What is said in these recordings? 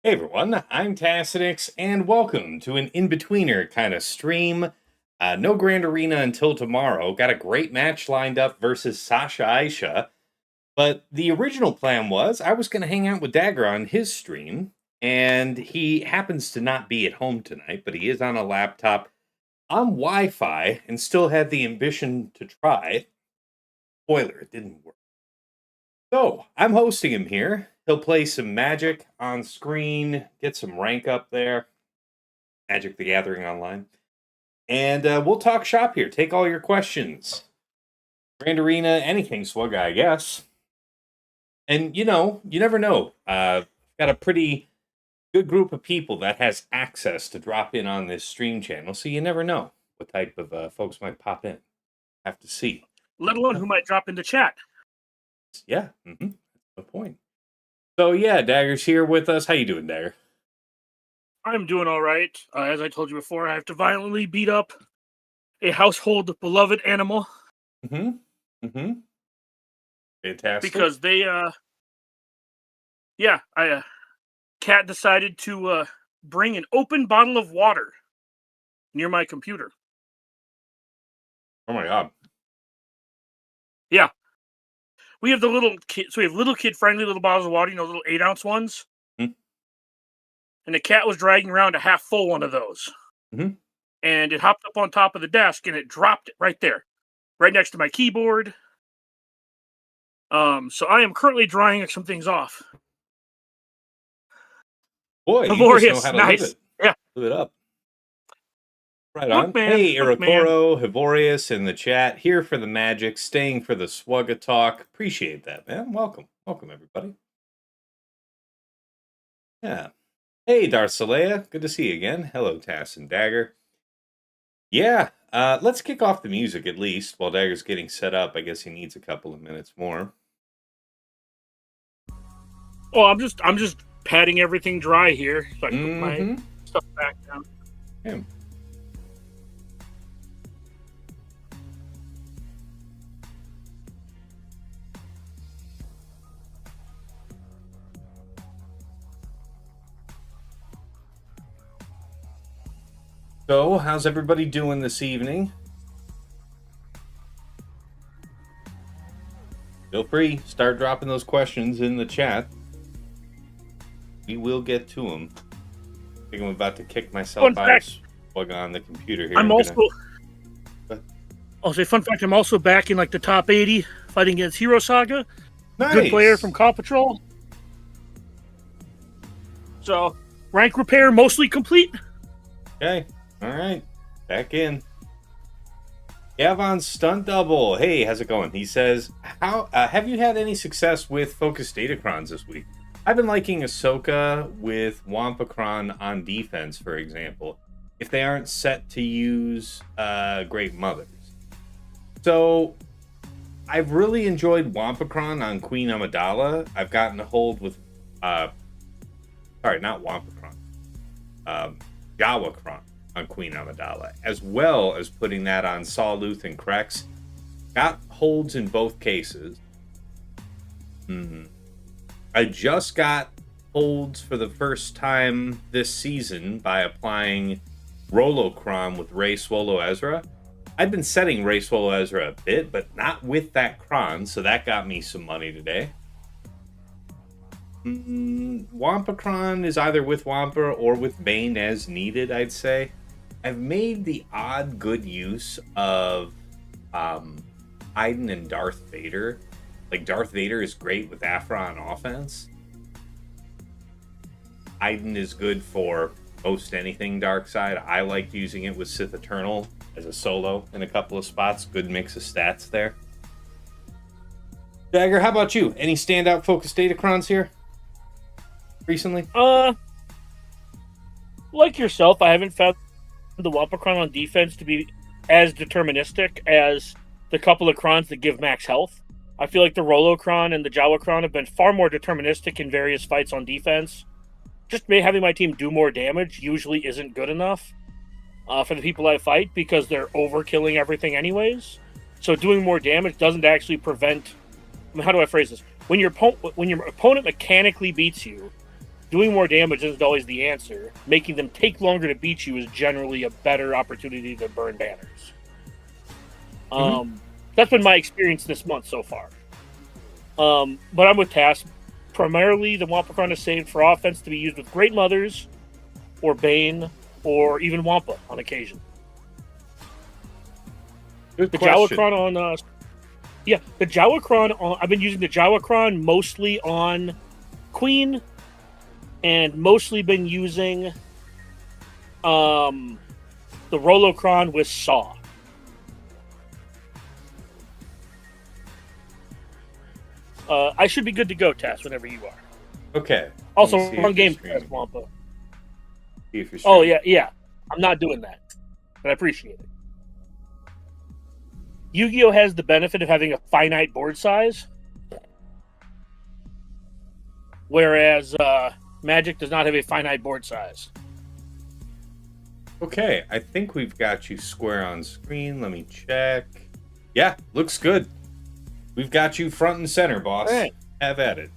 Hey everyone, I'm Tassenix, and welcome to an in-betweener kind of stream. No Grand Arena until tomorrow. Got a great match lined up versus Sasha Aisha. But the original plan was I was going to hang out with Dagger on his stream, and he happens to not be at home tonight, but he is on a laptop on Wi-Fi and still had the ambition to try. Spoiler, it didn't work. So I'm hosting him here. He'll play some Magic on screen, get some rank up there. Magic the Gathering online. And we'll talk shop here. Take all your questions. Grand Arena, anything, Swugga, I guess. And, you never know. Got a pretty good group of people that has access to drop in on this stream channel, so you never know what type of folks might pop in. Have to see. Let alone who might drop into chat. Yeah, that's the point. So, yeah, Dagger's here with us. How you doing, Dagger? I'm doing all right. As I told you before, I have to violently beat up a household beloved animal. Fantastic. Because they, cat decided to bring an open bottle of water near my computer. Oh my god. Yeah. We have the little kid, so we have little kid-friendly little bottles of water, little 8-ounce ones. Mm-hmm. And the cat was dragging around a half-full one of those. Mm-hmm. And it hopped up on top of the desk, and it dropped it right there, right next to my keyboard. So I am currently drying some things off. Boy, Laborious, you just know how to nice. live it. Yeah. Live it up. Right Look, on. man, Hey, look, Irokoro, Hevorius in the chat, here for the Magic, staying for the Swugga talk. Appreciate that, man. Welcome. Welcome, everybody. Yeah. Hey, Darcelea. Good to see you again. Hello, Tass and Dagger. Yeah, let's kick off the music at least while Dagger's getting set up. I guess he needs a couple of minutes more. Oh, I'm just patting everything dry here so I can put my stuff back down. Yeah. So, how's everybody doing this evening? Feel free, start dropping those questions in the chat. We will get to them. I think I'm about to kick myself out of Swugga on the computer here. I'll say, fun fact, I'm also back in the top 80 fighting against Hero Saga. Nice. Good player from Call Patrol. So, rank repair mostly complete. Okay. All right, back in. Gavon's stunt double. Hey, how's it going? He says, "How have you had any success with focused datacrons this week? I've been liking Ahsoka with Wampacron on defense, for example, if they aren't set to use Great Mothers. So, I've really enjoyed Wampacron on Queen Amidala. I've gotten a hold with, not Wampacron, Jawacron on Queen Amidala, as well as putting that on Sawluth and Krex. Got holds in both cases. I just got holds for the first time this season by applying Rolocron with Rey Swolo Ezra. I've been setting Rey Swolo Ezra a bit, but not with that Kron, so that got me some money today. Wampacron is either with Wampa or with Bane as needed, I'd say. I've made the odd good use of Iden and Darth Vader. Like, Darth Vader is great with Aphra on offense. Iden is good for most anything dark side. I like using it with Sith Eternal as a solo in a couple of spots. Good mix of stats there. Dagger, how about you? Any standout focused datacrons here recently? Like yourself, I haven't found the Wampacron on defense to be as deterministic as the couple of crons that give max health. I feel like the Rolocron and the Jawacron have been far more deterministic in various fights on defense. Just having my team do more damage usually isn't good enough for the people I fight because they're overkilling everything anyways. So doing more damage doesn't actually prevent... how do I phrase this? When your opponent mechanically beats you, doing more damage isn't always the answer. Making them take longer to beat you is generally a better opportunity to burn banners. That's been my experience this month so far. But I'm with Tass. Primarily, the Wampacron is saved for offense to be used with Great Mothers, or Bane, or even Wampa on occasion. Good The question. Jawacron on... the Jawacron on... I've been using the Jawacron mostly on Queen, and mostly been using the Rolocron with Saw. I should be good to go, Tass, whenever you are. Okay. Also, Let me see wrong if game, you're streaming. Wampa. See if you're Oh, streaming. yeah. I'm not doing that. But I appreciate it. Yu-Gi-Oh! Has the benefit of having a finite board size, whereas Magic does not have a finite board size. Okay, I think we've got you square on screen. Let me check. Yeah, looks good. We've got you front and center, boss. All right. Have at it.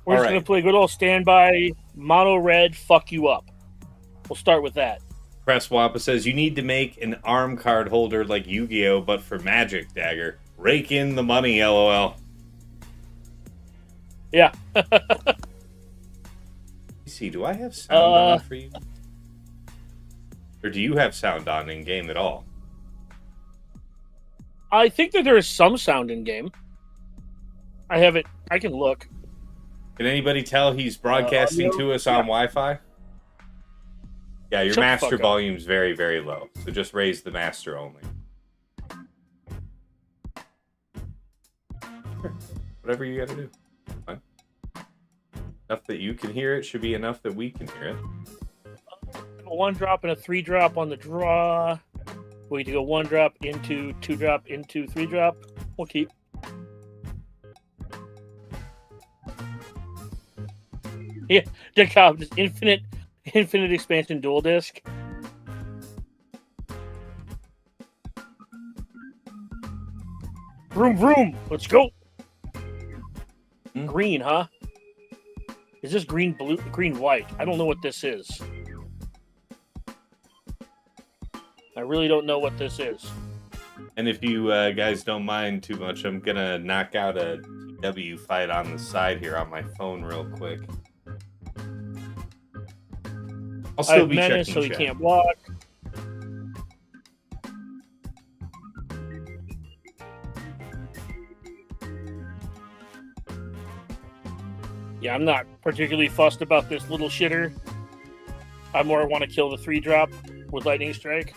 We're just going to play good old standby, mono red, fuck you up. We'll start with that. Press Wampa says, you need to make an arm card holder like Yu-Gi-Oh! But for Magic, Dagger. Rake in the money, LOL. Yeah. Let me see, do I have sound on for you? Or do you have sound on in-game at all? I think that there is some sound in game. I have it. I can look. Can anybody tell he's broadcasting audio? to us on Wi-Fi? Yeah, your Shut the master fuck up. volume's very, very low. So just raise the master only. Sure. Whatever you gotta do. Fine. Enough that you can hear it should be enough that we can hear it. A 1-drop and a 3-drop on the draw. We need to go 1-drop into 2-drop into 3-drop. We'll keep. Yeah, Jacob, just infinite expansion dual disc. Vroom vroom. Let's go. Green, huh? Is this green blue, green white? I don't know what this is. I really don't know what this is. And if you guys don't mind too much, I'm gonna knock out a TW fight on the side here on my phone real quick. I'll I still have be menace, checking so he chat. can't walk. Yeah, I'm not particularly fussed about this little shitter. I more want to kill the 3-drop with Lightning Strike.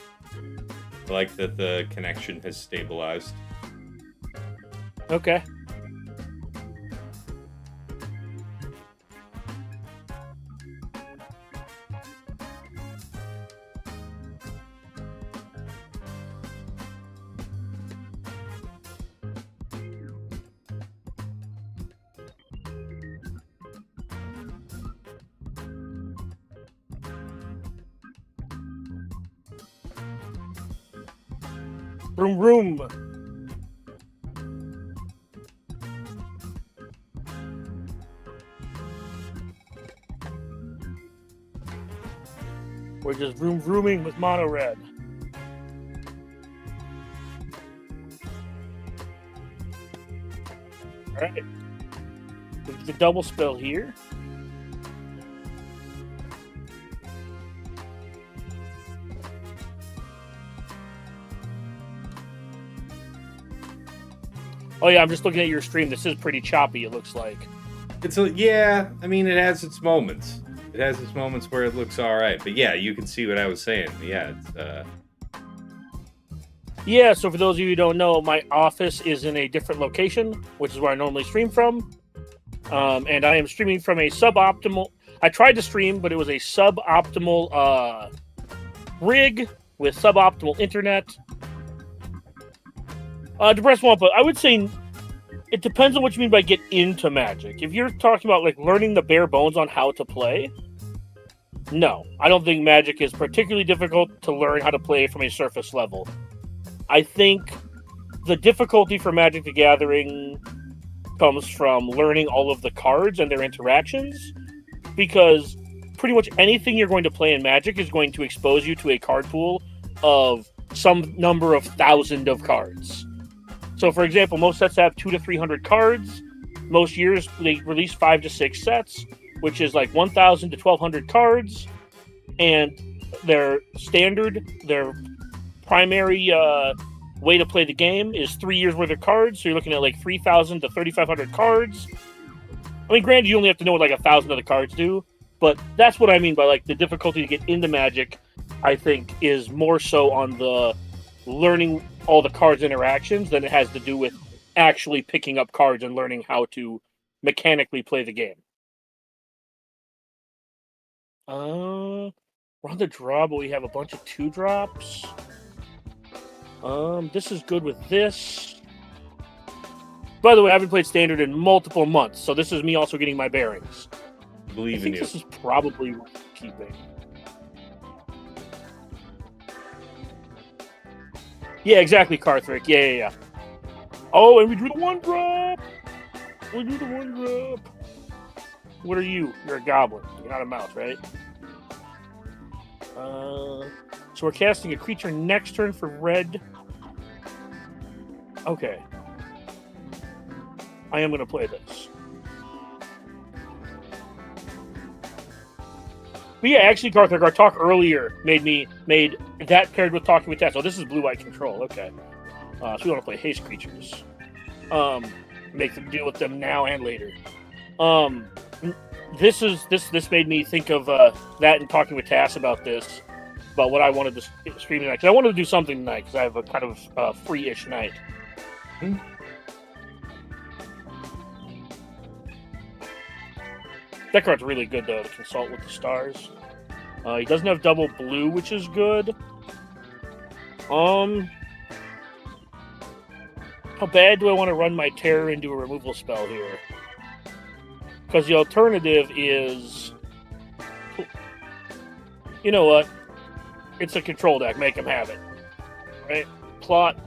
I like that the connection has stabilized. Okay. Vroom vroom. We're just vroom vrooming with mono red. All right. The double spell here. Oh yeah, I'm just looking at your stream. This is pretty choppy, it looks like. Yeah, I mean, it has its moments. It has its moments where it looks all right. But yeah, you can see what I was saying. Yeah, it's, Yeah, so for those of you who don't know, my office is in a different location, which is where I normally stream from. And I am streaming from a suboptimal... I tried to stream, but it was a suboptimal rig with suboptimal internet. Depressed Wampa, I would say it depends on what you mean by get into Magic. If you're talking about like learning the bare bones on how to play, no. I don't think Magic is particularly difficult to learn how to play from a surface level. I think the difficulty for Magic the Gathering comes from learning all of the cards and their interactions, because pretty much anything you're going to play in Magic is going to expose you to a card pool of some number of thousand of cards. So, for example, most sets have 200 to 300 cards. Most years they release 5 to 6 sets, which is like 1,000 to 1,200 cards. And their primary way to play the game is 3 years worth of cards. So you're looking at like 3,000 to 3,500 cards. I mean, granted, you only have to know what like 1,000 of the cards do, but that's what I mean by like the difficulty to get into Magic. I think is more so on the learning all the cards interactions than it has to do with actually picking up cards and learning how to mechanically play the game. We're on the draw, but we have a bunch of 2-drops. This is good with this. By the way, I haven't played Standard in multiple months, so this is me also getting my bearings. I believe I think in you. this is probably worth keeping. Yeah, exactly, Karthric. Yeah. Oh, and we drew the 1-drop! We drew the 1-drop! What are you? You're a goblin. You're not a mouse, right? So we're casting a creature next turn for red. Okay. I am going to play this. But yeah, actually, Karthric, our talk earlier made that paired with talking with that. So this is blue-white control. Okay. So we want to play haste creatures. Make them deal with them now and later. This made me think of that and talking with Tass about what I wanted to stream tonight. Because I wanted to do something tonight because I have a kind of free-ish night. That card's really good, though, to consult with the stars. He doesn't have double blue, which is good. How bad do I want to run my terror into a removal spell here? Because the alternative is... You know what? It's a control deck. Make him have it. Right? Plot.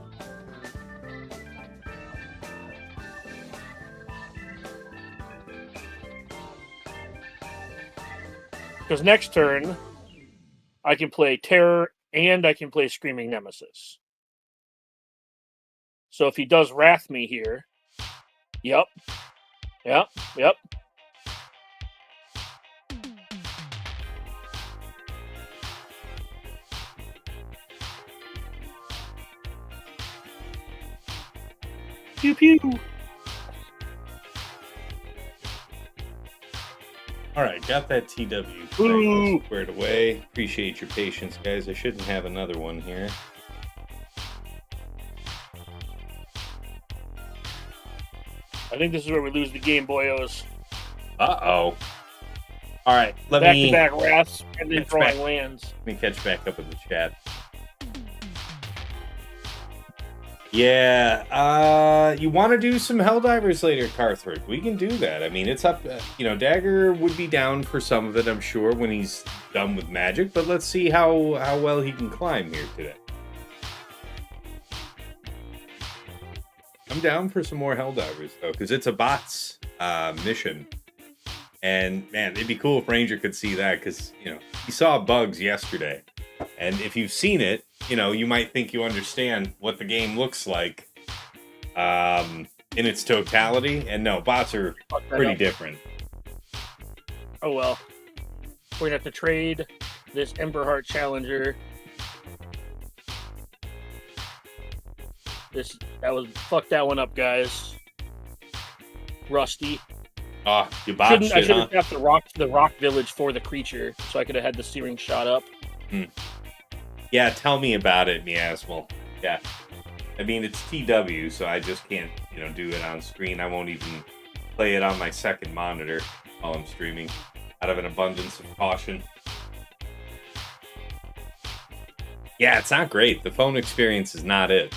Because next turn, I can play Terror and I can play Screaming Nemesis. So if he does Wrath me here, yep. Pew pew. All right, got that TW squared away. Appreciate your patience, guys. I shouldn't have another one here. I think this is where we lose the game, boyos. Uh-oh. All right, back-to-back wraths and then drawing lands. Let me catch back up in the chat. Yeah, you want to do some Helldivers later, Karthric? We can do that. I mean, it's up. Dagger would be down for some of it, I'm sure, when he's done with Magic. But let's see how well he can climb here today. I'm down for some more Helldivers, though, because it's a bots mission. And, man, it'd be cool if Ranger could see that, because, he saw bugs yesterday. And if you've seen it, you might think you understand what the game looks like in its totality. And no, bots are pretty different. Oh, well. We're going to have to trade this Emberheart Challenger. Fuck that one up, guys. Rusty. Oh, you botched it, I should have kept the rock village for the creature, so I could have had the Searing Shot up. Yeah, tell me about it, Miasmal. Yeah. I mean, it's TW, so I just can't, do it on screen. I won't even play it on my second monitor while I'm streaming, out of an abundance of caution. Yeah, it's not great. The phone experience is not it.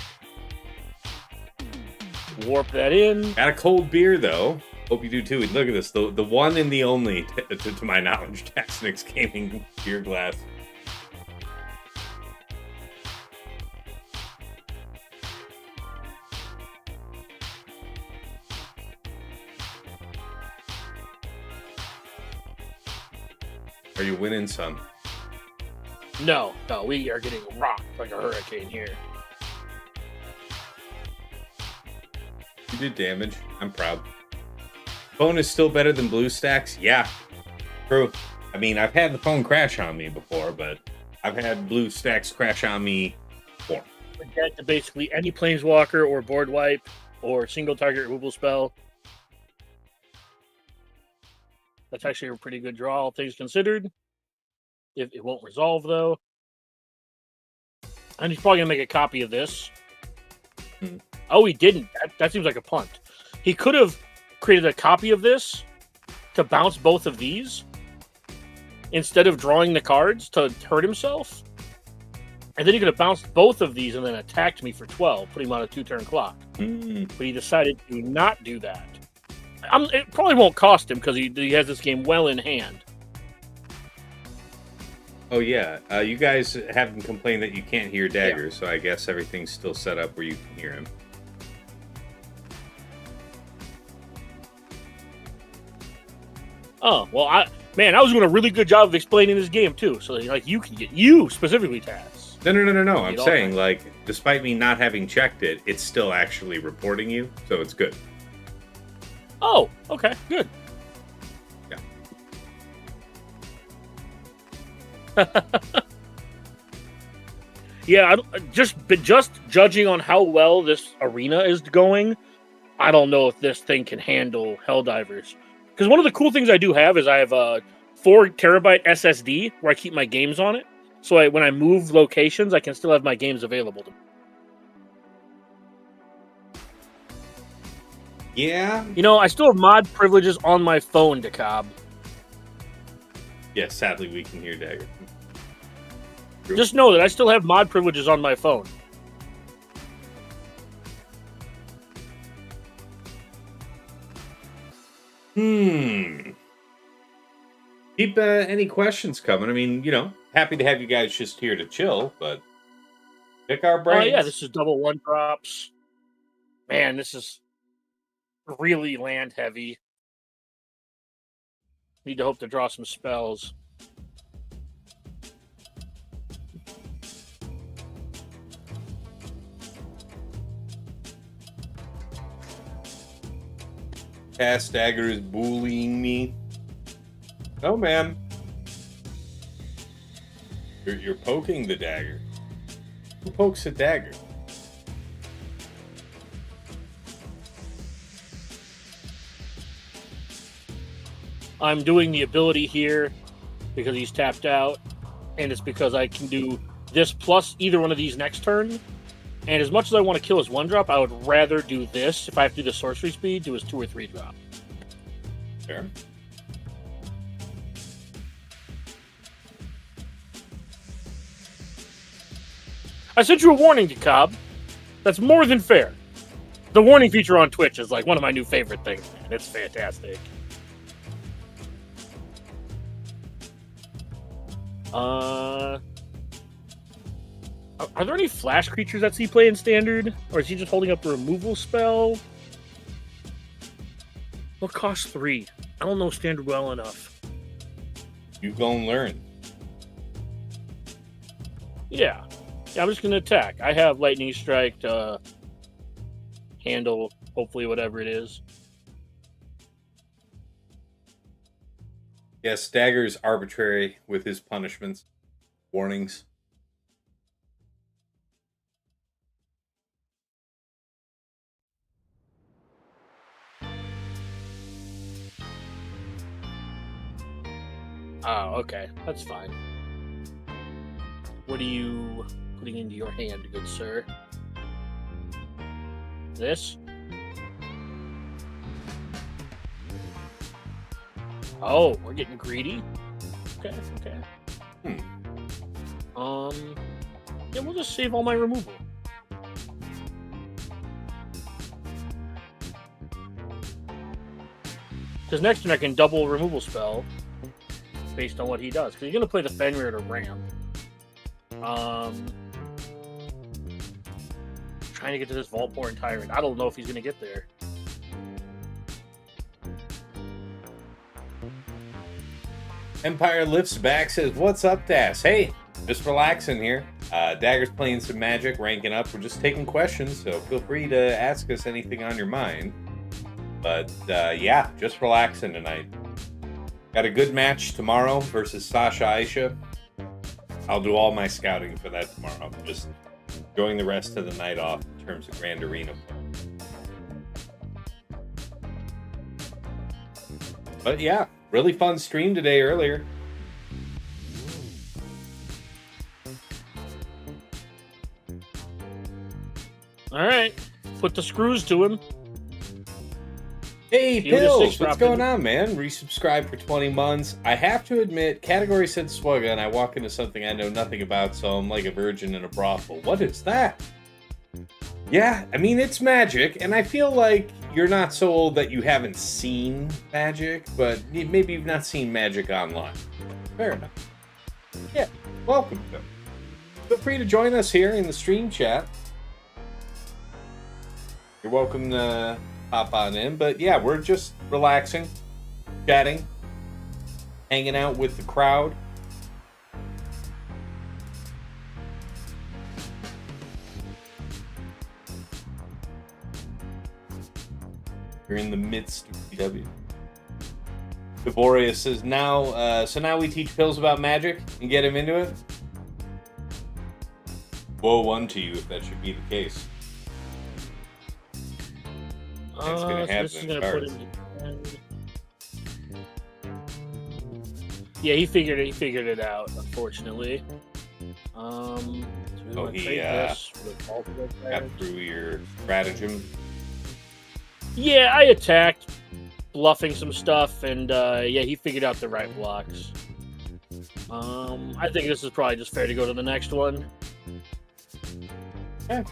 Warp that in. Got a cold beer, though. Hope you do, too. Look at this. The one and the only, to my knowledge, Tassenix Gaming beer glass. Are you winning some? No, we are getting rocked like a hurricane here. You did damage. I'm proud. Phone is still better than BlueStacks? Yeah, true. I mean, I've had the phone crash on me before, but I've had BlueStacks crash on me before. Get to basically any Planeswalker or board wipe or single target removal spell. That's actually a pretty good draw, all things considered. If it won't resolve, though. And he's probably going to make a copy of this. Oh, he didn't. That seems like a punt. He could have created a copy of this to bounce both of these instead of drawing the cards to hurt himself. And then he could have bounced both of these and then attacked me for 12, putting him on a 2-turn clock. But he decided to not do that. It probably won't cost him because he has this game well in hand. Oh, yeah. You guys haven't complained that you can't hear Dagger, so I guess everything's still set up where you can hear him. Oh, well, I was doing a really good job of explaining this game, too. So, like, you can get you specifically, Taz. No. I'm saying, like, despite me not having checked it, it's still actually reporting you, so it's good. Oh, okay, good. Yeah, just judging on how well this arena is going, I don't know if this thing can handle Helldivers. Because one of the cool things I do have is I have a 4 terabyte SSD where I keep my games on it. So when I move locations, I can still have my games available to me. Yeah. You know, I still have mod privileges on my phone, DeKalb. Yeah, sadly we can hear Dagger. Just know that I still have mod privileges on my phone. Keep any questions coming. I mean, happy to have you guys just here to chill, but pick our brains. Yeah, this is double 1-drops. Man, this is really land heavy. Need to hope to draw some spells. Cast Dagger is bullying me. No, ma'am. You're poking the dagger. Who pokes a dagger? I'm doing the ability here because he's tapped out, and it's because I can do this plus either one of these next turn. And as much as I want to kill his 1-drop, I would rather do this, if I have to do the sorcery speed, do his 2 or 3 drop. Fair. I sent you a warning, DeKalb. That's more than fair. The warning feature on Twitch is like one of my new favorite things, man. It's fantastic. Are there any flash creatures that he play in Standard? Or is he just holding up a removal spell? What costs 3? I don't know Standard well enough. You gon' learn. Yeah, I'm just going to attack. I have Lightning Strike to handle, hopefully, whatever it is. Yes, Dagger's arbitrary with his punishments. Warnings. Oh, okay. That's fine. What are you putting into your hand, good sir? This? Oh, we're getting greedy? Okay. Yeah, we'll just save all my removal. Because next turn I can double removal spell based on what he does. Because he's going to play the Fenrir to ramp. Trying to get to this Voltborn Tyrant. I don't know if he's going to get there. Empire Lifts Back says, "What's up, Das? Hey, just relaxing here. Dagger's playing some Magic, ranking up. We're just taking questions, so feel free to ask us anything on your mind. But yeah, just relaxing tonight. Got a good match tomorrow versus Sasha Aisha. I'll do all my scouting for that tomorrow. Just enjoying the rest of the night off in terms of Grand Arena play. But yeah, really fun stream today earlier. All right, put the screws to him. Hey, Pills, what's going on, man? Resubscribe for 20 months. I have to admit, category said Swugga, and I walk into something I know nothing about, so I'm like a virgin in a brothel. What is that? Yeah, I mean, it's Magic, and I feel like you're not so old that you haven't seen Magic, but maybe you've not seen Magic online. Fair enough. Yeah, welcome, Phil. Feel free to join us here in the stream chat. You're welcome to hop on in, but yeah, we're just relaxing, chatting, hanging out with the crowd. You're in the midst of PW. Devorius says, so now we teach Pills about Magic and get him into it? Woe unto you if that should be the case. It's going to happen in cards. Yeah, he figured it out, unfortunately. So he got through your stratagem. Yeah, I attacked, bluffing some stuff, and yeah, he figured out the right blocks. I think this is probably just fair to go to the next one. Yeah.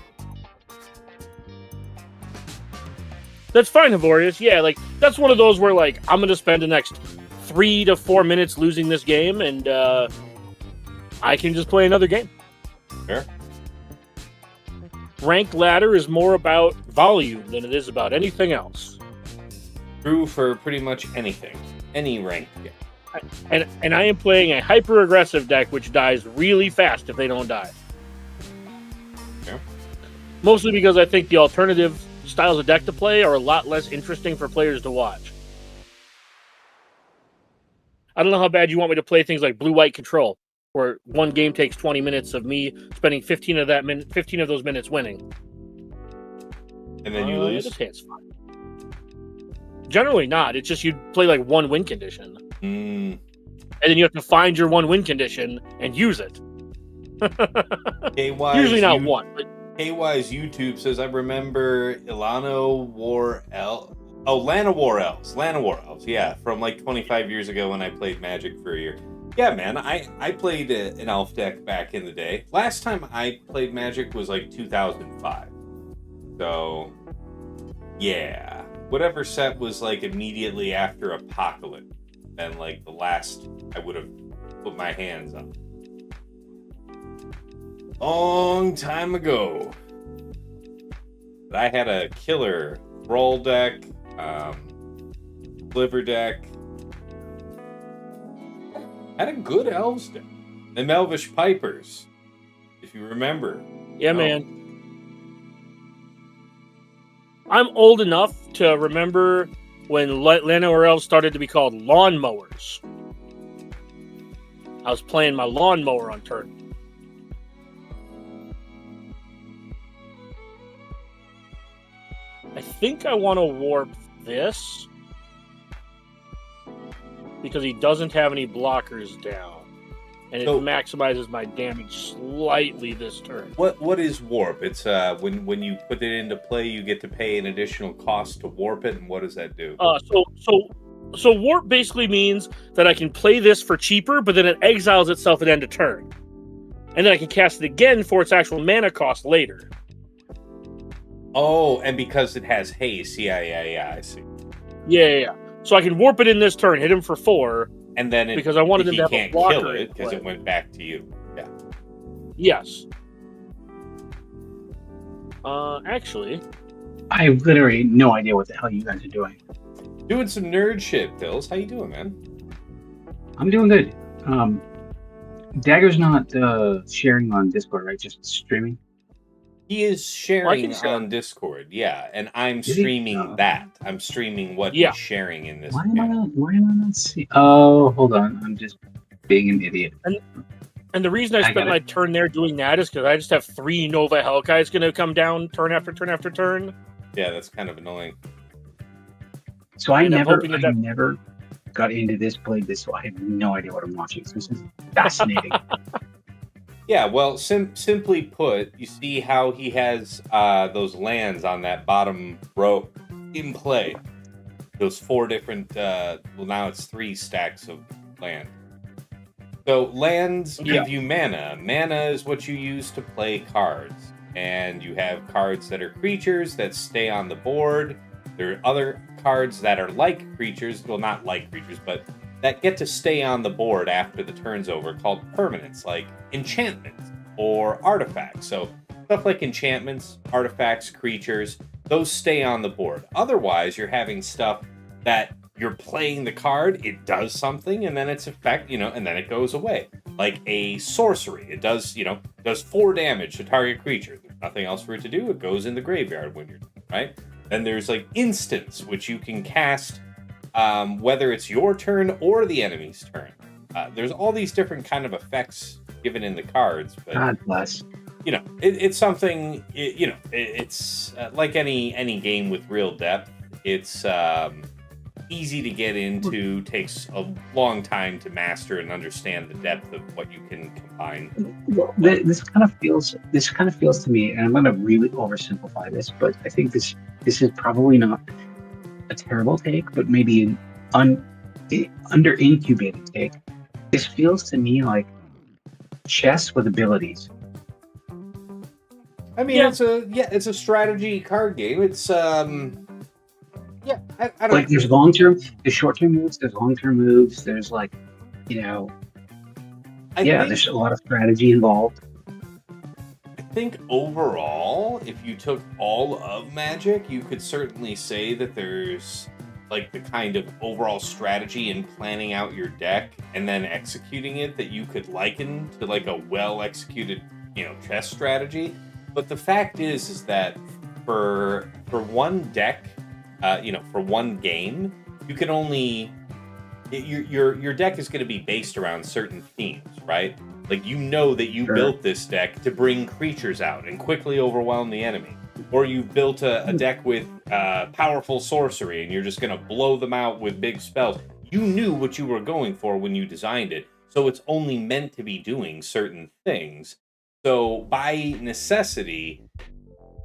That's fine, Havorius. Yeah, like, that's one of those where, like, I'm going to spend the next 3 to 4 minutes losing this game, and I can just play another game. Sure. Ranked ladder is more about volume than it is about anything else. True for pretty much anything. Any ranked game. And I am playing a hyper-aggressive deck which dies really fast if they don't die. Yeah. Mostly because I think the alternative styles of deck to play are a lot less interesting for players to watch. I don't know how bad you want me to play things like Blue-White Control, where one game takes 20 minutes of me spending 15 of those minutes winning. And then you lose? This hand's fine. Generally not. It's just you play like one win condition. And then you have to find your one win condition and use it. Usually not one. But KY's YouTube says, I remember Lana War Elves. Yeah, from like 25 years ago when I played Magic for a year. Yeah, man, I played an elf deck back in the day. Last time I played Magic was like 2005. So, yeah. Whatever set was like immediately after Apocalypse. And like the last I would have put my hands on. Long time ago. But I had a killer roll deck, Sliver deck. Had a good elves deck. The Elvish Pipers, if you remember. Yeah, man. I'm old enough to remember when Llanowar Elves started to be called lawnmowers. I was playing my lawnmower on turn. I think I want to warp this because he doesn't have any blockers down. And it maximizes my damage slightly this turn. What is warp? It's when you put it into play, you get to pay an additional cost to warp it, and what does that do? So warp basically means that I can play this for cheaper, but then it exiles itself at end of turn, and then I can cast it again for its actual mana cost later. Oh, and because it has haste, yeah, I see. Yeah. So I can warp it in this turn, hit him for 4. And then because I wanted him to have a blocker, kill it because it went back to you. Yeah. Yes. Actually, I have literally no idea what the hell you guys are doing. Doing some nerd shit, Pills. How you doing, man? I'm doing good. Dagger's not sharing on Discord, right? Just streaming. He is Well, I can sharing share. on Discord, yeah, and I'm Is he? streaming that. I'm streaming what Yeah. he's sharing in this Why am I channel. not? Why am I not seeing? Oh, hold on. I'm just being an idiot. And the reason I I spent got my it. turn there doing that is because I just have 3 Nova Hellkais going to come down turn after turn after turn. Yeah, that's kind of annoying. So I And I'm never hoping that- got into this, played this, so I have no idea what I'm watching. So this is fascinating. Yeah, well, simply put, you see how he has those lands on that bottom row in play. Those 4 different, well, now it's 3 stacks of land. So lands give you mana. Mana is what you use to play cards. And you have cards that are creatures that stay on the board. There are other cards that are like creatures, well, not like creatures, but that get to stay on the board after the turn's over, called permanents, like enchantments or artifacts. So stuff like enchantments, artifacts, creatures, those stay on the board. Otherwise, you're having stuff that you're playing the card, it does something, and then its effect, and then it goes away. Like a sorcery. It does, does 4 damage to target creature. There's nothing else for it to do. It goes in the graveyard when you're done, right? Then there's like instants, which you can cast whether it's your turn or the enemy's turn. There's all these different kind of effects given in the cards, but God bless. it's something. It's like any game with real depth. It's easy to get into. Takes a long time to master and understand the depth of what you can combine. Well, this kind of feels to me, and I'm going to really oversimplify this, but I think this is probably not a terrible take, but maybe an under incubated take. This feels to me like chess with abilities. I mean, it's a strategy card game. It's I don't Like there's short-term moves, there's long-term moves, there's like, there's a lot of strategy involved. I think overall, if you took all of Magic, you could certainly say that there's like the kind of overall strategy in planning out your deck and then executing it that you could liken to like a well-executed, chess strategy. But the fact is that for one deck, for one game, you can only your deck is going to be based around certain themes, right? Like that you built this deck to bring creatures out and quickly overwhelm the enemy, or you built a deck with powerful sorcery and you're just going to blow them out with big spells. You knew what you were going for when you designed it, so it's only meant to be doing certain things. So by necessity,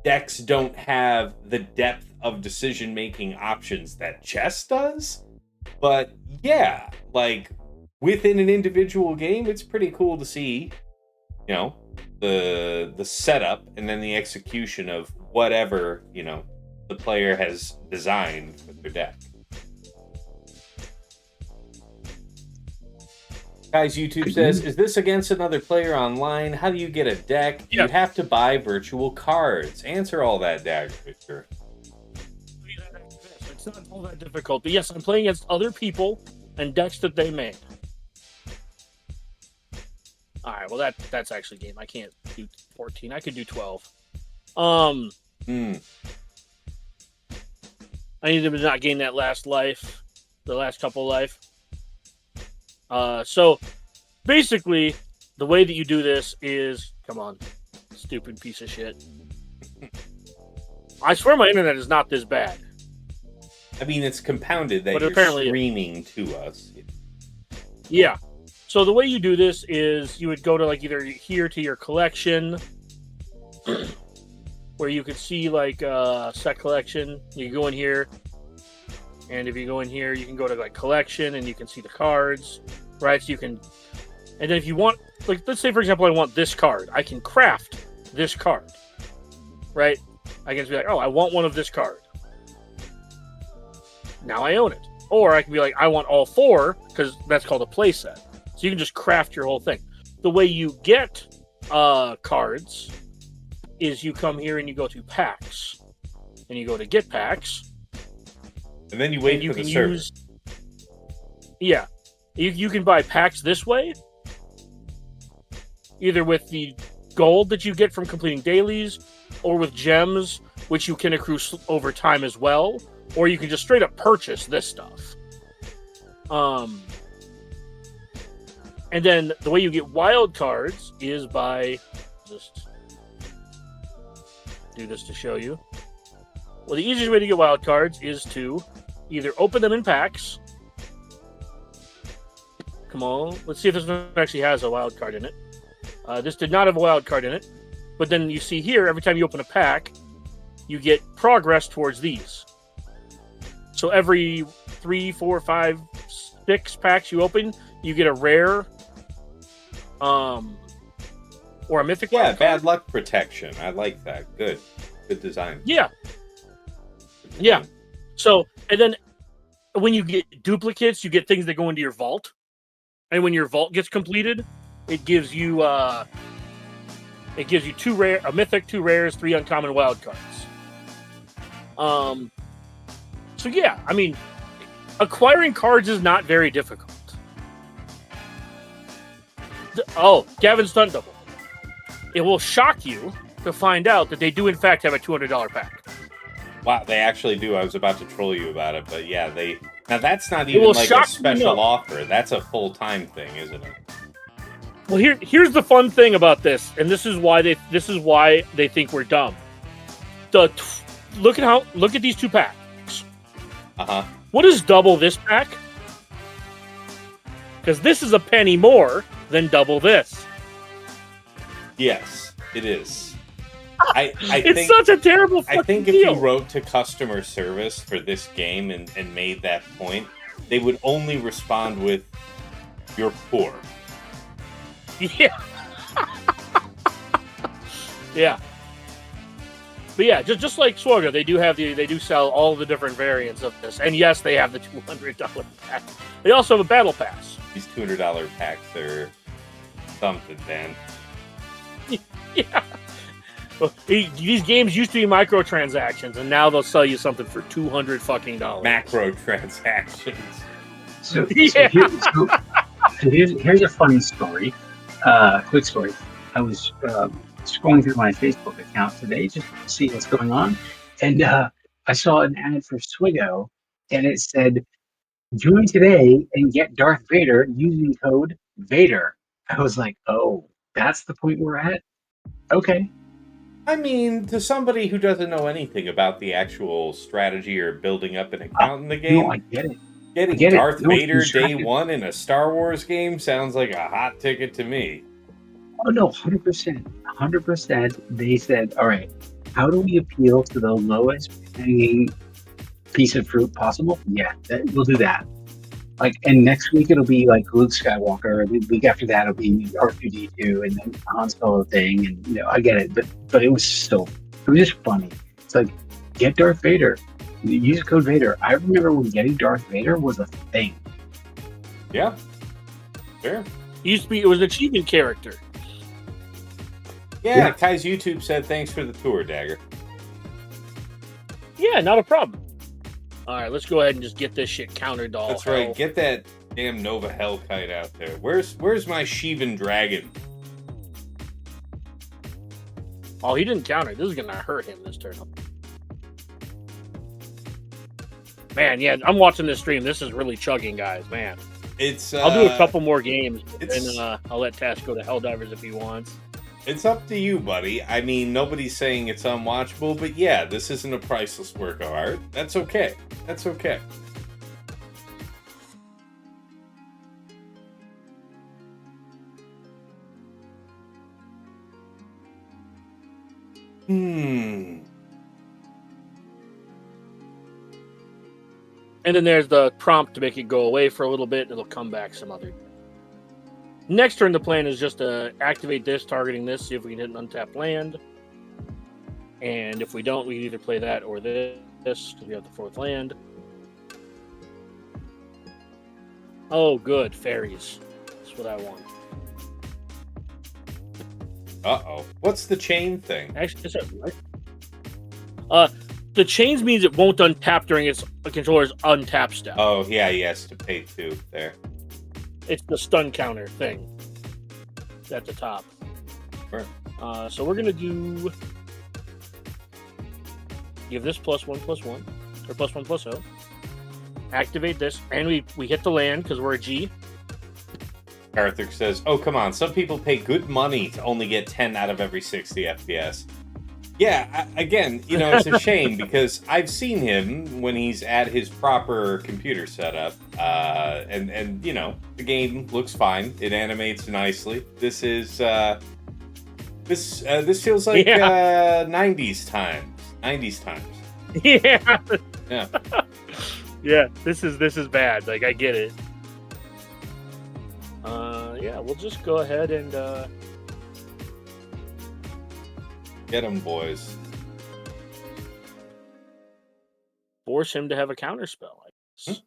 decks don't have the depth of decision-making options that chess does. But yeah, like within an individual game, it's pretty cool to see, the setup and then the execution of whatever, the player has designed with their deck. Guys, YouTube says, is this against another player online? How do you get a deck? Do you have to buy virtual cards? Answer all that, Dagger, Victor. It's not all that difficult, but yes, I'm playing against other people and decks that they made. All right, well that's actually a game. I can't do 14. I could do 12. I need to not gain that last life, the last couple life. So basically, the way that you do this is, come on, stupid piece of shit. I swear my internet is not this bad. I mean, it's compounded that But you're apparently streaming to us. Yeah. So the way you do this is you would go to like either here to your collection, where you could see like set collection. You go in here, and if you go in here, you can go to like collection, and you can see the cards, right? So you can, and then if you want, like, let's say for example, I want this card, I can craft this card, right? I can just be like, oh, I want one of this card. Now I own it. Or I can be like, I want all 4, because that's called a play set. So you can just craft your whole thing. The way you get cards is you come here and you go to packs. And you go to get packs. And then you wait for the server. Yeah. You can buy packs this way, either with the gold that you get from completing dailies, or with gems, which you can accrue over time as well, or you can just straight up purchase this stuff. And then the way you get wild cards is by just do this to show you. Well, the easiest way to get wild cards is to either open them in packs. Come on, let's see if this one actually has a wild card in it. This did not have a wild card in it, but then you see here, every time you open a pack, you get progress towards these. So every 3, 4, 5, 6 packs you open, you get a rare, or a mythic. Yeah, bad luck protection. I like that. Good design. Yeah. Yeah. So, and then when you get duplicates, you get things that go into your vault. And when your vault gets completed, it gives you 2 rare, a mythic, 2 rares, 3 uncommon wild cards. So yeah, I mean, acquiring cards is not very difficult. Gavin's Stunt Double. It will shock you to find out that they do in fact have a $200 pack. Wow, they actually do. I was about to troll you about it, but yeah, now that's not even like a special offer. That's a full-time thing, isn't it? Well, here's the fun thing about this, and this is why they think we're dumb. Look at these 2 packs. What is double this pack? Because this is a penny more than double this. Yes, it is. I it's think, such a terrible fucking I think if deal. you wrote to customer service for this game and made that point, they would only respond with, "You're poor." Yeah. Yeah. But yeah, just like Swaga, they do sell all the different variants of this. And yes, they have the $200 pack. They also have a battle pass. These $200 packs are something, man. Yeah. Well, these games used to be microtransactions, and now they'll sell you something for $200 fucking dollars. Macro transactions. So, Yeah. here's a funny story. Quick story. I was scrolling through my Facebook account today just to see what's going on, and I saw an ad for Swigo, and it said, "Join today and get Darth Vader using code Vader." I was like, "Oh, that's the point we're at." Okay. I mean, to somebody who doesn't know anything about the actual strategy or building up an account in the game, No, I get it. getting Darth Vader day one in a Star Wars game sounds like a hot ticket to me. Oh no, 100%. 100%. They said, all right, how do we appeal to the lowest hanging piece of fruit possible? Yeah, we'll do that. And next week it'll be like Luke Skywalker. The week after that it'll be R2D2 and then Han Solo thing. And I get it, but it was just funny. It's like, get Darth Vader. Use code Vader. I remember when getting Darth Vader was a thing. Yeah, sure. It was an achievement character. Yeah, Kai's YouTube said thanks for the tour, Dagger. Yeah, not a problem. All right, let's go ahead and just get this shit countered to all That's hell. right. Get that damn Nova Hell kite out there. Where's my Sheevan dragon? Oh, he didn't counter. This is gonna hurt him this turn. Man, yeah, I'm watching this stream. This is really chugging, guys. Man, It's. I'll do a couple more games, it's- and I'll let Tash go to Helldivers if he wants. It's up to you, buddy. I mean, nobody's saying it's unwatchable, but yeah, this isn't a priceless work of art. That's okay. That's okay. And then there's the prompt to make it go away for a little bit, and it'll come back some other. Next turn, the plan is just to activate this, targeting this, see if we can hit an untapped land. And if we don't, we can either play that or this, because we have the 4th land. Oh, good. Fairies. That's what I want. Uh-oh. What's the chain thing? Actually, is that right? The chains means it won't untap during its controller's untap step. Oh, yeah, he has to pay 2 there. It's the stun counter thing at the top. Sure. So we're gonna give this +1/+1 or +1/+0. Activate this, and we hit the land because we're a G. Arthur says, "Oh, come on! Some people pay good money to only get 10 out of every 60 FPS." Yeah, again, it's a shame because I've seen him when he's at his proper computer setup, and the game looks fine. It animates nicely. This is this feels like 90s times. 90s times. Yeah. Yeah. Yeah. This is bad. Like I get it. Yeah, we'll just go ahead and get him, boys. Force him to have a counter spell, I guess.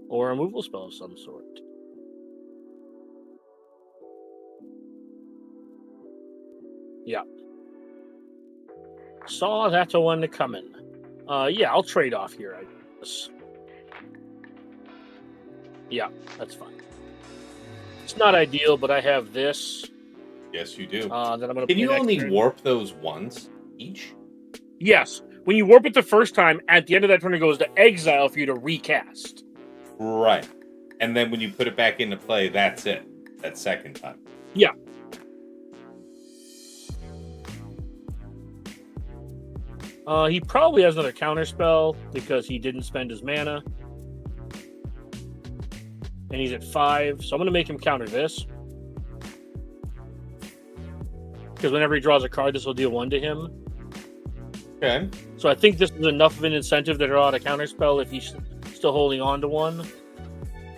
Or a removal spell of some sort. Yeah. Saw that one to coming. Yeah, I'll trade off here, I guess. Yeah, that's fine. It's not ideal, but I have this. Yes, you do. That I'm gonna. Can you only warp those once each? Yes. When you warp it the first time, at the end of that turn, it goes to exile for you to recast. Right. And then when you put it back into play, that's it. That second time. Yeah. He probably has another counter spell because he didn't spend his mana. And he's at 5, so I'm going to make him counter this. Because whenever he draws a card, this will deal 1 to him. Okay. So I think this is enough of an incentive to draw out a counter spell if he's still holding on to 1.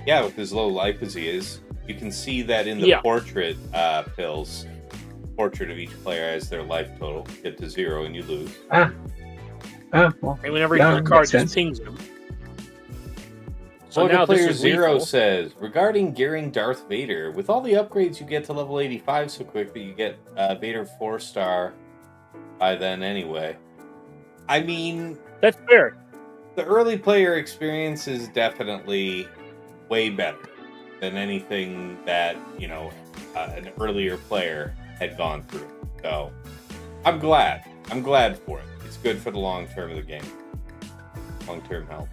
Yeah, with as low life as he is. You can see that in the portrait pills. Portrait of each player as their life total. Get to 0 and you lose. Well, and whenever he draws a card, just pings him. So now player 0 says, regarding gearing Darth Vader, with all the upgrades you get to level 85 so quickly, you get Vader 4-star by then anyway. I mean... That's fair. The early player experience is definitely way better than anything that, an earlier player had gone through. So, I'm glad. I'm glad for it. It's good for the long term of the game. Long-term health.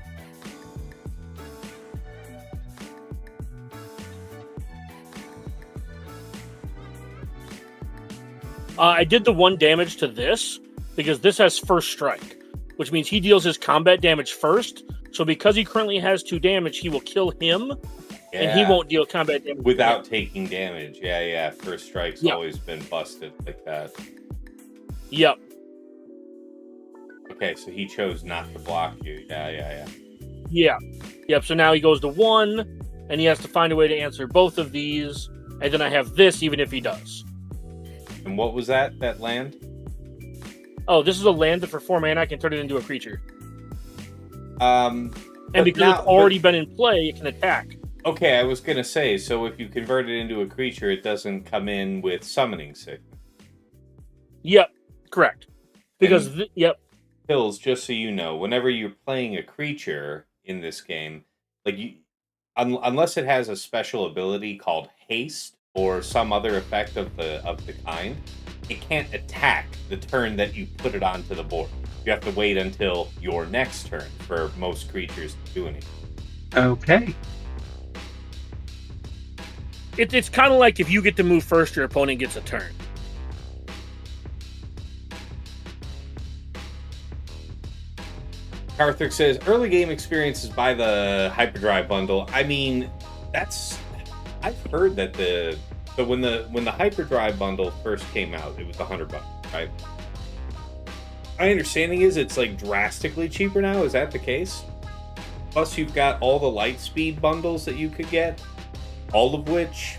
I did the 1 damage to this because this has first strike, which means he deals his combat damage first. So because he currently has 2 damage, he will kill him, and he won't deal combat damage without taking damage. Yeah. First strike's always been busted like that. Yep. Okay, so he chose not to block you. Yeah. Yep. So now he goes to 1, and he has to find a way to answer both of these, and then I have this even if he does. And what was that land? Oh, this is a land that for 4 mana I can turn it into a creature. And because it's already been in play, it can attack. Okay, I was going to say, so if you convert it into a creature, it doesn't come in with summoning sickness. Yep, correct. Because, Hills, just so you know, whenever you're playing a creature in this game, unless it has a special ability called haste, or some other effect of the kind, it can't attack the turn that you put it onto the board. You have to wait until your next turn for most creatures to do anything. Okay. It's kind of like if you get to move first, your opponent gets a turn. Arthur says, early game experiences by the Hyperdrive bundle. I mean, I've heard that when the Hyperdrive bundle first came out, it was $100, right? My understanding is it's drastically cheaper now. Is that the case? Plus, you've got all the Lightspeed bundles that you could get, all of which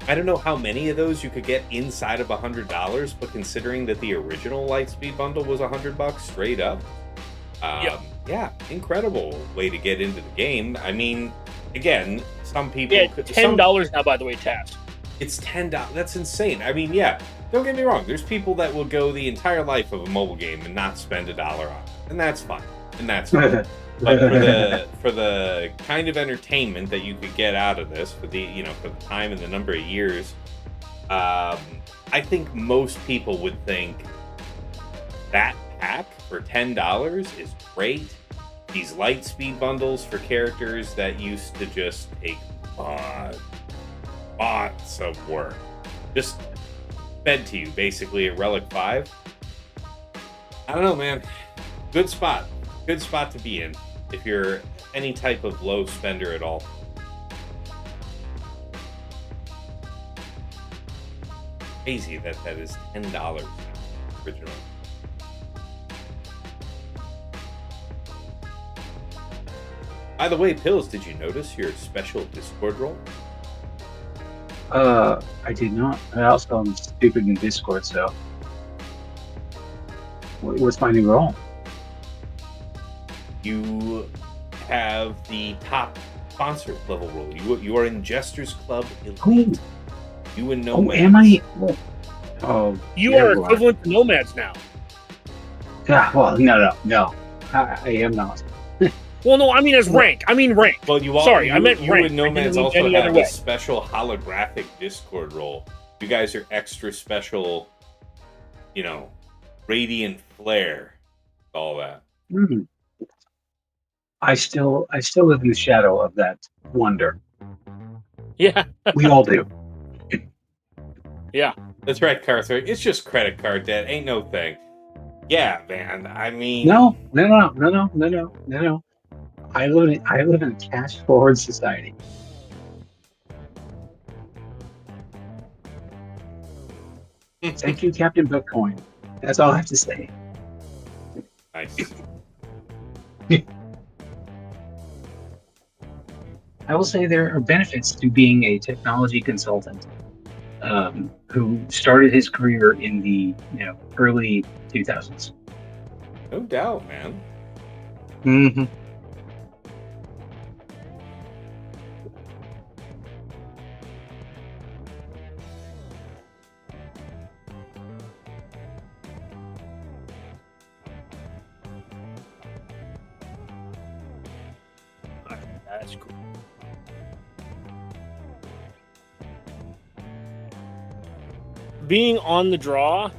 I don't know how many of those you could get inside of $100, but considering that the original Lightspeed bundle was $100 straight up, yeah, incredible way to get into the game. I mean, again, some people... Yeah, $10 now, by the way, Taz. It's $10. That's insane. I mean, yeah, don't get me wrong. There's people that will go the entire life of a mobile game and not spend $1 on it, and that's fine. and that's fine. But for the kind of entertainment that you could get out of this, for the for the time and the number of years, I think most people would think that pack for $10 is great. These light speed bundles for characters that used to just take lots of work, just fed to you basically at Relic 5. I don't know, man. Good spot to be in if you're any type of low spender at all. Crazy that is $10 original. By the way, Pills, did you notice your special Discord role? I did not. I also am stupid in Discord, so what's my new role? You have the top sponsor level role. You are in Jester's Club Elite. You and Nomads. Oh, am I? Oh, you are equivalent to Nomads now. Yeah, well, no. I am not. Well, no, I mean as rank. I mean rank. Well, I meant you rank. And Nomads also have a special holographic Discord role. You guys are extra special, radiant flare, all that. Mm-hmm. I still live in the shadow of that wonder. Yeah. We all do. Yeah. That's right, Carther. It's just credit card debt. Ain't no thing. Yeah, man. I mean... No. I live in a cash forward society. Thank you, Captain Bitcoin. That's all I have to say. Nice. I will say there are benefits to being a technology consultant who started his career in the early 2000s. No doubt, man. Mm-hmm. That's cool. Being on the draw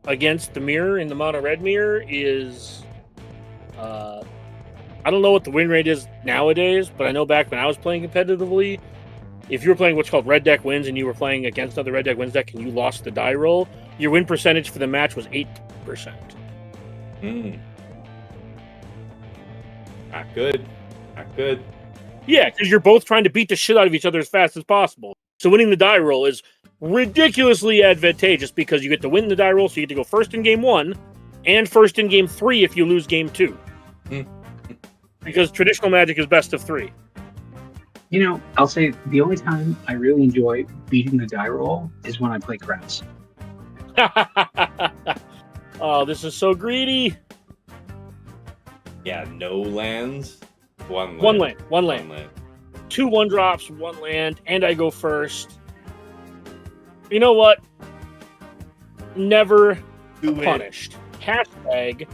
against the mirror in the mono red mirror is I don't know what the win rate is nowadays, but I know back when I was playing competitively, if you were playing what's called red deck wins and you were playing against another red deck wins deck and you lost the die roll, your win percentage for the match was 8%. Not good. Yeah, because you're both trying to beat the shit out of each other as fast as possible. So winning the die roll is ridiculously advantageous because you get to win the die roll, so you get to go first in game 1 and first in game 3 if you lose game 2. Because traditional Magic is best of 3. I'll say the only time I really enjoy beating the die roll is when I play craps. Oh, this is so greedy. Yeah, no lands. One land. 2 1-drops, 1 land, and I go first. You know what? Never punished. Hashtag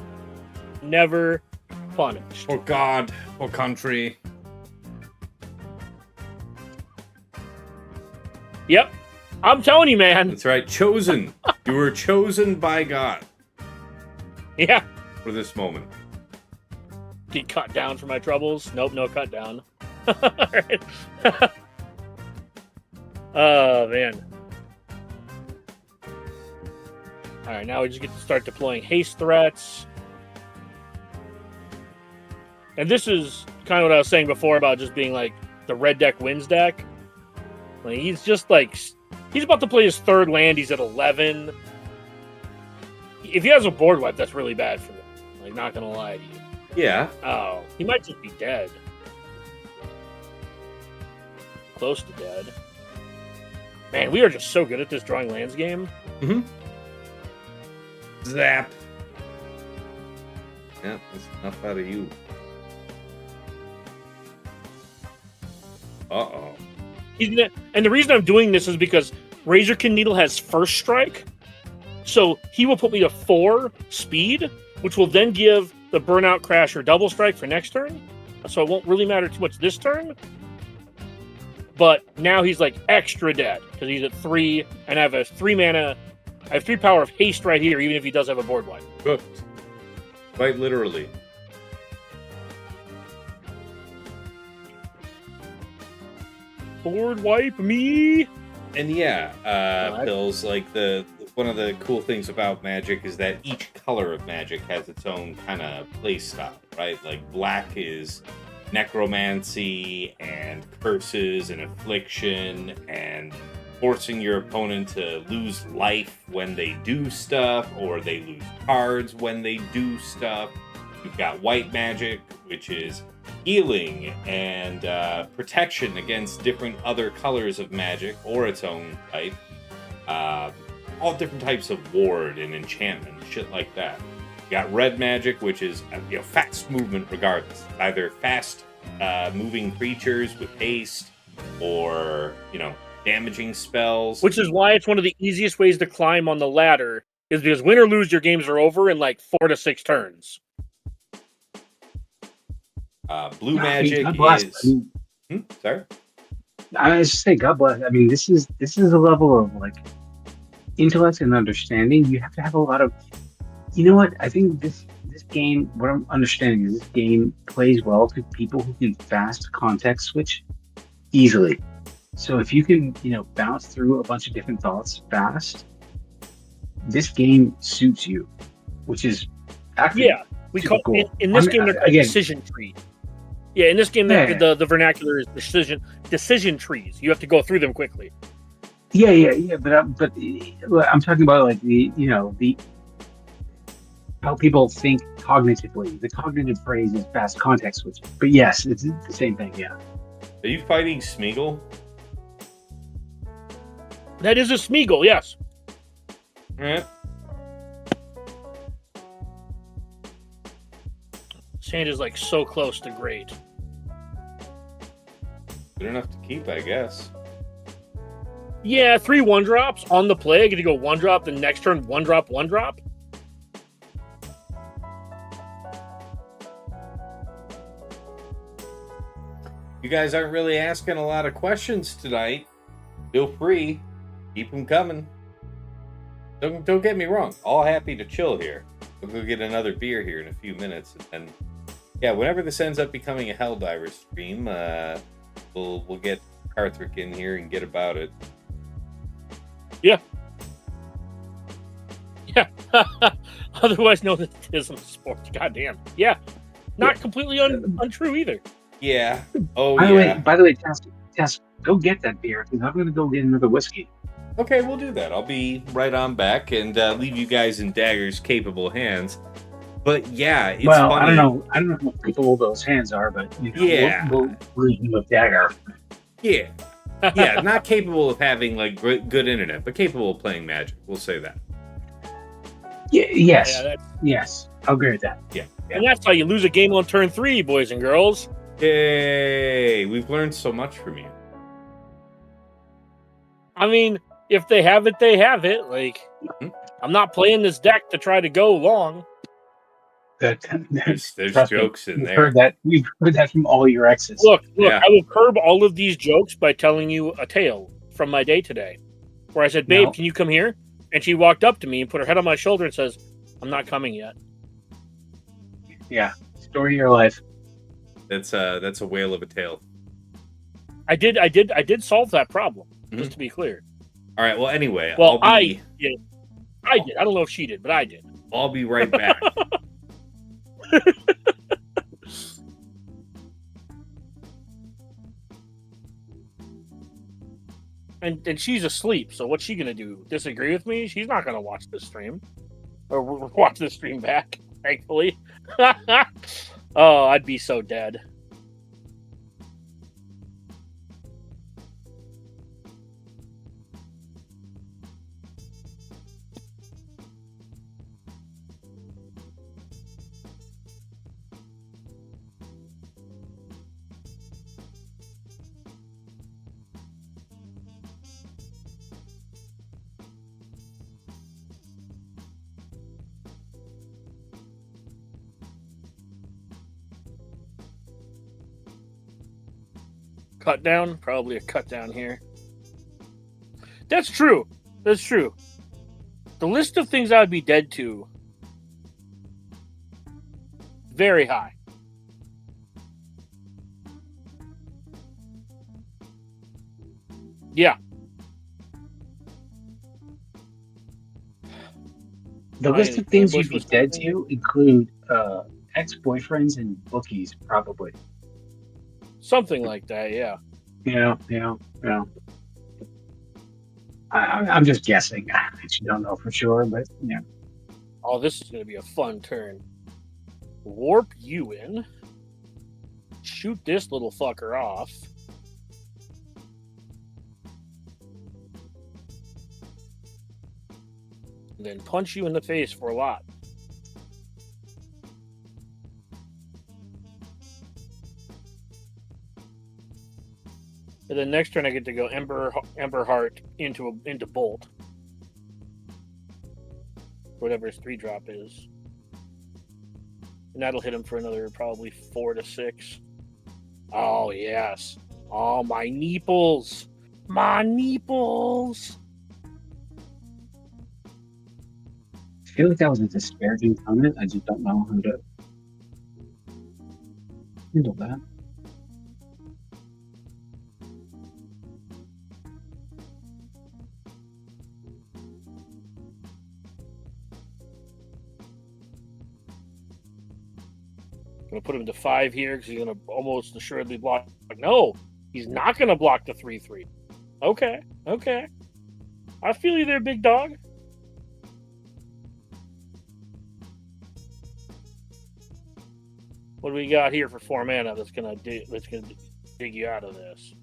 never punished. For God, for country. Yep. I'm telling you, man. That's right. Chosen. You were chosen by God. Yeah. For this moment. Get cut down for my troubles. Nope, no cut down. Alright. Oh, man. Alright, now we just get to start deploying haste threats. And this is kind of what I was saying before about just being like the red deck wins deck. Like, he's just like, he's about to play his 3rd land. He's at 11. If he has a board wipe, that's really bad for him. Like, not gonna lie to you. Yeah. Oh, he might just be dead. Close to dead. Man, we are just so good at this drawing lands game. Mm-hmm. Zap. Yeah, that's enough out of you. Uh-oh. And the reason I'm doing this is because Razorkin Needle has first strike. So he will put me to 4 speed, which will then give the Burnout Crash or Double Strike for next turn, so it won't really matter too much this turn. But now he's like extra dead because he's at 3, and I have a 3 mana. I have 3 power of haste right here, even if he does have a board wipe. Cooked. Quite literally. Board wipe me. And yeah, Bill's like one of the cool things about Magic is that each color of Magic has its own kind of play style, right? Like black is necromancy and curses and affliction and forcing your opponent to lose life when they do stuff, or they lose cards when they do stuff. You've got white Magic, which is healing and protection against different other colors of magic or its own type. All different types of ward and enchantment, shit like that. You got red magic, which is fast movement regardless. Either fast moving creatures with haste or, damaging spells. Which is why it's one of the easiest ways to climb on the ladder, is because win or lose, your games are over in like 4 to 6 turns. Blue magic is. Sorry. I was just say, God bless. I mean, this is a level of like intellect and understanding. You have to have a lot of. You know what? I think this game. What I'm understanding is this game plays well to people who can fast context switch easily. So if you can, bounce through a bunch of different thoughts fast, this game suits you, which is actually we call cool. in this game they're called decision trees. Yeah, in this game the vernacular is decision trees. You have to go through them quickly. Yeah. But I'm talking about like the how people think cognitively. The cognitive phrase is fast context switching. But yes, it's the same thing. Yeah. Are you fighting Smeagol? That is a Smeagol, yes. Yeah. Sand is like so close to great. Good enough to keep, I guess. Yeah, 3 1-drops on the play. I get to go 1-drop, the next turn 1-drop, 1-drop. You guys aren't really asking a lot of questions tonight. Feel free. Keep them coming. Don't get me wrong. All happy to chill here. We'll go get another beer here in a few minutes. And then, whenever this ends up becoming a Helldiver stream, we'll get Karthric in here and get about it. Yeah. Otherwise known as Tism Sports. Goddamn. Yeah. Not completely untrue either. Yeah. Oh, By the way, Tess, go get that beer because I'm going to go get another whiskey. Okay, we'll do that. I'll be right on back and leave you guys in Dagger's capable hands. But yeah, it's funny. I don't know how capable those hands are, but we'll leave him with Dagger. Yeah, not capable of having like good internet, but capable of playing Magic. We'll say that. Yes, I'll agree with that. Yeah, and that's how you lose a game on turn 3, boys and girls. Yay! We've learned so much from you. I mean, if they have it, they have it. Like, I'm not playing this deck to try to go long. There's jokes in there. We've heard that from all your exes. Look, I will curb all of these jokes by telling you a tale from my day today, where I said, "Babe, can you come here?" And she walked up to me and put her head on my shoulder and says, "I'm not coming yet." Yeah, story of your life. That's a whale of a tale. I did solve that problem. Just to be clear. All right. Well, anyway. Well, I did. I don't know if she did, but I did. I'll be right back. And she's asleep, so what's she gonna do? Disagree with me? She's not gonna watch this stream. Or watch the stream back, thankfully. Oh, I'd be so dead. Cut down? Probably a cut down here. That's true. That's true. The list of things I would be dead to, very high. Yeah. The list of things you'd be dead to include ex-boyfriends and bookies, probably. Something like that, yeah. Yeah. I'm just guessing. I actually don't know for sure, but yeah. Oh, this is going to be a fun turn. Warp you in. Shoot this little fucker off. And then punch you in the face for a lot. And then next turn I get to go Ember Heart into Bolt. Whatever his 3-drop is. And that'll hit him for another probably 4 to 6. Oh yes. Oh my nipples. My nipples. I feel like that was a disparaging comment. I just don't know how to handle that. Going to put him to 5 here because he's going to almost assuredly block. No, he's not going to block the 3/3. Okay. I feel you there, big dog. What do we got here for 4 mana that's going to dig you out of this?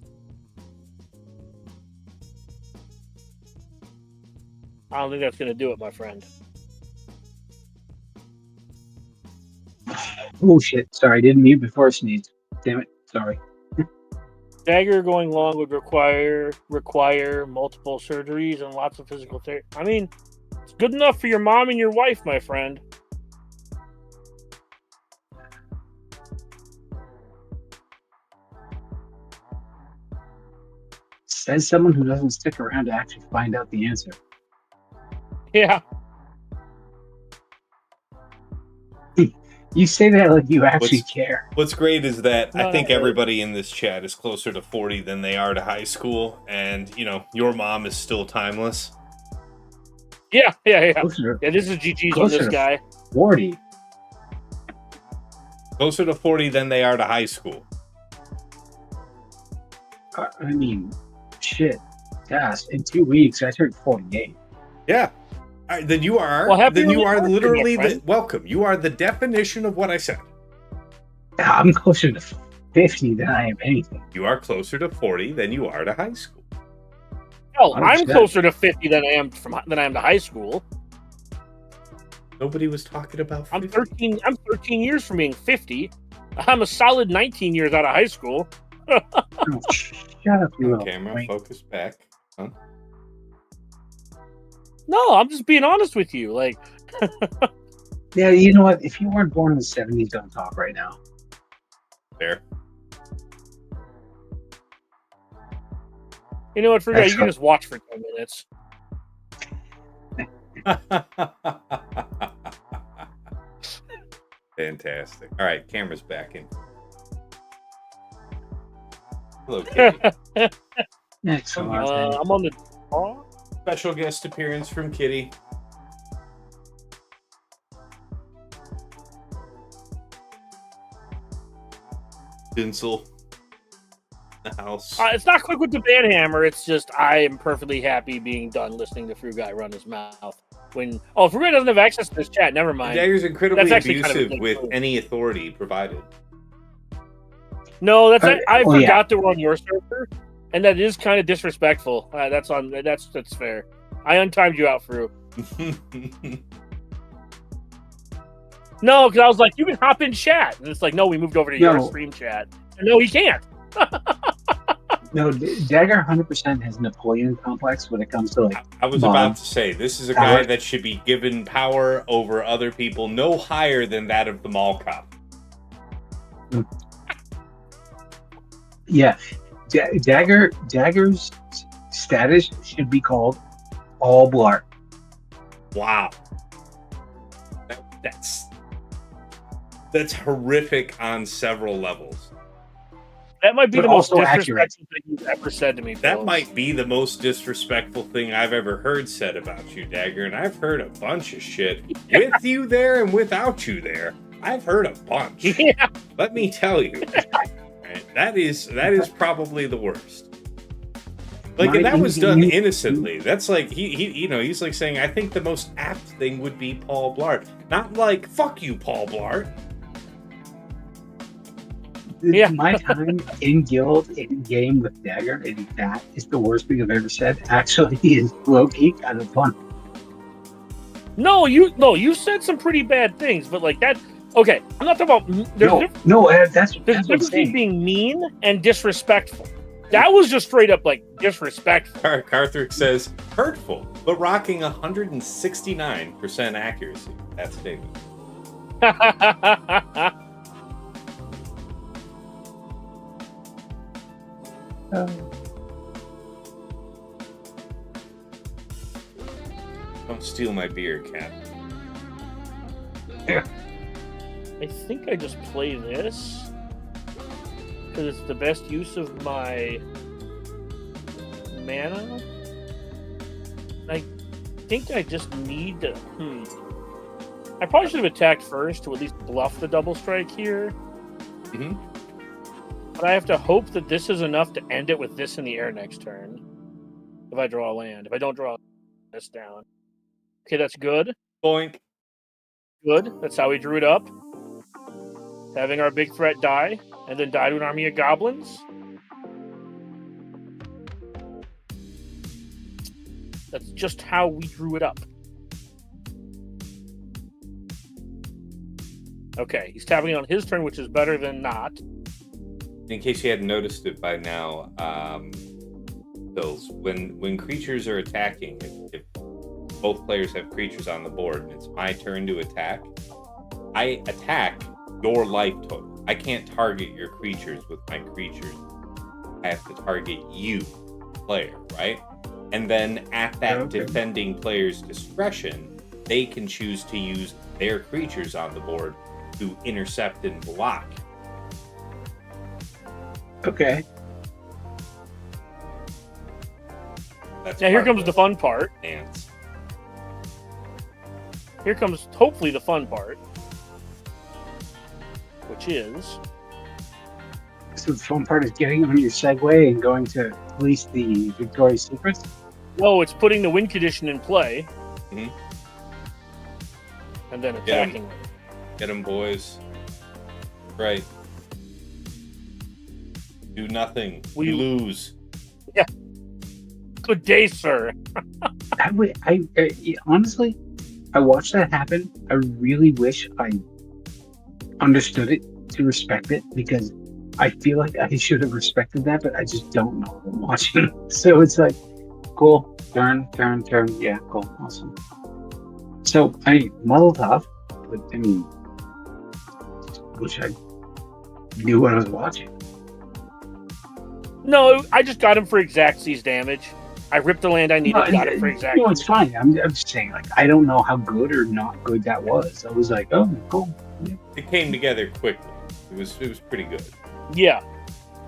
I don't think that's going to do it, my friend. Oh shit! Sorry, didn't mute before I sneezed. Damn it! Sorry. Dagger going long would require multiple surgeries and lots of physical therapy. I mean, it's good enough for your mom and your wife, my friend. Says someone who doesn't stick around to actually find out the answer. Yeah. You say that like you actually care. What's great is that No, I think not really. everybody in this chat is closer to 40 than they are to high school, and your mom is still timeless. Yeah. Closer, Yeah, this is GG's on Closer this to guy. 40. Closer to 40 than they are to high school. I mean, shit. Gosh, in 2 weeks I turned 48. Yeah. All right, then you are. Well, happy then you are birthday, literally my friend. welcome. You are the definition of what I said. I'm closer to 50 than I am anything. You are closer to 40 than you are to high school. Hell, I'm 100%. closer to 50 than I am to high school. Nobody was talking about 50. I'm 13 years from being 50. I'm a solid 19 years out of high school. Oh, shut up, you little Camera, wank. focus back. Huh? No, I'm just being honest with you. Like, Yeah, you know what? If you weren't born in the 70s, don't talk right now. There. you know what, for That's you can just watch for 10 minutes. Fantastic. All right, camera's back in. Hello, Kitty. Excellent. I'm on the. Oh, Special guest appearance from Kitty. Dinsel. The house. it's not quick with the band hammer. It's just I am perfectly happy being done listening to Frugai run his mouth. Frugai doesn't have access to this chat. Never mind. Dagger's incredibly That's actually kind of abusive with ridiculous. any authority provided. No, that's I oh, yeah. forgot that we're on your server, and that is kind of disrespectful. That's fair. I untimed you out, Fru. No, because I was like, you can hop in chat, and it's like, no, we moved over to your No. stream chat. And no, he can't. No, Dagger 100% has Napoleon complex when it comes to like. I was Mom. about to say, this is a Power. guy that should be given power over other people no higher than that of the mall cop. Yeah, Dagger's status should be called All Blart. Wow. That's horrific on several levels. That might be But the most also disrespectful accurate. thing you've ever said to me. That Bills. might be the most disrespectful thing I've ever heard said about you, Dagger, and I've heard a bunch of shit with you there and without you there. I've heard a bunch. Yeah. Let me tell you, right, that is probably the worst. Like, and that was done innocently. That's like he's like saying, I think the most apt thing would be Paul Blart, not like fuck you, Paul Blart. Yeah. My time in guild in game with Dagger, and that is the worst thing I've ever said. Actually, is low key kind of fun. No, you said some pretty bad things, but like that. Okay, I'm not talking about. There's That's there's a what I'm difference between saying. being mean and disrespectful. That was just straight up like disrespectful. Carthrick says hurtful, but rocking 169% accuracy. That's David. Don't steal my beer, cat. I think I just play this because it's the best use of my mana. I think I just need to. I probably should have attacked first to at least bluff the double strike here. Mhm. But I have to hope that this is enough to end it with this in the air next turn. If I draw a land. If I don't draw this down. Okay, that's good. Boink. Good. That's how we drew it up. Having our big threat die, and then die to an army of goblins. That's just how we drew it up. Okay, he's tapping on his turn, which is better than not. In case you hadn't noticed it by now, Bills, when creatures are attacking, if both players have creatures on the board and it's my turn to attack, I attack your life total. I can't target your creatures with my creatures. I have to target you, player, right? And then at that defending player's discretion, they can choose to use their creatures on the board to intercept and block. Okay. That's Now here part comes of the fun part. dance. Here comes hopefully the fun part, which is So the fun part is getting on your Segway and going to police the Victoria's Secrets. it's putting the win condition in play, Mhm. and then attacking. Get them, boys. Right. Do nothing. We lose. Good day, sir. Honestly, I watched that happen. I really wish I understood it to respect it, because I feel like I should have respected that, but I just don't know what I'm watching. So it's like, cool, turn. Yeah, cool, awesome. So I muddled off, but I mean, wish I knew what I was watching. No, I just got him for exact seize damage. I ripped the land I needed, got it for exact. No, it's fine. I'm just saying, like, I don't know how good or not good that was. I was like, oh, cool. Yeah. It came together quickly. It was pretty good. Yeah.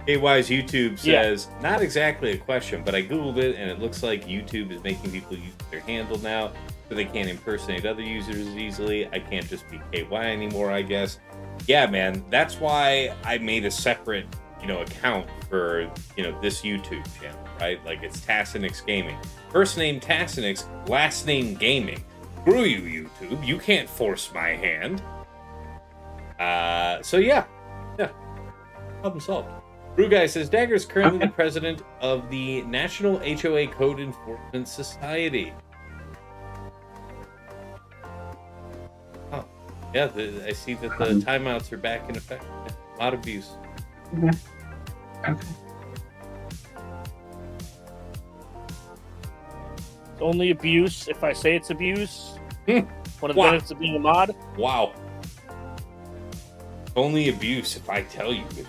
KY's YouTube says, not exactly a question, but I Googled it and it looks like YouTube is making people use their handle now so they can't impersonate other users as easily. I can't just be KY anymore, I guess. Yeah, man, that's why I made a separate, account for, this YouTube channel, right? Like, it's Tassenix Gaming. First name Tassenix, last name Gaming. Screw you, YouTube. You can't force my hand. So yeah. Problem solved. Brew Guy says Dagger is currently the president of the National HOA Code Enforcement Society. Oh, yeah. I see that the timeouts are back in effect. A lot of abuse. Okay. It's only abuse if I say it's abuse. One of the Wow. benefits of being a mod. Wow. Only abuse if I tell you it.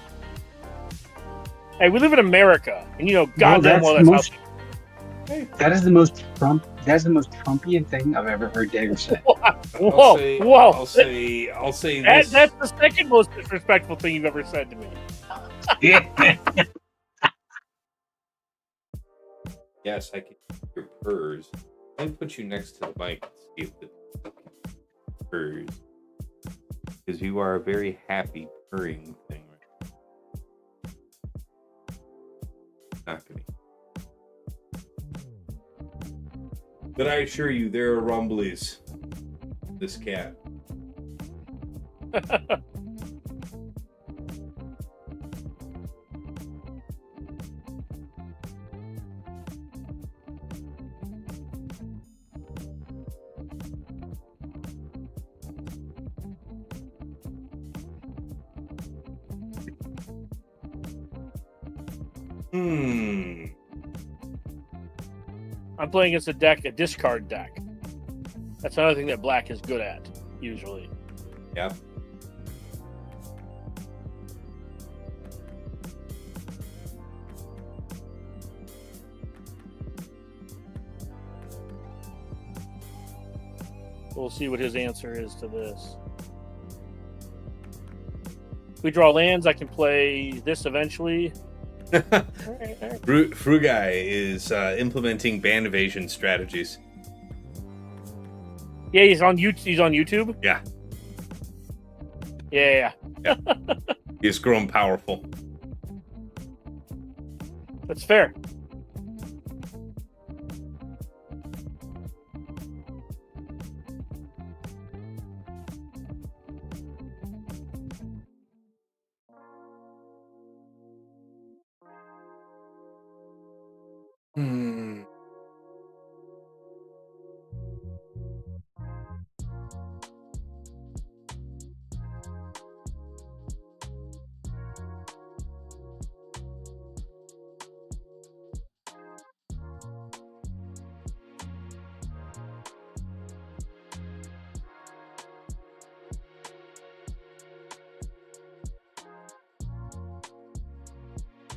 Hey, we live in America, and goddamn that's well the that's most- how. That is the most Trumpian thing I've ever heard Dagger say. Whoa, whoa! I'll say this. That's the second most disrespectful thing you've ever said to me. Yes, I can hear your purrs. Let me put you next to the mic and see if the purrs. Because you are a very happy purring thing right now. Not gonna. But I assure you, there are rumblies. This cat. I'm playing against a discard deck. That's another thing that black is good at, usually. Yep. We'll see what his answer is to this. If we draw lands, I can play this eventually. All right. Frugai is implementing band evasion strategies. Yeah, he's on YouTube. Yeah. Yeah. He's grown powerful. That's fair.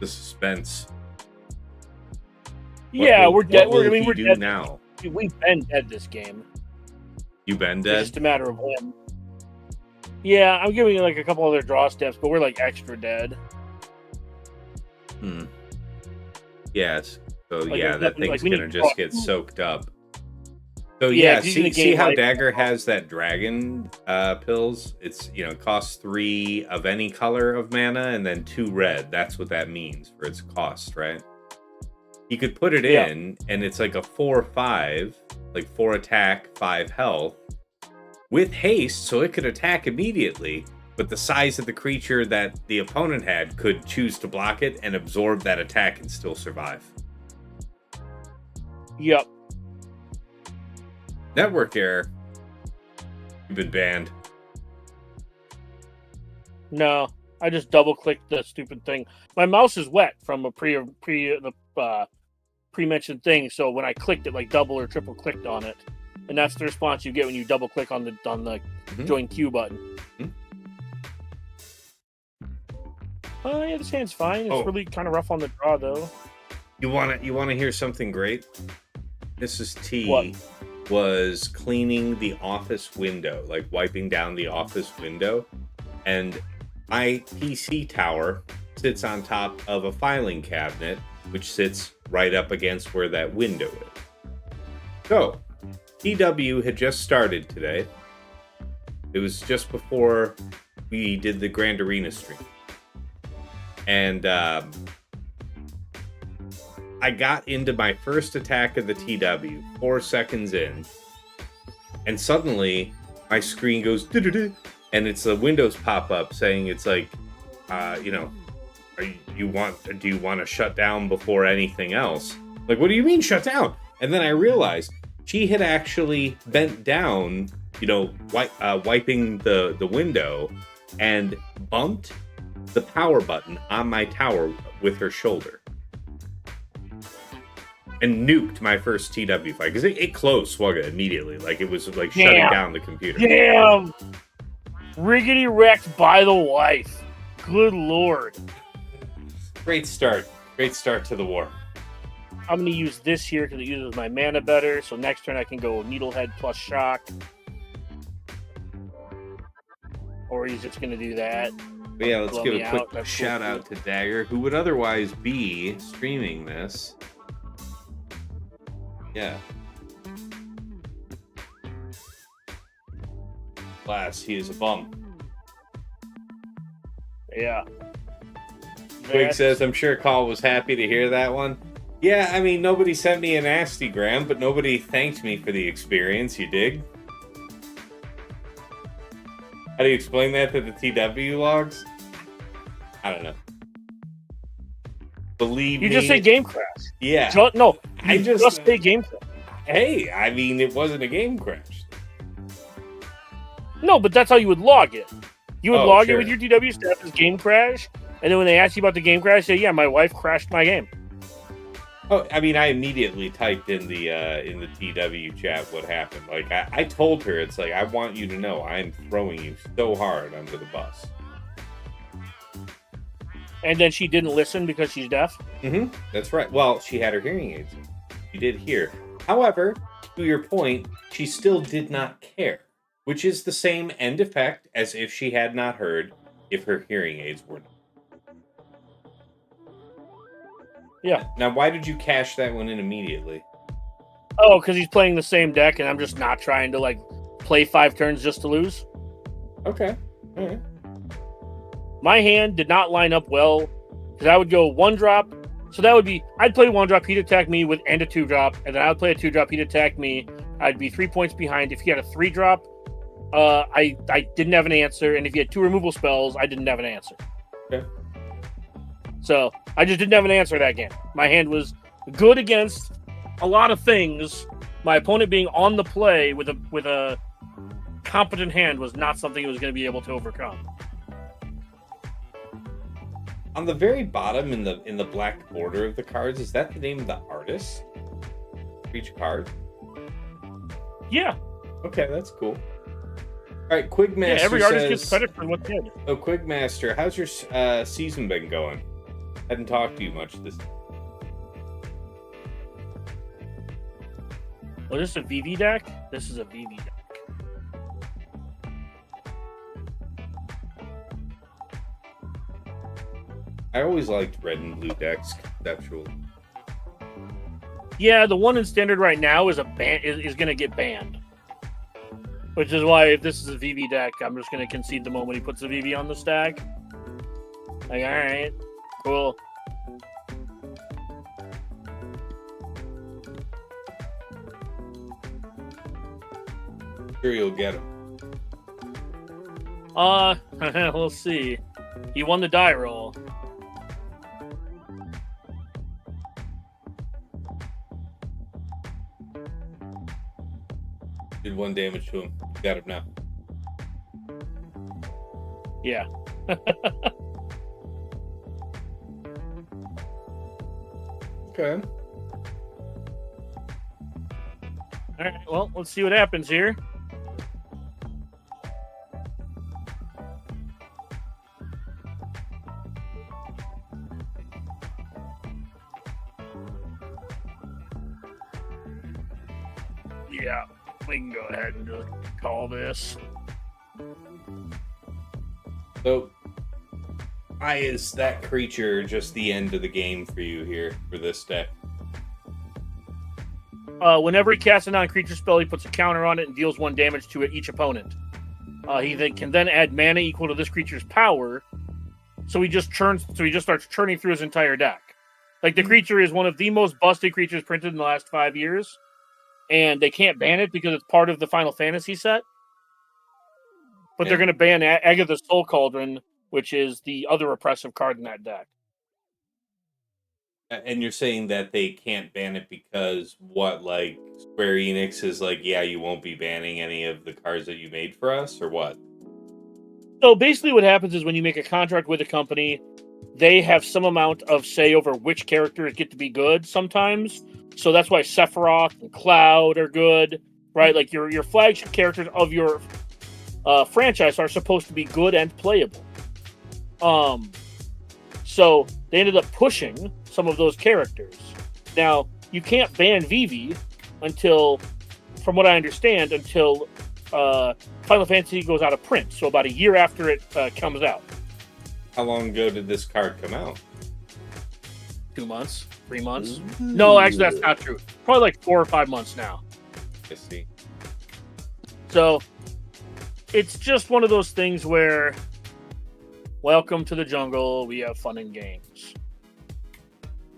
The suspense. Yeah, What we're dead. will We're he do dead now. We've been dead this game. You been It's dead? just a matter of when. Yeah, I'm giving you like a couple other draw steps, but we're like extra dead. Yes. So Like, yeah, that thing's we gonna need just draw. get soaked up. So Yeah, yeah, if he's gonna see gain how life- Dagger has that dragon pills? It's costs 3 of any color of mana and then 2 red. That's what that means for its cost, right? You could put it Yeah. in and it's like a 4/5, like 4 attack, 5 health, with haste, so it could attack immediately. But the size of the creature that the opponent had could choose to block it and absorb that attack and still survive. Yep. Network error. You've been banned. No, I just double clicked the stupid thing. My mouse is wet from a pre-mentioned thing, so when I clicked it, like double or triple clicked on it, and that's the response you get when you double click on the join queue button. Oh yeah, this hand's fine. It's really kind of rough on the draw though. You wanna hear something great? Mrs. T What? was cleaning the office window, like wiping down the office window, and my PC tower sits on top of a filing cabinet, which sits right up against where that window is. So, TW had just started today. It was just before we did the Grand Arena stream. And I got into my first attack of the TW 4 seconds in, and suddenly my screen goes "Du-du-du," and it's the Windows pop up saying it's like, do you want to shut down before anything else? Like, what do you mean shut down? And then I realized she had actually bent down, wiping the window, and bumped the power button on my tower with her shoulder. And nuked my first TW fight because it closed Swugga immediately. Like it was like shutting down the computer. Damn! Riggedy wrecked by the wife. Good lord. Great start. Great start to the war. I'm going to use this here because it uses my mana better. So next turn I can go Needlehead plus Shock. Or he's just going to do that. But yeah, let's Blow give me a quick out. That's shout cool. out to Dagger, who would otherwise be streaming this. Yeah. Alas, he is a bum. Yeah. Twig says, I'm sure Call was happy to hear that one. Yeah, I mean, nobody sent me a nastygram, but nobody thanked me for the experience, you dig? How do you explain that to the TW logs? I don't know. Believe You me. just say game crash. Yeah. No, I you just say game crash. Hey, I mean, it wasn't a game crash. No, but that's how you would log it. You would log sure. it with your DW staff as game crash, and then when they ask you about the game crash, say, yeah, my wife crashed my game. Oh, I mean, I immediately typed in the TW chat what happened. Like, I told her, it's like, I want you to know I'm throwing you so hard under the bus. And then she didn't listen because she's deaf? Mm-hmm. That's right. Well, she had her hearing aids in. She did hear. However, to your point, she still did not care, which is the same end effect as if she had not heard if her hearing aids were not. Yeah. Now, why did you cash that one in immediately? Oh, because he's playing the same deck, and I'm just not trying to, like, play 5 turns just to lose. Okay. All right. My hand did not line up well, because I would go 1 drop. So that would be, I'd play 1 drop, he'd attack me with and a 2 drop, and then I would play a 2 drop, he'd attack me. I'd be 3 points behind. If he had a 3 drop, I didn't have an answer, and if he had 2 removal spells, I didn't have an answer. Okay. So I just didn't have an answer that game. My hand was good against a lot of things. My opponent being on the play with a competent hand was not something he was going to be able to overcome. On the very bottom in the black border of the cards, is that the name of the artist for each card? Yeah. Okay, that's cool. All right, Quigmaster Yeah, every artist says, gets credit for what they did. Oh, Quigmaster, how's your season been going? Hadn't talked to you much this. Was this a VV deck? This is a VV deck. I always liked red and blue decks conceptually. Yeah, the one in standard right now is is going to get banned. Which is why if this is a VV deck, I'm just going to concede the moment he puts the VV on the stack. Like, all right, cool. Sure, you'll get him. We'll see. He won the die roll. Did 1 damage to him. Got him now. Yeah. Okay. All right, well, let's see what happens here. Yeah, we can go ahead and just call this. So, why is that creature just the end of the game for you here for this deck? Whenever he casts a non-creature spell, he puts a counter on it and deals 1 damage to each opponent. He can then add mana equal to this creature's power. So he just starts churning through his entire deck. Like, the creature is one of the most busted creatures printed in the last 5 years, and they can't ban it because it's part of the Final Fantasy set. But they're going to ban Egg of the Soul Cauldron, which is the other oppressive card in that deck. And you're saying that they can't ban it because what, like, Square Enix is like, yeah, you won't be banning any of the cards that you made for us, or what? So basically what happens is when you make a contract with a company, they have some amount of say over which characters get to be good sometimes. So that's why Sephiroth and Cloud are good, right? Like your flagship characters of your franchise are supposed to be good and playable. So they ended up pushing some of those characters. Now, you can't ban Vivi until, from what I understand, until Final Fantasy goes out of print. So about a year after it comes out. How long ago did this card come out? 2 months? 3 months? No, actually, that's not true. Probably like 4 or 5 months now. I see. So it's just one of those things where, welcome to the jungle, we have fun and games.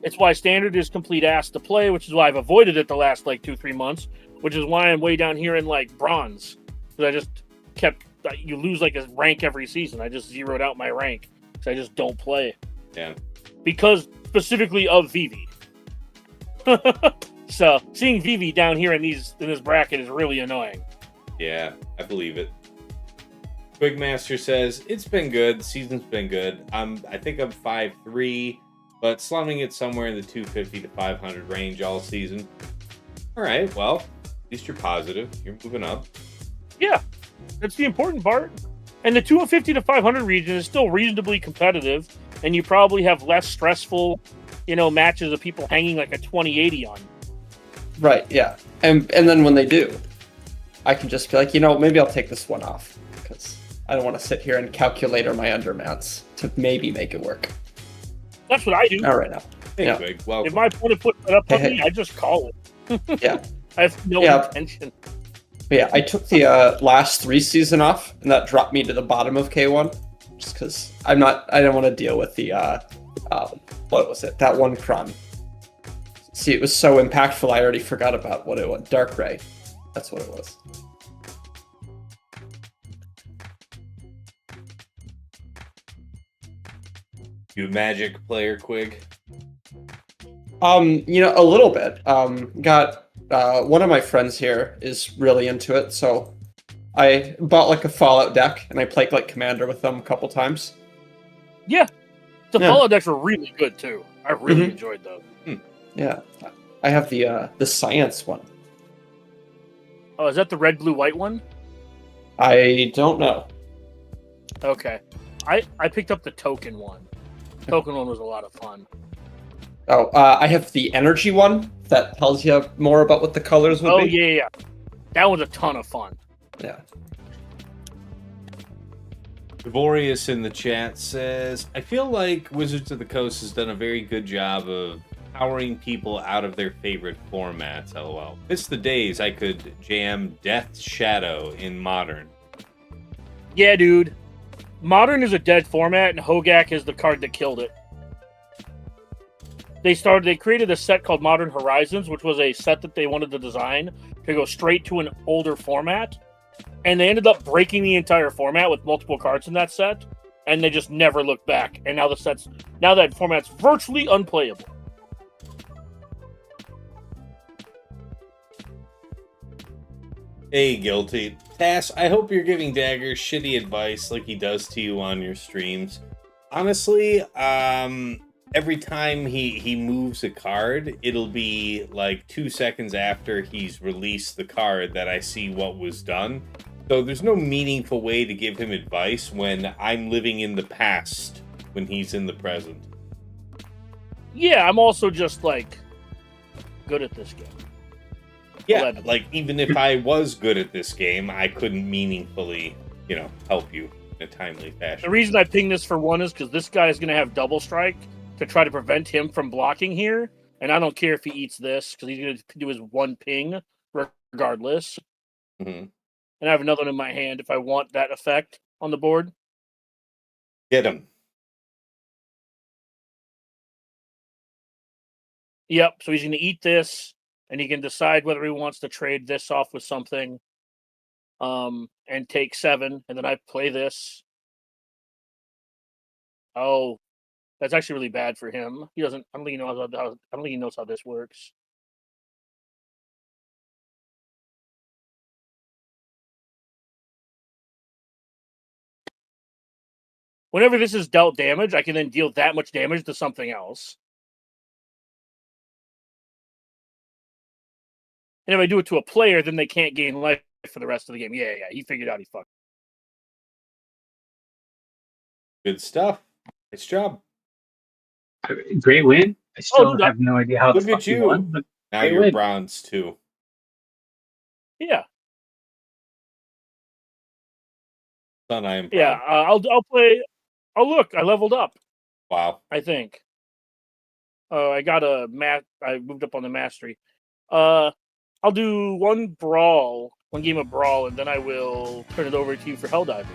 It's why Standard is complete ass to play, which is why I've avoided it the last like 2-3 months, which is why I'm way down here in like Bronze. Because I just kept, you lose like a rank every season. I just zeroed out my rank because I just don't play. Yeah. Because specifically of Vivi. So seeing Vivi down here in this bracket is really annoying. Yeah, I believe it. Quigmaster says, it's been good. The season's been good. I think I'm 5'3", but slumming it somewhere in the 250 to 500 range all season. All right, well, at least you're positive. You're moving up. Yeah, that's the important part. And the 250 to 500 region is still reasonably competitive, and you probably have less stressful, matches of people hanging like a 2080 on. Right, yeah. And then when they do, I can just be like, maybe I'll take this one off, because I don't want to sit here and calculate my undermounts to maybe make it work. That's what I do. All right now. Hey, Yeah. Quig, welcome. If my opponent puts that up on me, I just call it. Yeah. I have no intention. But yeah, I took the last 3 season off, and that dropped me to the bottom of K1, just because I don't want to deal with the, what was it, that one Kron. See, it was so impactful, I already forgot about what it was. Dark Ray. That's what it was. You a Magic player, Quig? A little bit. Got one of my friends here is really into it, so I bought like a Fallout deck, and I played like Commander with them a couple times. Yeah. The Fallout decks were really good, too. I really enjoyed those. Yeah. I have the Science one. Oh, is that the red, blue, white one? I don't know. Okay. I picked up the token one. The token one was a lot of fun. Oh, I have the Energy one that tells you more about what the colors would be. Oh, yeah. That was a ton of fun. Yeah. Devorius in the chat says, I feel like Wizards of the Coast has done a very good job of powering people out of their favorite formats, lol. It's the days I could jam Death Shadow in Modern. Yeah, dude. Modern is a dead format, and Hogak is the card that killed it. They created a set called Modern Horizons, which was a set that they wanted to design to go straight to an older format. And they ended up breaking the entire format with multiple cards in that set, and they just never looked back. And now that format's virtually unplayable. Hey, Guilty. Tass, I hope you're giving Dagger shitty advice like he does to you on your streams. Honestly, every time he moves a card, it'll be like 2 seconds after he's released the card that I see what was done. So there's no meaningful way to give him advice when I'm living in the past when he's in the present. Yeah, I'm also just like good at this game. Yeah, like even if I was good at this game, I couldn't meaningfully, help you in a timely fashion. The reason I pinged this for one is because this guy is going to have double strike to try to prevent him from blocking here. And I don't care if he eats this because he's going to do his one ping regardless. Mm-hmm. And I have another one in my hand if I want that effect on the board. Get him. Yep, so he's going to eat this, and he can decide whether he wants to trade this off with something and take 7, and then I play this. Oh, that's actually really bad for him. I don't think he knows how this works. Whenever this is dealt damage, I can then deal that much damage to something else. And if I do it to a player, then they can't gain life for the rest of the game. Yeah, he figured out he fucked. Good stuff. Nice job. Great win. I still dude, have no idea how the Look at fuck you you. won, but Now great you're win. bronze too. Yeah. Son, I am proud. Yeah, I'll play. Oh, look, I leveled up, Wow. I think. I got a I moved up on the mastery. I'll do one game of Brawl, and then I will turn it over to you for Helldivers.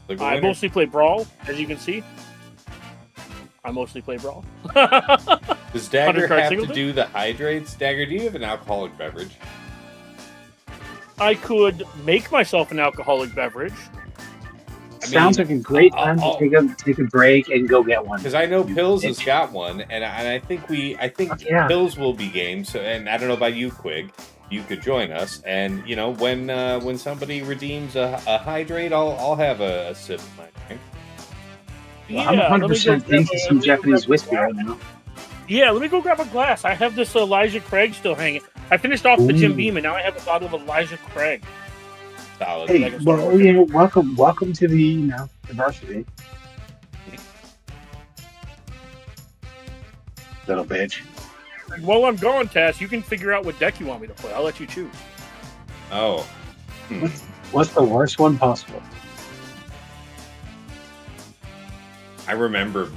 Look at I winner. mostly play Brawl, as you can see. I mostly play Brawl. Does Dagger 100 card have to singleton? do the hydrates? Dagger, do you have an alcoholic beverage? I could make myself an alcoholic beverage. Sounds like a great time to take a break and go get one. Because I know Pills has got one, and I think Yeah. Pills will be game. So, and I don't know about you, Quig. You could join us, and when somebody redeems a hydrate, I'll have a sip of my drink. Well, I'm 100% into some Japanese whiskey right now. Yeah, let me go grab a glass. I have this Elijah Craig still hanging. I finished off the Jim Beam, and now I have a bottle of Elijah Craig. Solid. Hey, well, welcome to the diversity. Little bitch. While I'm gone, Tass, you can figure out what deck you want me to play. I'll let you choose. Oh. What's the worst one possible? I remember,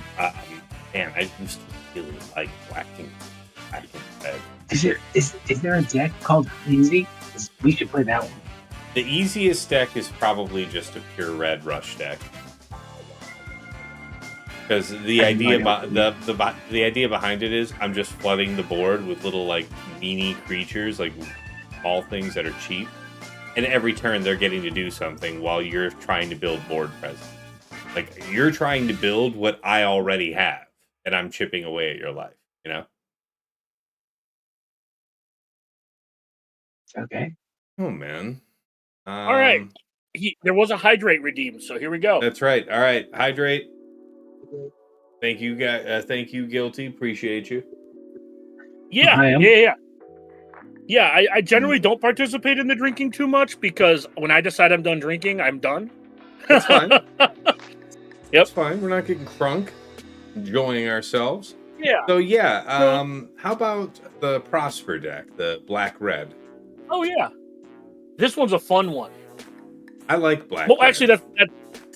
man, I used to really like whacking bed. Is there a deck called Easy? We should play that one. The easiest deck is probably just a pure red rush deck. Because the idea the idea behind it is I'm just flooding the board with little like meanie creatures, like small things that are cheap, and every turn they're getting to do something while you're trying to build board presence. Like you're trying to build what I already have, and I'm chipping away at your life. You know? Okay. Oh man. All right. There was a hydrate redeemed, so here we go. That's right. All right, hydrate. Thank you, guys. Thank you, Guilty. Appreciate you. Yeah. I generally don't participate in the drinking too much because when I decide I'm done drinking, I'm done. That's fine. Yep. That's fine. We're not getting crunk. Enjoying ourselves. Yeah. So how about the Prosper deck, the black-red? Oh yeah. This one's a fun one. I like black. Well, actually, that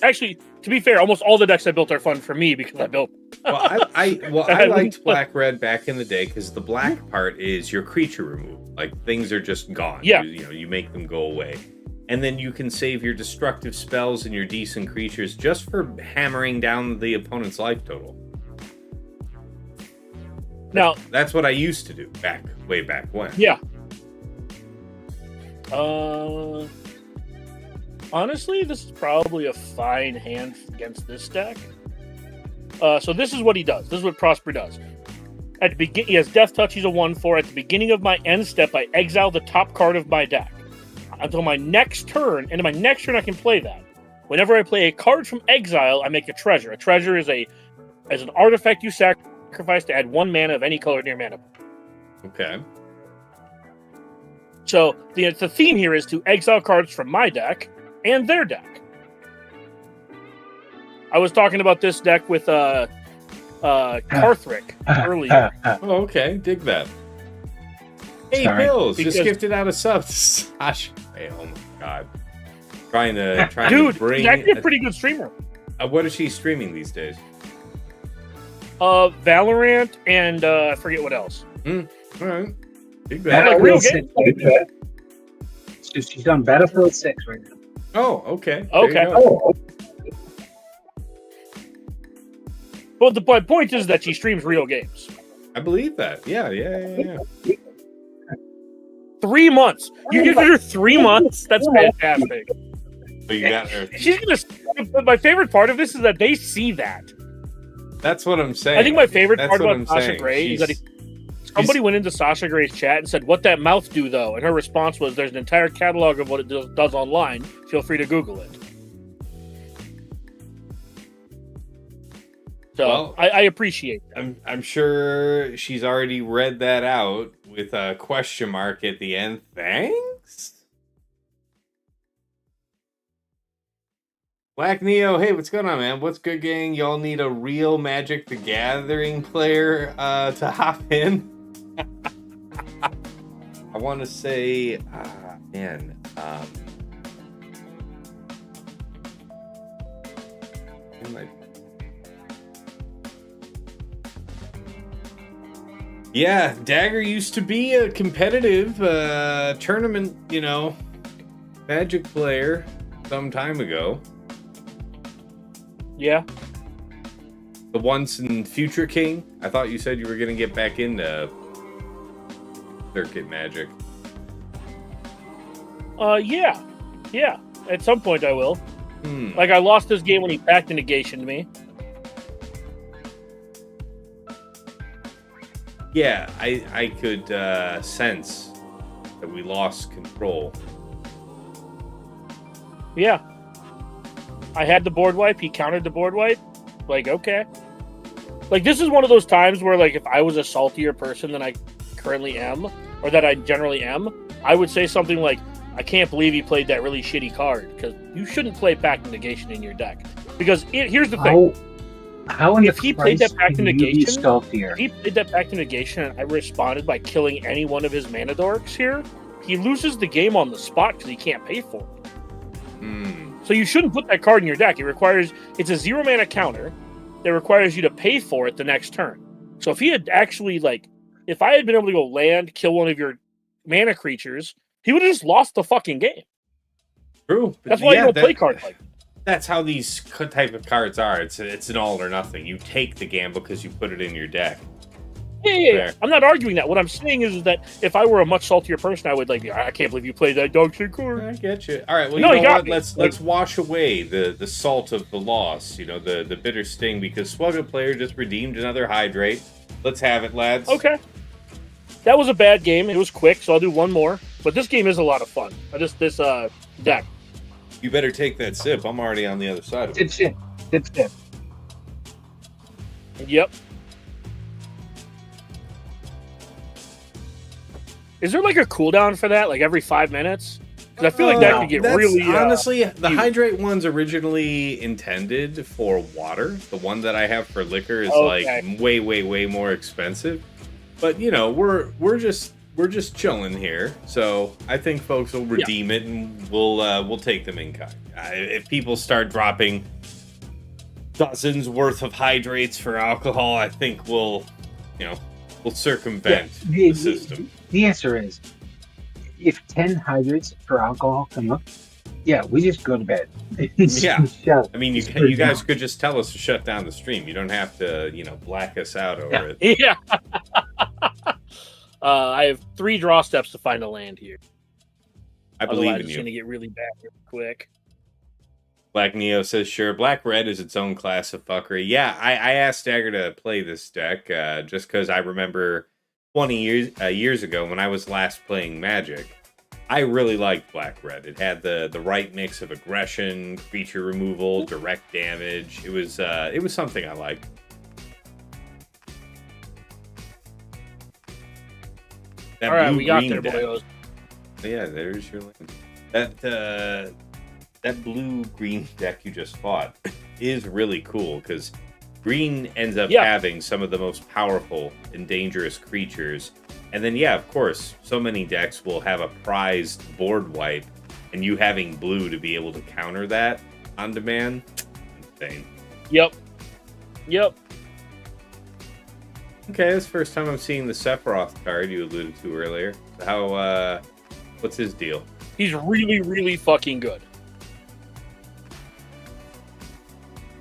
actually, to be fair, almost all the decks I built are fun for me because I built. Well, I liked black-red back in the day because the black part is your creature removal. Like things are just gone. Yeah. You make them go away, and then you can save your destructive spells and your decent creatures just for hammering down the opponent's life total. Now that's what I used to do way back when. Yeah. Honestly, this is probably a fine hand against this deck. So this is what he does. This is what Prosper does. At the beginning, he has Death Touch. He's a 1/4. At the beginning of my end step, I exile the top card of my deck until my next turn. And in my next turn, I can play that. Whenever I play a card from exile, I make a treasure. A treasure is an artifact you sacrifice to add 1 mana of any color to your mana pool. Okay. So the theme here is to exile cards from my deck and their deck. I was talking about this deck with Karthric earlier. Oh, okay. Dig that. Hey, Sorry. Bills, Because- just gifted out a sub to Sasha. Hey, oh my god. Trying to Dude, bring. he's actually a pretty good streamer. What is she streaming these days? Valorant and I forget what else. All right. Dig that. Like real Battlefield game. 6. She's on Battlefield 6 right now. Oh, okay. Okay. There you go. Well, the point is that she streams real games. I believe that. Yeah. 3 months. You give her 3 months. That's fantastic. So you got her. She's gonna. My favorite part of this is that they see that. That's what I'm saying. I think my favorite That's part what about I'm Sasha saying. Grey is that somebody went into Sasha Grey's chat and said, "What that mouth do though?" And her response was, "There's an entire catalog of what it does online. Feel free to Google it." So Well, I appreciate that. I'm sure she's already read that out with a question mark at the end. Thanks. Black Neo, hey, what's going on, man? What's good, gang? Y'all need a real Magic the Gathering player to hop in? I want to say, man, yeah, Dagger used to be a competitive tournament, Magic player some time ago. Yeah. The once and future king. I thought you said you were going to get back into Circuit Magic. Yeah. At some point I will. Like, I lost this game when he packed a negation to me. Yeah, I could sense that we lost control. Yeah. I had the board wipe. He countered the board wipe. Like, okay. Like, this is one of those times where, like, if I was a saltier person than I currently am, or that I generally am, I would say something like, I can't believe he played that really shitty card, because you shouldn't play pack negation in your deck. Because here's the thing. How in if he played that pack negation, if he played that pack negation and I responded by killing any one of his mana dorks here, he loses the game on the spot because he can't pay for it. So you shouldn't put that card in your deck. It's a 0 mana counter that requires you to pay for it the next turn. So if he had actually, like, if I had been able to go land, kill one of your mana creatures, he would have just lost the fucking game. True. That's why you don't play cards like that. That's how these type of cards are. It's an all or nothing. You take the gamble because you put it in your deck. Yeah. I'm not arguing that. What I'm saying is that if I were a much saltier person, I would I can't believe you played that dog shit card. I get you. All right. Well, no, you know what? me. Let's wash away the salt of the loss. The bitter sting, because Swugga player just redeemed another hydrate. Let's have it, lads. Okay. That was a bad game. It was quick, so I'll do one more. But this game is a lot of fun. This deck. You better take that sip. I'm already on the other side of it. Sip. Yep. Is there like a cooldown for that, like every 5 minutes? Because I feel like that could get really. Honestly, the hydrate one's originally intended for water. The one that I have for liquor is like way, way, way more expensive. But we're just chilling here, so I think folks will redeem it, and we'll take them in kind. If people start dropping dozens worth of hydrates for alcohol, I think we'll circumvent the system. The answer is, if 10 hydrates for alcohol come up, we just go to bed. I mean, you guys could just tell us to shut down the stream. You don't have to, black us out over it. Yeah. I have 3 draw steps to find a land here. I believe in you. It's going to get really bad real quick. Black Neo says, sure. Black Red is its own class of fuckery. Yeah, I asked Dagger to play this deck just because I remember 20 years ago when I was last playing Magic. I really liked Black Red. It had the right mix of aggression, creature removal, direct damage. It was something I liked. All right, we got there, boyos. Yeah, there's your land. That blue-green deck you just fought is really cool, because green ends up having some of the most powerful and dangerous creatures. And then, of course, so many decks will have a prized board wipe, and you having blue to be able to counter that on demand, insane. Yep. Okay, that's the first time I'm seeing the Sephiroth card you alluded to earlier. What's his deal? He's really, really fucking good.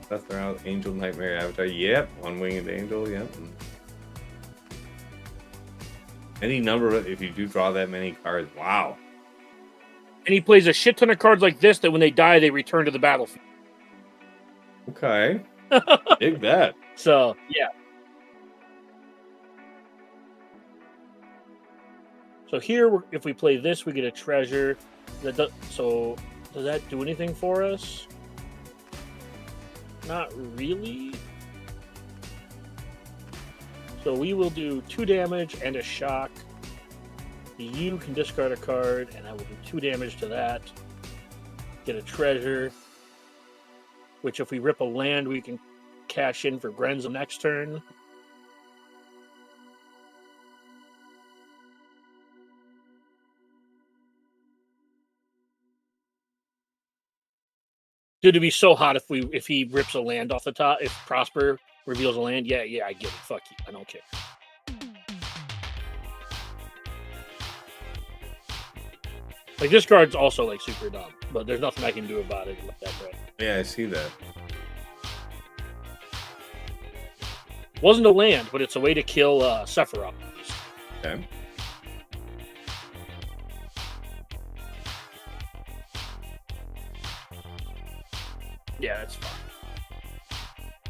Death around Angel Nightmare Avatar. Yep, one-winged angel. Yep. Any number of, if you do draw that many cards, wow. And he plays a shit ton of cards like this that when they die, they return to the battlefield. Okay. Dig that. So, yeah. So here, if we play this, we get a treasure. So, does that do anything for us? Not really. So we will do 2 damage and a shock. You can discard a card, and I will do 2 damage to that. Get a treasure. which if we rip a land, we can cash in for Grenzo next turn. Dude, it'd be so hot if he rips a land off the top. If Prosper reveals a land, yeah, I get it. Fuck you, I don't care. Like this card's also like super dumb, but there's nothing I can do about it. Like that, right? Yeah, I see that. Wasn't a land, but it's a way to kill Sephiroth. Okay. Yeah, that's fine.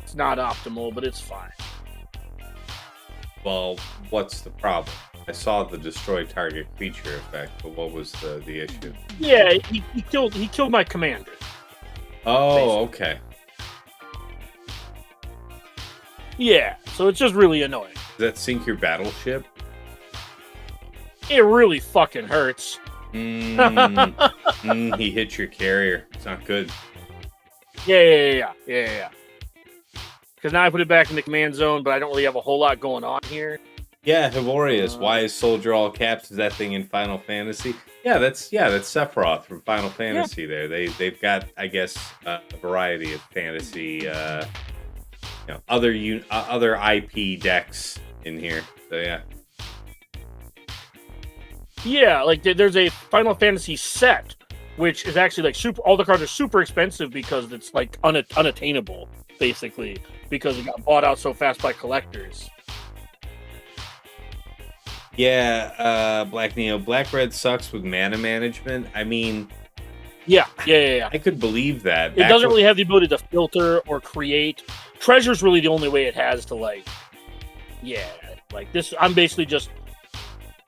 It's not optimal, but it's fine. Well, what's the problem? I saw the destroy target creature effect, but what was the issue? Yeah, he killed my commander. Oh, okay. Yeah, so it's just really annoying. Does that sink your battleship? It really fucking hurts. He hit your carrier. It's not good. Yeah. Because now I put it back in the command zone, but I don't really have a whole lot going on here. Yeah, Hevorius. Why is Soldier all caps? Is that thing in Final Fantasy? Yeah, that's Sephiroth from Final Fantasy. Yeah. There, they've got, I guess, a variety of fantasy, other IP decks in here. So yeah. Yeah, like there's a Final Fantasy set, which is actually like super. All the cards are super expensive because it's like unattainable, basically, because it got bought out so fast by collectors. Yeah, Black Neo. Black Red sucks with mana management. I mean, yeah. I could believe that. It doesn't really have the ability to filter or create. Treasure's really the only way it has to like this. I'm basically just.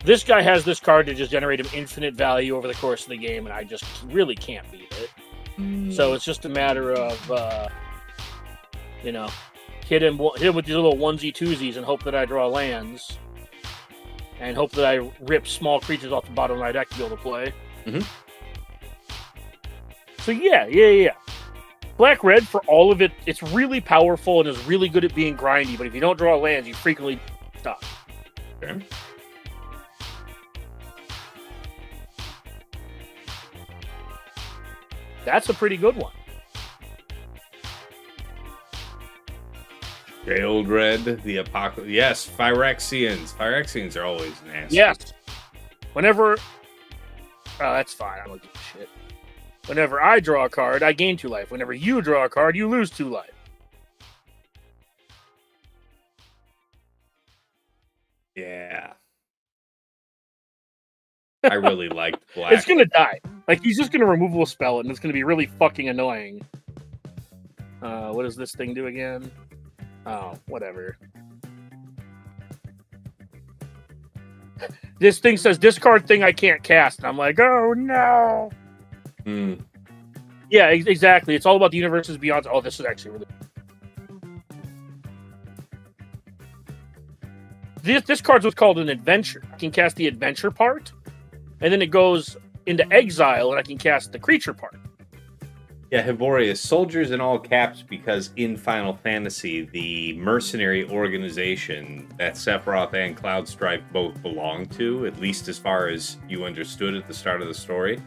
This guy has this card to just generate an infinite value over the course of the game, and I just really can't beat it. So it's just a matter of, hit him with these little onesie twosies and hope that I draw lands, and hope that I rip small creatures off the bottom of my deck to be able to play. Mm-hmm. So yeah. Black Red, for all of it, it's really powerful and is really good at being grindy, but if you don't draw lands, you frequently stop. Okay. That's a pretty good one. Gray Old Red, the Apocalypse. Yes, Phyrexians. Phyrexians are always nasty. Yes. Whenever... that's fine. I don't give a shit. Whenever I draw a card, I gain 2 life. Whenever you draw a card, you lose 2 life. Yeah. I really liked Black. It's going to die. Like, he's just going to remove a spell, and it's going to be really fucking annoying. What does this thing do again? Oh, whatever. This thing says, discard thing I can't cast. And I'm like, oh, no. Yeah, exactly. It's all about the universes beyond. Oh, this is actually really... This card's what's called an adventure. I can cast the adventure part, and then it goes into exile, and I can cast the creature part. Yeah, Hevorius. Soldiers in all caps because in Final Fantasy, the mercenary organization that Sephiroth and Cloudstrife both belong to, at least as far as you understood at the start of the story,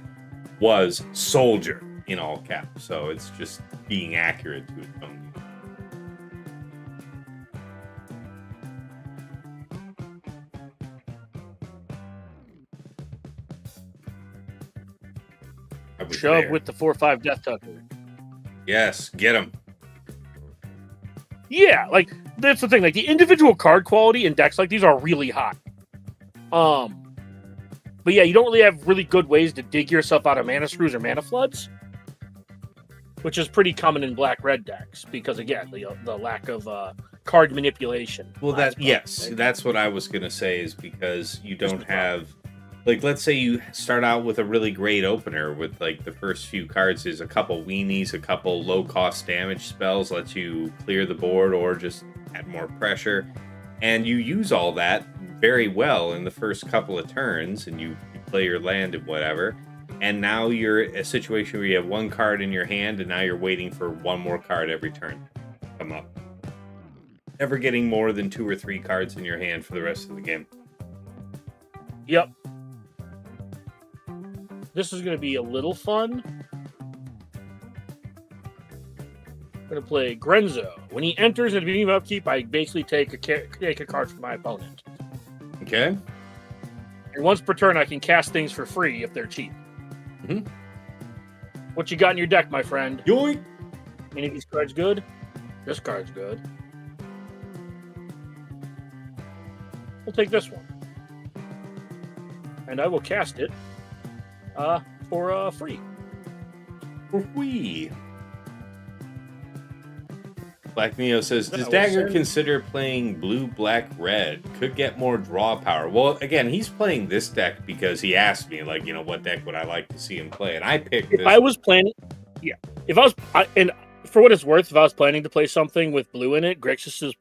was Soldier in all caps. So it's just being accurate to its own. Shove there. with the 4/5 Death Tucker. Yes, get him. Yeah, like that's the thing. Like the individual card quality in decks like these are really high. But yeah, you don't really have really good ways to dig yourself out of mana screws or mana floods, which is pretty common in black-red decks because again, the lack of card manipulation. Well, that's what I was gonna say is because you don't have. Like, let's say you start out with a really great opener with, like, the first few cards is a couple weenies, a couple low-cost damage spells, lets you clear the board or just add more pressure. And you use all that very well in the first couple of turns, and you play your land and whatever. and now you're in a situation where you have one card in your hand, and now you're waiting for one more card every turn to come up. Never getting more than 2 or 3 cards in your hand for the rest of the game. Yep. This is going to be a little fun. I'm going to play Grenzo. When he enters at the beginning of upkeep, I basically take a card from my opponent. Okay. And once per turn, I can cast things for free if they're cheap. Mm-hmm. What you got in your deck, my friend? Yoink! Any of these cards good? This card's good. We'll take this one. And I will cast it for free. For free. Black Neo says, does I will Dagger send- consider playing blue, black, red? Could get more draw power. Well, again, he's playing this deck because he asked me, like, what deck would I like to see him play? And I picked this. If I was planning, and for what it's worth, if I was planning to play something with blue in it, Grixis is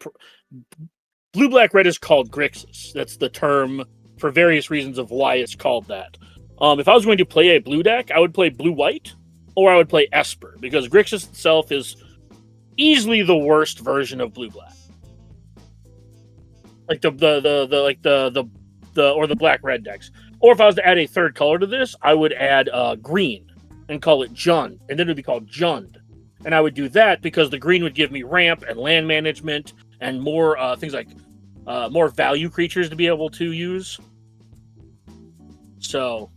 blue, black, red is called Grixis. That's the term for various reasons of why it's called that. If I was going to play a blue deck, I would play blue, white, or I would play Esper because Grixis itself is easily the worst version of blue, black. Like the black, red decks. Or if I was to add a third color to this, I would add green and call it Jund, and then it would be called Jund. And I would do that because the green would give me ramp and land management and more things like more value creatures to be able to use. So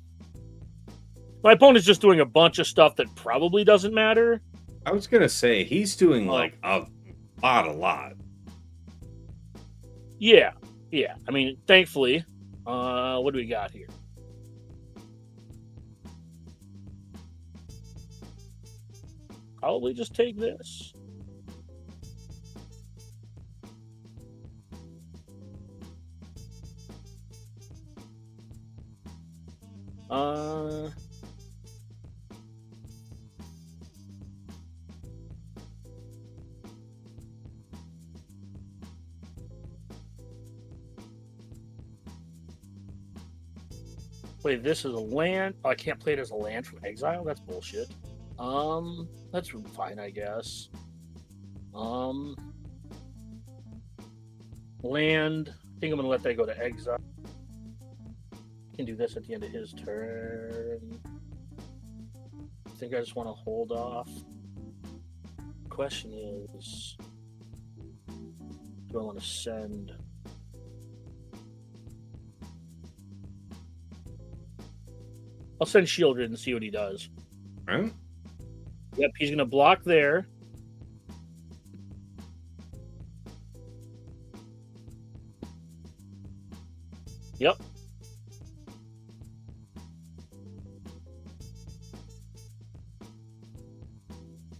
my opponent's just doing a bunch of stuff that probably doesn't matter. I was going to say, he's doing like a lot. Yeah. I mean, thankfully, what do we got here? Probably just take this. Play this as a land. Oh, I can't play it as a land from exile. That's bullshit. That's fine, I guess. Land. I think I'm gonna let that go to exile. Can do this at the end of his turn. I think I just want to hold off. Question is, do I want to send? I'll send Shieldred and see what he does. Right? Yep, he's going to block there. Yep.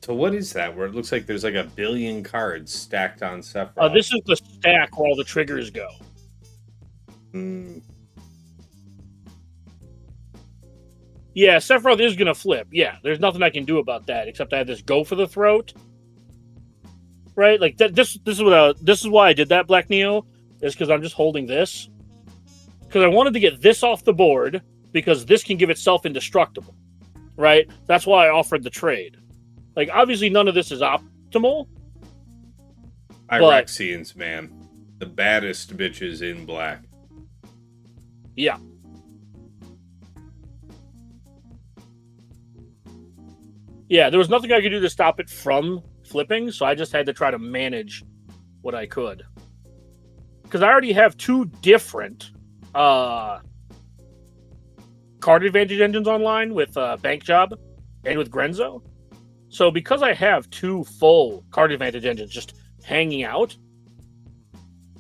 So what is that? Where it looks like there's like a billion cards stacked on Sephiroth. This is the stack where all the triggers go. Yeah, Sephiroth is going to flip. Yeah, there's nothing I can do about that except I have this go for the throat. Right? Like this is why I did that, Black Neo, is because I'm just holding this. Because I wanted to get this off the board because this can give itself indestructible. Right? That's why I offered the trade. Like, obviously, none of this is optimal. Irexians, man. The baddest bitches in black. Yeah. Yeah, there was nothing I could do to stop it from flipping, so I just had to try to manage what I could. Because I already have two different card advantage engines online with Bank Job and with Grenzo. So because I have two full card advantage engines just hanging out,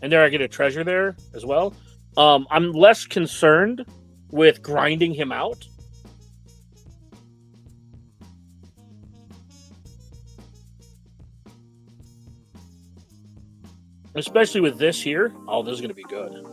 and there I get a treasure there as well, I'm less concerned with grinding him out. Especially with this here. Oh, this is going to be good.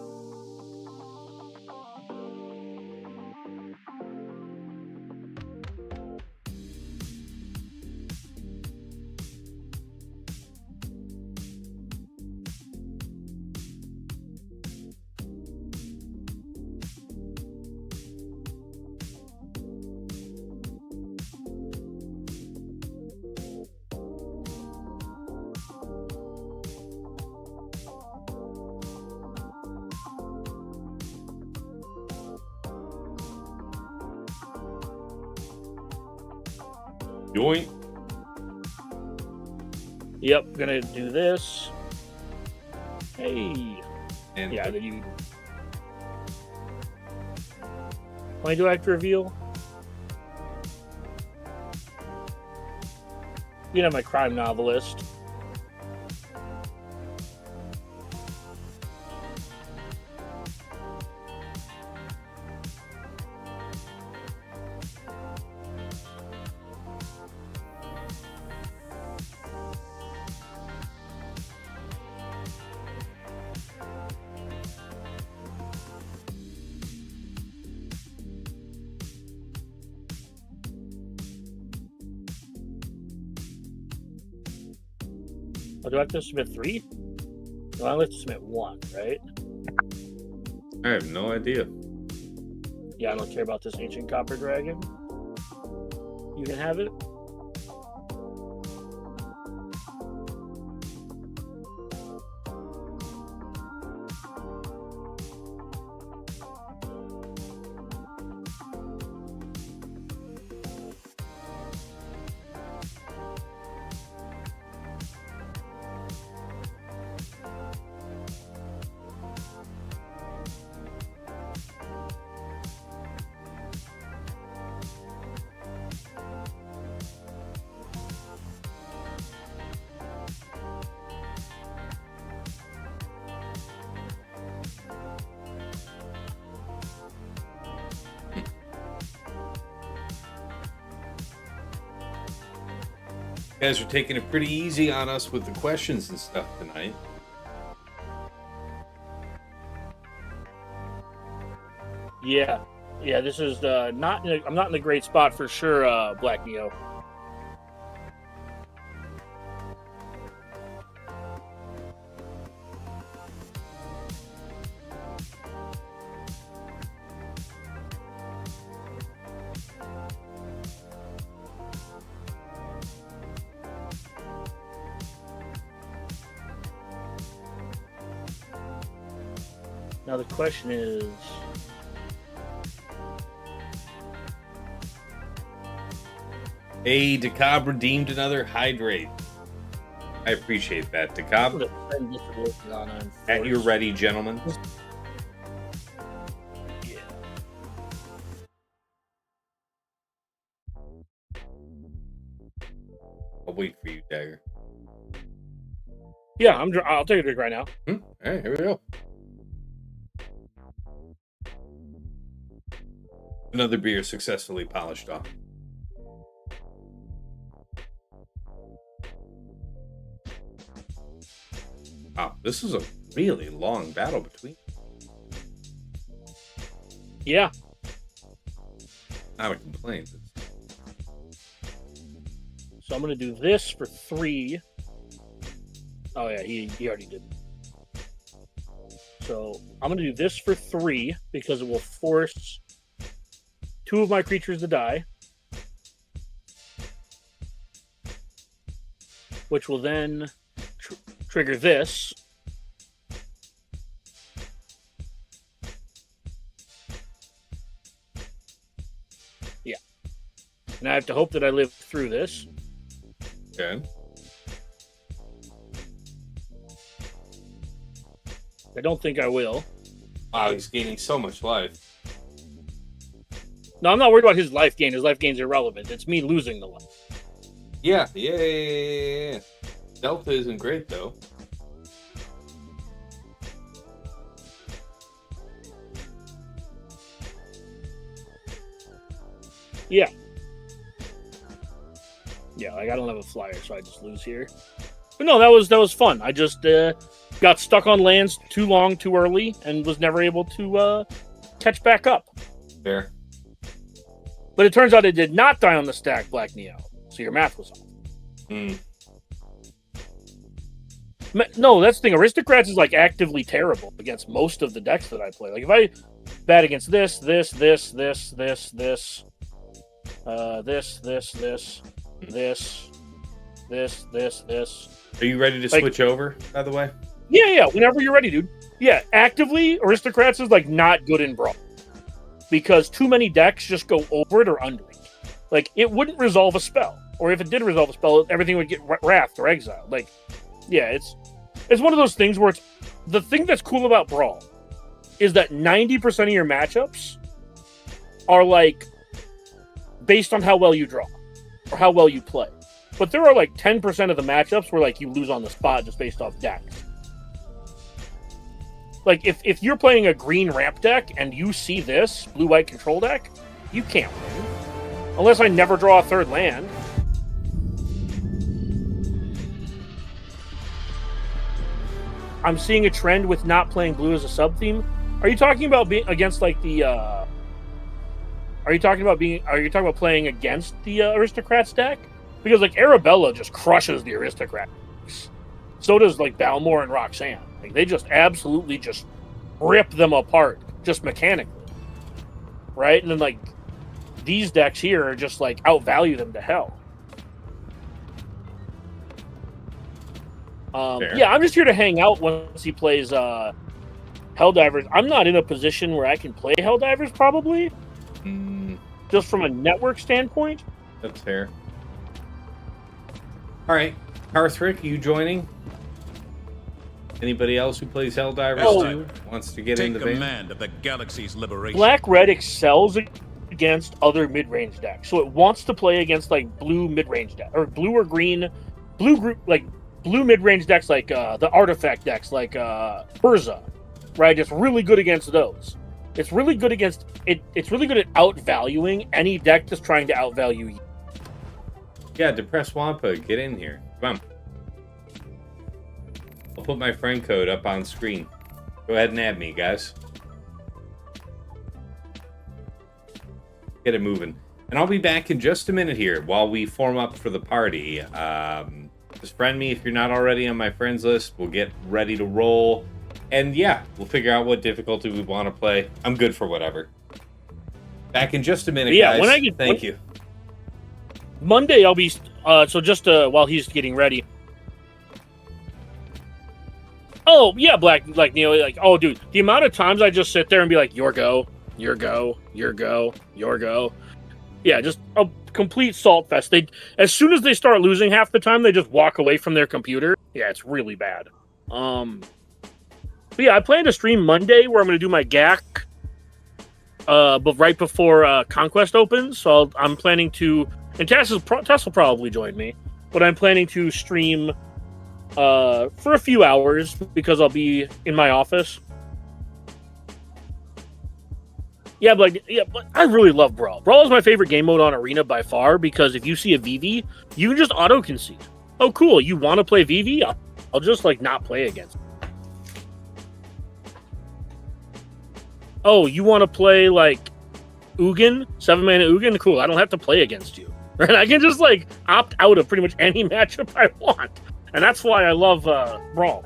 Yoink. Yep, gonna do this. Hey. And Yeah, then you. When do I have to reveal? You know, my crime novelist. Oh, do I have to submit 3? No, I only have to submit 1, right? I have no idea. Yeah, I don't care about this ancient copper dragon. You can have it. You guys are taking it pretty easy on us with the questions and stuff tonight. Yeah, this is not. I'm not in a great spot for sure, Black Neo. Now the question is, Hey, Decab redeemed another hydrate. I appreciate that, Decab. At your ready, gentlemen. Yeah. I'll wait for you, Dagger. Yeah, I'll take a drink right now. All right, here we go. Another beer successfully polished off. Wow, this is a really long battle between. Yeah. Not a complaint. So I'm gonna do this for 3. Oh yeah, he already did. So I'm gonna do this for 3 because it will force 2 of my creatures to die, which will then trigger this. Yeah. And I have to hope that I live through this. Okay. I don't think I will. Wow, he's gaining so much life. No, I'm not worried about his life gain. His life gain's irrelevant. It's me losing the life. Yeah. Delta isn't great, though. Yeah. Yeah, like I don't have a flyer, so I just lose here. But no, that was fun. I just got stuck on lands too long, too early, and was never able to catch back up. Fair. But it turns out it did not die on the stack, Black Neo. So your math was off. No, that's the thing. Aristocrats is like actively terrible against most of the decks that I play. Like if I bat against this, this, Are you ready to switch over, by the way? Yeah, whenever you're ready, dude. Yeah, actively, Aristocrats is like not good in Brawl. Because too many decks just go over it or under it. Like, it wouldn't resolve a spell. Or if it did resolve a spell, everything would get wrathed or exiled. Like, yeah, it's one of those things where it's the thing that's cool about Brawl is that 90% of your matchups are like based on how well you draw or how well you play. But there are like 10% of the matchups where like you lose on the spot just based off decks. Like if you're playing a green ramp deck and you see this blue-white control deck, you can't win. Unless I never draw a third land. I'm seeing a trend with not playing blue as a sub-theme. Are you talking about being against like the Are you talking about playing against the Aristocrats deck? Because like Arabella just crushes the Aristocrats. So does like Balmor and Roxanne. Like they just absolutely just rip them apart, just mechanically. Right? And then like these decks here are just like outvalue them to hell. Yeah, I'm just here to hang out once he plays Helldivers. I'm not in a position where I can play Helldivers probably. Just from a network standpoint. That's fair. All right, Karthrick, you joining? Anybody else who plays Helldivers too wants to get into command of the galaxy's liberation. Black-red excels against other mid-range decks, so it wants to play against like blue mid-range deck or blue or green, blue mid-range decks like the artifact decks like Urza, right? It's really good against those. It's really good against it. It's really good at outvaluing any deck that's trying to outvalue you. Yeah, Depressed Wampa, get in here. Come on. I'll put my friend code up on screen. Go ahead and add me, guys. Get it moving. And I'll be back in just a minute here while we form up for the party. Just friend me if you're not already on my friends list. We'll get ready to roll. And yeah, we'll figure out what difficulty we want to play. I'm good for whatever. Back in just a minute, guys. Thank you. Monday, I'll be... so just while he's getting ready... Oh, yeah, Black Neo. Like, oh, dude, the amount of times I just sit there and be like, your go, your go, your go, your go. Yeah, just a complete salt fest. As soon as they start losing half the time, they just walk away from their computer. Yeah, it's really bad. But yeah, I plan to stream Monday where I'm going to do my GAC but right before Conquest opens. So I'm planning to... And Tess will probably join me. But I'm planning to stream for a few hours because I'll be in my office. Yeah, but I really love Brawl. Brawl is my favorite game mode on Arena by far because if you see a VV, you can just auto-concede. Oh, cool. You want to play VV? I'll just like not play against it. Oh, you want to play like Ugin, 7-mana Ugin? Cool, I don't have to play against you. Right? I can just like opt out of pretty much any matchup I want. And that's why I love Brawl.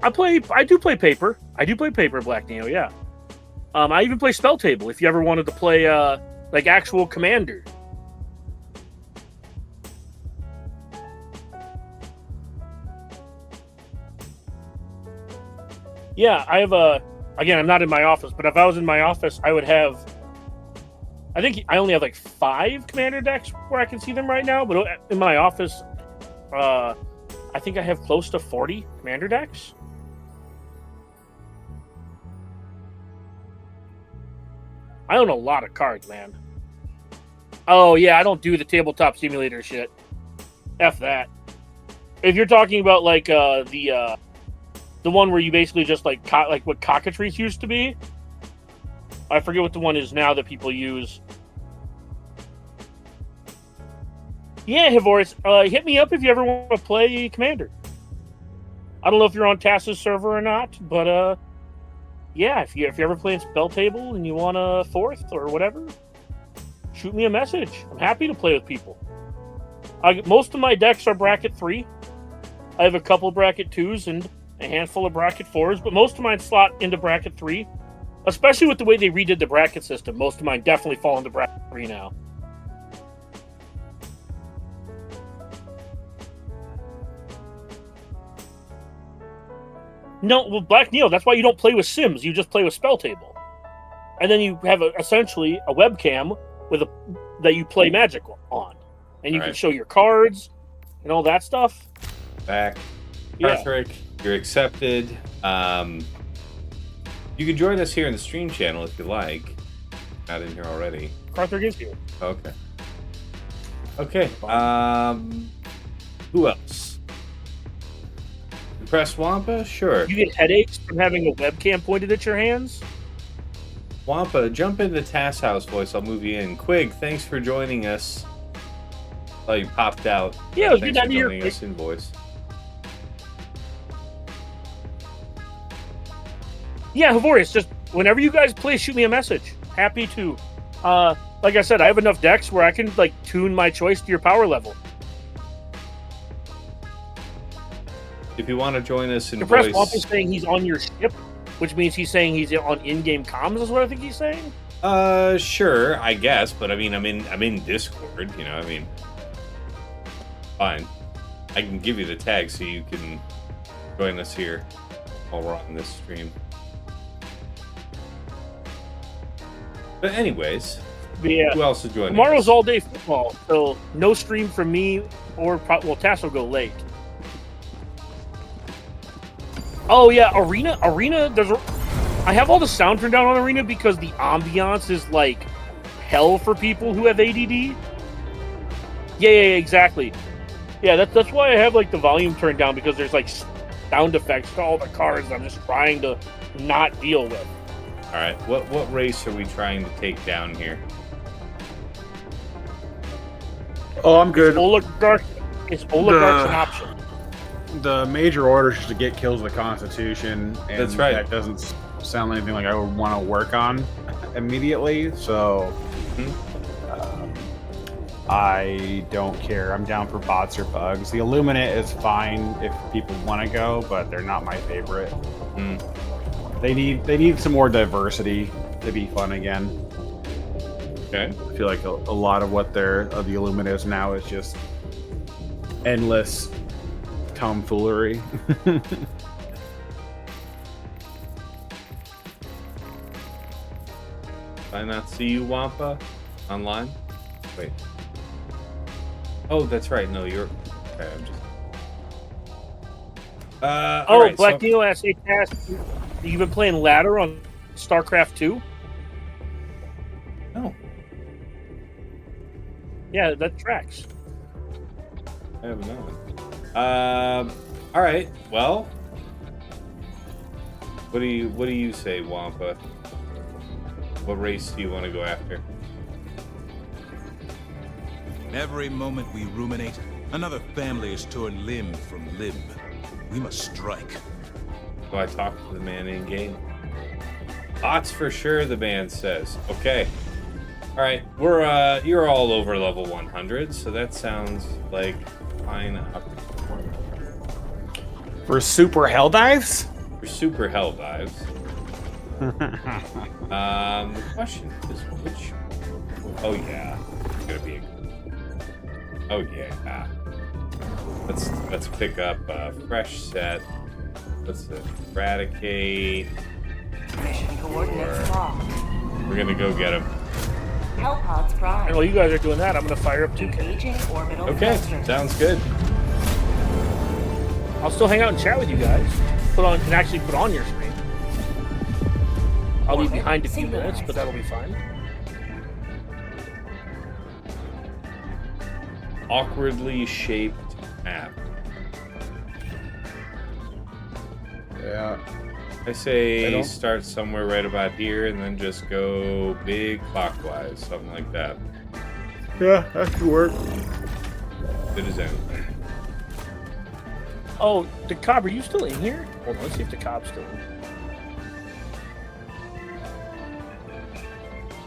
I do play Paper. I do play Paper, Black Neo, yeah. I even play Spell Table if you ever wanted to play like actual Commander. Yeah, I have again, I'm not in my office, but if I was in my office, I would have... I think I only have like 5 Commander decks where I can see them right now, but in my office, I think I have close to 40 Commander decks. I own a lot of cards, man. Oh, yeah, I don't do the tabletop simulator shit. F that. If you're talking about like the one where you basically just like what cockatrice used to be. I forget what the one is now that people use. Yeah, Hivoris, hit me up if you ever want to play Commander. I don't know if you're on Tass's server or not, but yeah, if you're ever playing Spell Table and you want a 4th or whatever, shoot me a message. I'm happy to play with people. Most of my decks are bracket 3. I have a couple bracket 2s and a handful of bracket 4s, but most of mine slot into bracket 3. Especially with the way they redid the bracket system, most of mine definitely fall into bracket 3 now. No, well, Black Neil, that's why you don't play with Sims. You just play with Spell Table. and then you have essentially a webcam that you play Magic on, and you can show your cards and all that stuff. Back, Yeah. Patrick, you're accepted. You can join us here in the stream channel if you like. Not in here already. Carthage is here. Okay. Okay. Who else? You press Wampa? Sure. You get headaches from having a webcam pointed at your hands? Wampa, jump into Tass House voice. I'll move you in. Quig, thanks for joining us. Oh, you popped out. Yeah, it was thanks good for to hear. joining us in voice. Yeah, Havorius, just whenever you guys play, shoot me a message. Happy to. Like I said, I have enough decks where I can like tune my choice to your power level. If you want to join us in Depressed voice, Wamp is saying he's on your ship, which means he's saying he's on in-game comms. Is what I think he's saying. sure, I guess, but I mean, I'm in Discord. You know, I mean, fine. I can give you the tag so you can join us here while we're on this stream. But anyways, Yeah. who else is joining? Tomorrow's us? all day football, so no stream from me or Tass will go late. Oh yeah, Arena. I have all the sound turned down on Arena because the ambiance is like hell for people who have ADD. Yeah, exactly. Yeah, that's why I have like the volume turned down, because there's like sound effects to all the cards I'm just trying to not deal with. All right, what race are we trying to take down here? Oh, I'm good. It's Oligarch's an option. The major order is just to get kills of the Constitution, and That's right. that doesn't sound anything like I would want to work on immediately. So I don't care. I'm down for bots or bugs. The Illuminate is fine if people want to go, but they're not my favorite. They need some more diversity to be fun again. Okay. I feel like a lot of what the Illuminate is now is just endless tomfoolery. Did I not see you, Wampa, online? Wait. Oh, that's right. No, you're. Okay, I'm just. All right, Black so- Neo asks, hey, Cass, you've been playing ladder on StarCraft 2? No, Yeah, that tracks. I have not. All right. Well, what do you say, Wampa? What race do you want to go after? Every moment we ruminate, another family is torn limb from limb. We must strike. So I talk to the man in game. Bots for sure, the man says. Okay. All right, you're all over level 100, so that sounds like fine. For super hell dives? For super hell dives. The question is which. Oh yeah, it's gonna be. Oh yeah. Let's pick up a fresh set. Let's eradicate. Mission coordinates locked. We're gonna go get him. Hellpods prime. And while you guys are doing that, I'm going to fire up 2K. Engaging orbital Okay, thrusters. sounds good. I'll still hang out and chat with you guys. Put on your screen. I'll be behind a few minutes, but that'll be fine. Awkwardly shaped map. Yeah. I I say don't- start somewhere right about here and then just go big clockwise, something like that. Yeah, that could work. Good as anything. Oh, the Cobb, are you still in here? Hold on, let's see if the Cobb's still in.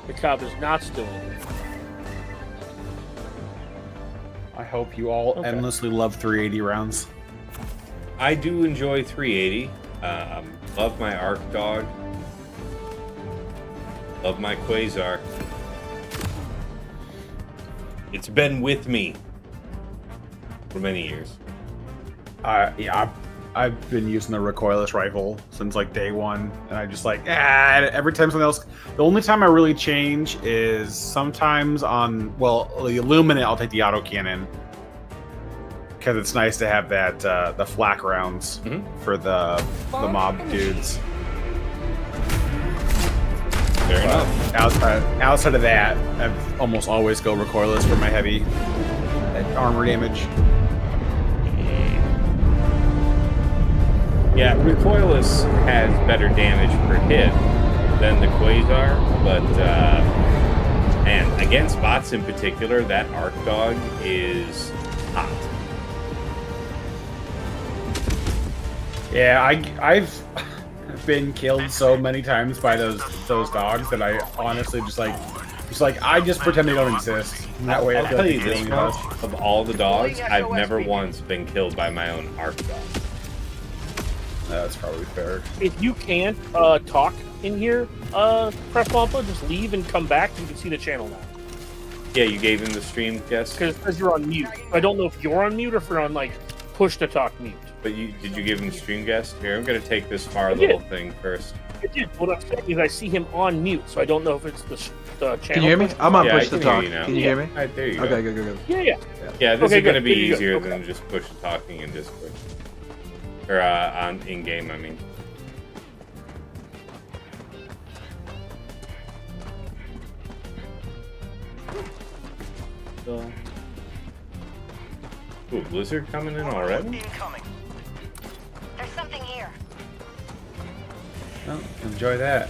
The Cobb is not still in here. I hope you all Okay. endlessly love 380 rounds. I do enjoy 380. Love my Arc Dog. Love my Quasar. It's been with me for many years. Yeah, I've been using the recoilless rifle since like day one, and I just like every time something else. The only time I really change is sometimes on the Illuminate. I'll take the autocannon because it's nice to have that the flak rounds for the mob dudes. Fair enough. Outside of that, I almost always go recoilless for my heavy armor damage. Yeah, recoilless has better damage per hit than the Quasar, but and against bots in particular, that Arc Dog is hot. Yeah, I've been killed so many times by those dogs that I honestly just I just pretend they don't exist. And that way, I'll tell you it's this much: of all the dogs, I've never once been killed by my own Arc Dog. That's probably fair. If you can't talk in here, Press Wampa, just leave and come back. You can see the channel now. Yeah, you gave him the stream guest, Because you're on mute. I don't know if you're on mute or if you're on like push to talk mute. but did you give him the stream guest? Here, I'm gonna take this far little thing first. I did. What I'm saying is I see him on mute, so I don't know if it's the channel. Can you hear me? I'm on Yeah, push I to can hear talk. you now. Can you hear me? All right, there you go. Okay, good. Yeah. Yeah, this Okay, is going to good. be Here you go. easier Okay. than just push talking in Discord. Or on in-game, I mean. Ooh, Blizzard coming in already? Incoming. There's something here. Well, enjoy that.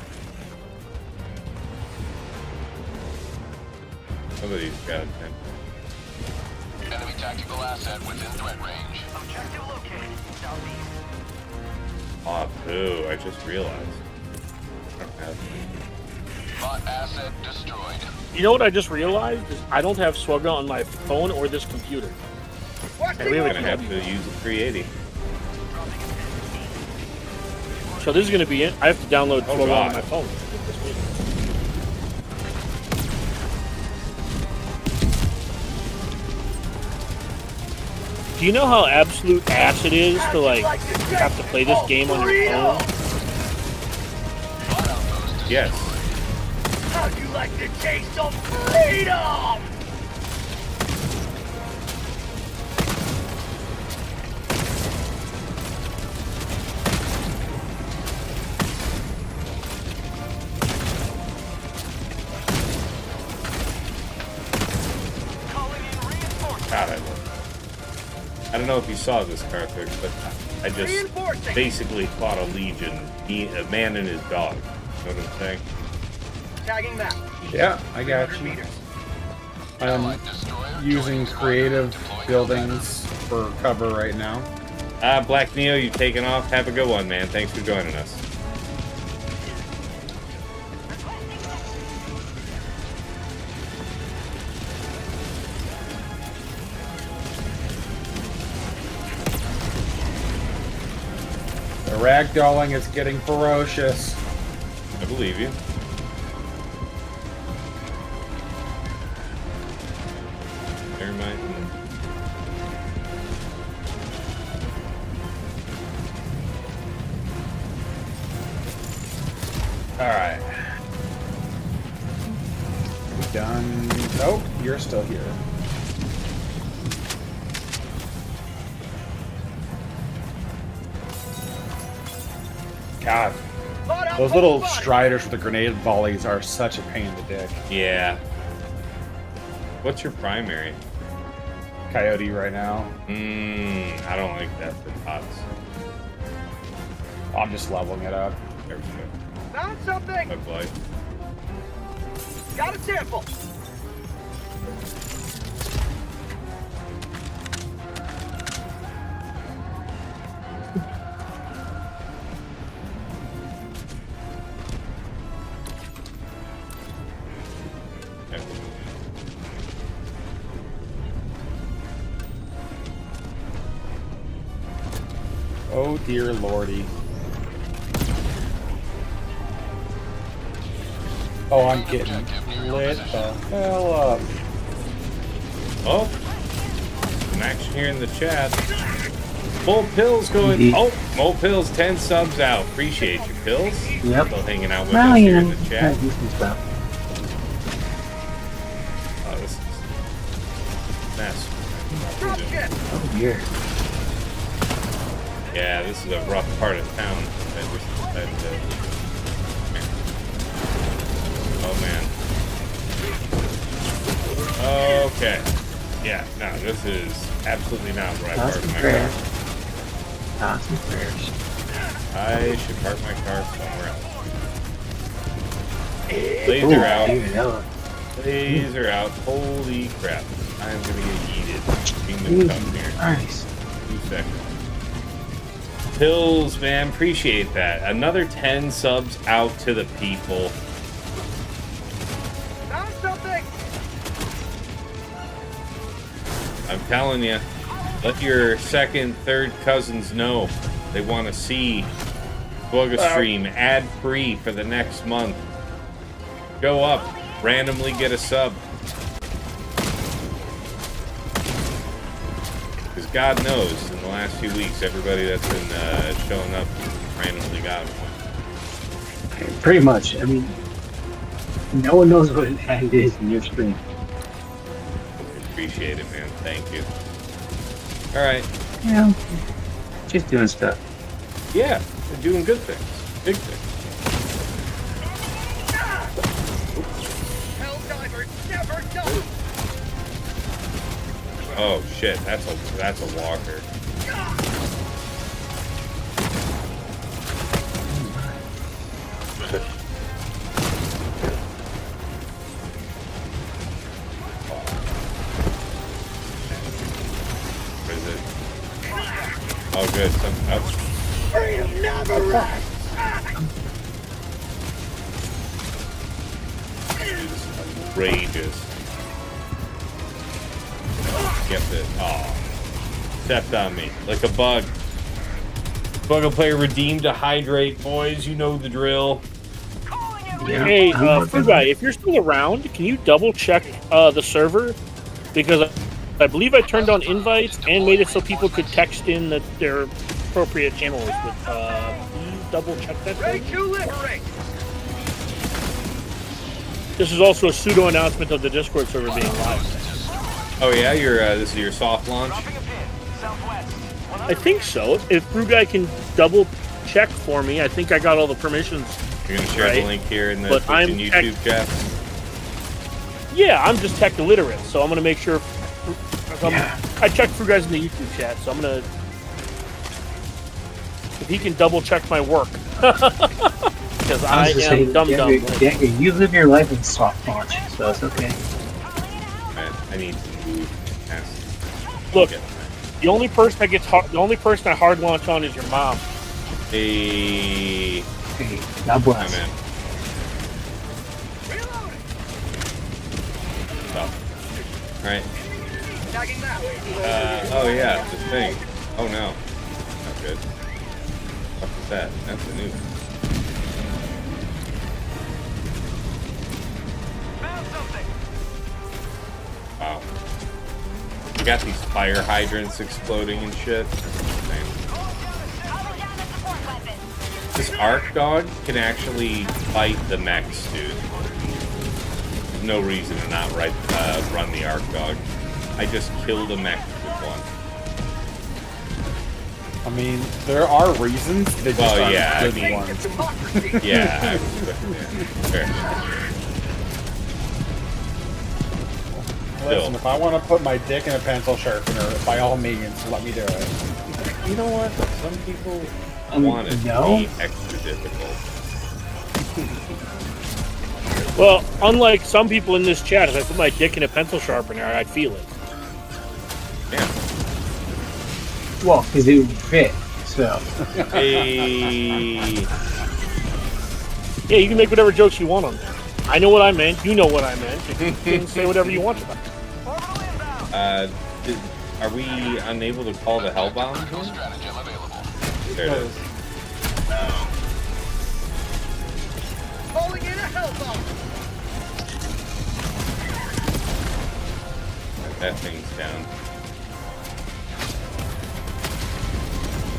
Somebody's got it. Enemy tactical asset within threat range. Objective located. Southeast. Oh, boo, I just realized. Bot asset destroyed. You know what I just realized is I don't have Swugga on my phone or this computer. We're going to have to use a 380. So this is going to be it. I have to download Oh, Swugga God. on my phone. Do you know how absolute ass it is to like have to play this game on your phone? Yes. How'd you like to taste some freedom? God, I don't know if you saw this, Carthage, but I just basically fought a legion, a man and his dog. You know what I'm saying? Tagging map. Yeah, I got you. I'm using creative buildings for cover right now. Black Neo, you taking off. Have a good one, man. Thanks for joining us. The ragdolling is getting ferocious. I believe you. Never mind. Alright. We done? Nope, you're still here. God. Those little striders with the grenade volleys are such a pain in the dick. Yeah. What's your primary? Coyote right now. I don't like that for pots. I'm just leveling it up. There's no Found something. bug life. Got a sample. Oh dear lordy. Oh, I'm getting lit the hell up. Oh, some action here in the chat. Mole Pills going. Indeed. Oh, Mole Pills 10 subs out. Appreciate you, Pills. Yep. Still hanging out with Well, us you here in know, the chat. decent stuff. Oh, this is a mess. Oh dear. Yeah, this is a rough part of town. Oh man. Okay. Yeah, no, this is absolutely not the right part of my car. Thoughts and prayers. I should park my car somewhere else. Laser out. Dude, no. Laser out. Holy crap. I'm gonna get yeeted. Kingdom come here. Nice. 2 seconds. Pills, man, appreciate that. Another 10 subs out to the people. Found something! I'm telling you, let your second, third cousins know they want to see Booga stream ad-free for the next month. Go up, randomly get a sub. Because God knows, in the last few weeks, everybody that's been showing up randomly got one. Pretty much. I mean, no one knows what an ad is in your stream. Appreciate it, man. Thank you. All right. Yeah. Just doing stuff. Yeah, they're doing good things. Big things. Helldivers never done! Oh shit, that's a walker. What is it? Oh good, something else. Freedom never rests! Outrageous. Get this. Oh. Stepped on me like a bug. Buggle player redeemed to hydrate, boys. You know the drill. Yeah. Hey, Fruit Guy, if you're still around, can you double check the server? Because I believe I turned on invites and made it so people could text in their appropriate channels. But can you double check that? Ready to liberate! This is also a pseudo announcement of the Discord server being live. Oh yeah, this is your soft launch. I think so. If Fruit Guy can double check for me, I think I got all the permissions. You're gonna share the link here in the Twitch and YouTube chat. Yeah, I'm just tech illiterate, so I'm gonna make sure. I checked Fruit Guys in the YouTube chat, so I'm gonna. If he can double check my work, because I am dumb. Dagger, you live your life in soft launch, so it's okay. Man, I need to move past. Look, the only person I hard launch on is your mom. Hey, God bless. I'm in. Oh. Alright. Oh yeah, the thing. Oh no. Not good. What is that? That's the new. Wow. We got these fire hydrants exploding and shit. This Arc Dog can actually fight the mechs, dude. There's no reason to not run the Arc Dog. I just killed a mech with one. I mean, there are reasons. They just aren't yeah, good I mean, ones. yeah, fair. Listen, if I want to put my dick in a pencil sharpener, by all means, let me do it. You know what? Some people want it to be extra difficult. Well, unlike some people in this chat, if I put my dick in a pencil sharpener, I'd feel it. Yeah. Well, because it would fit, so. Hey. Yeah, you can make whatever jokes you want on there. I know what I meant. You know what I meant. You can say whatever you want about it. Are we unable to call the Hellbound? There it is. Calling in a hellbomb! That thing's down.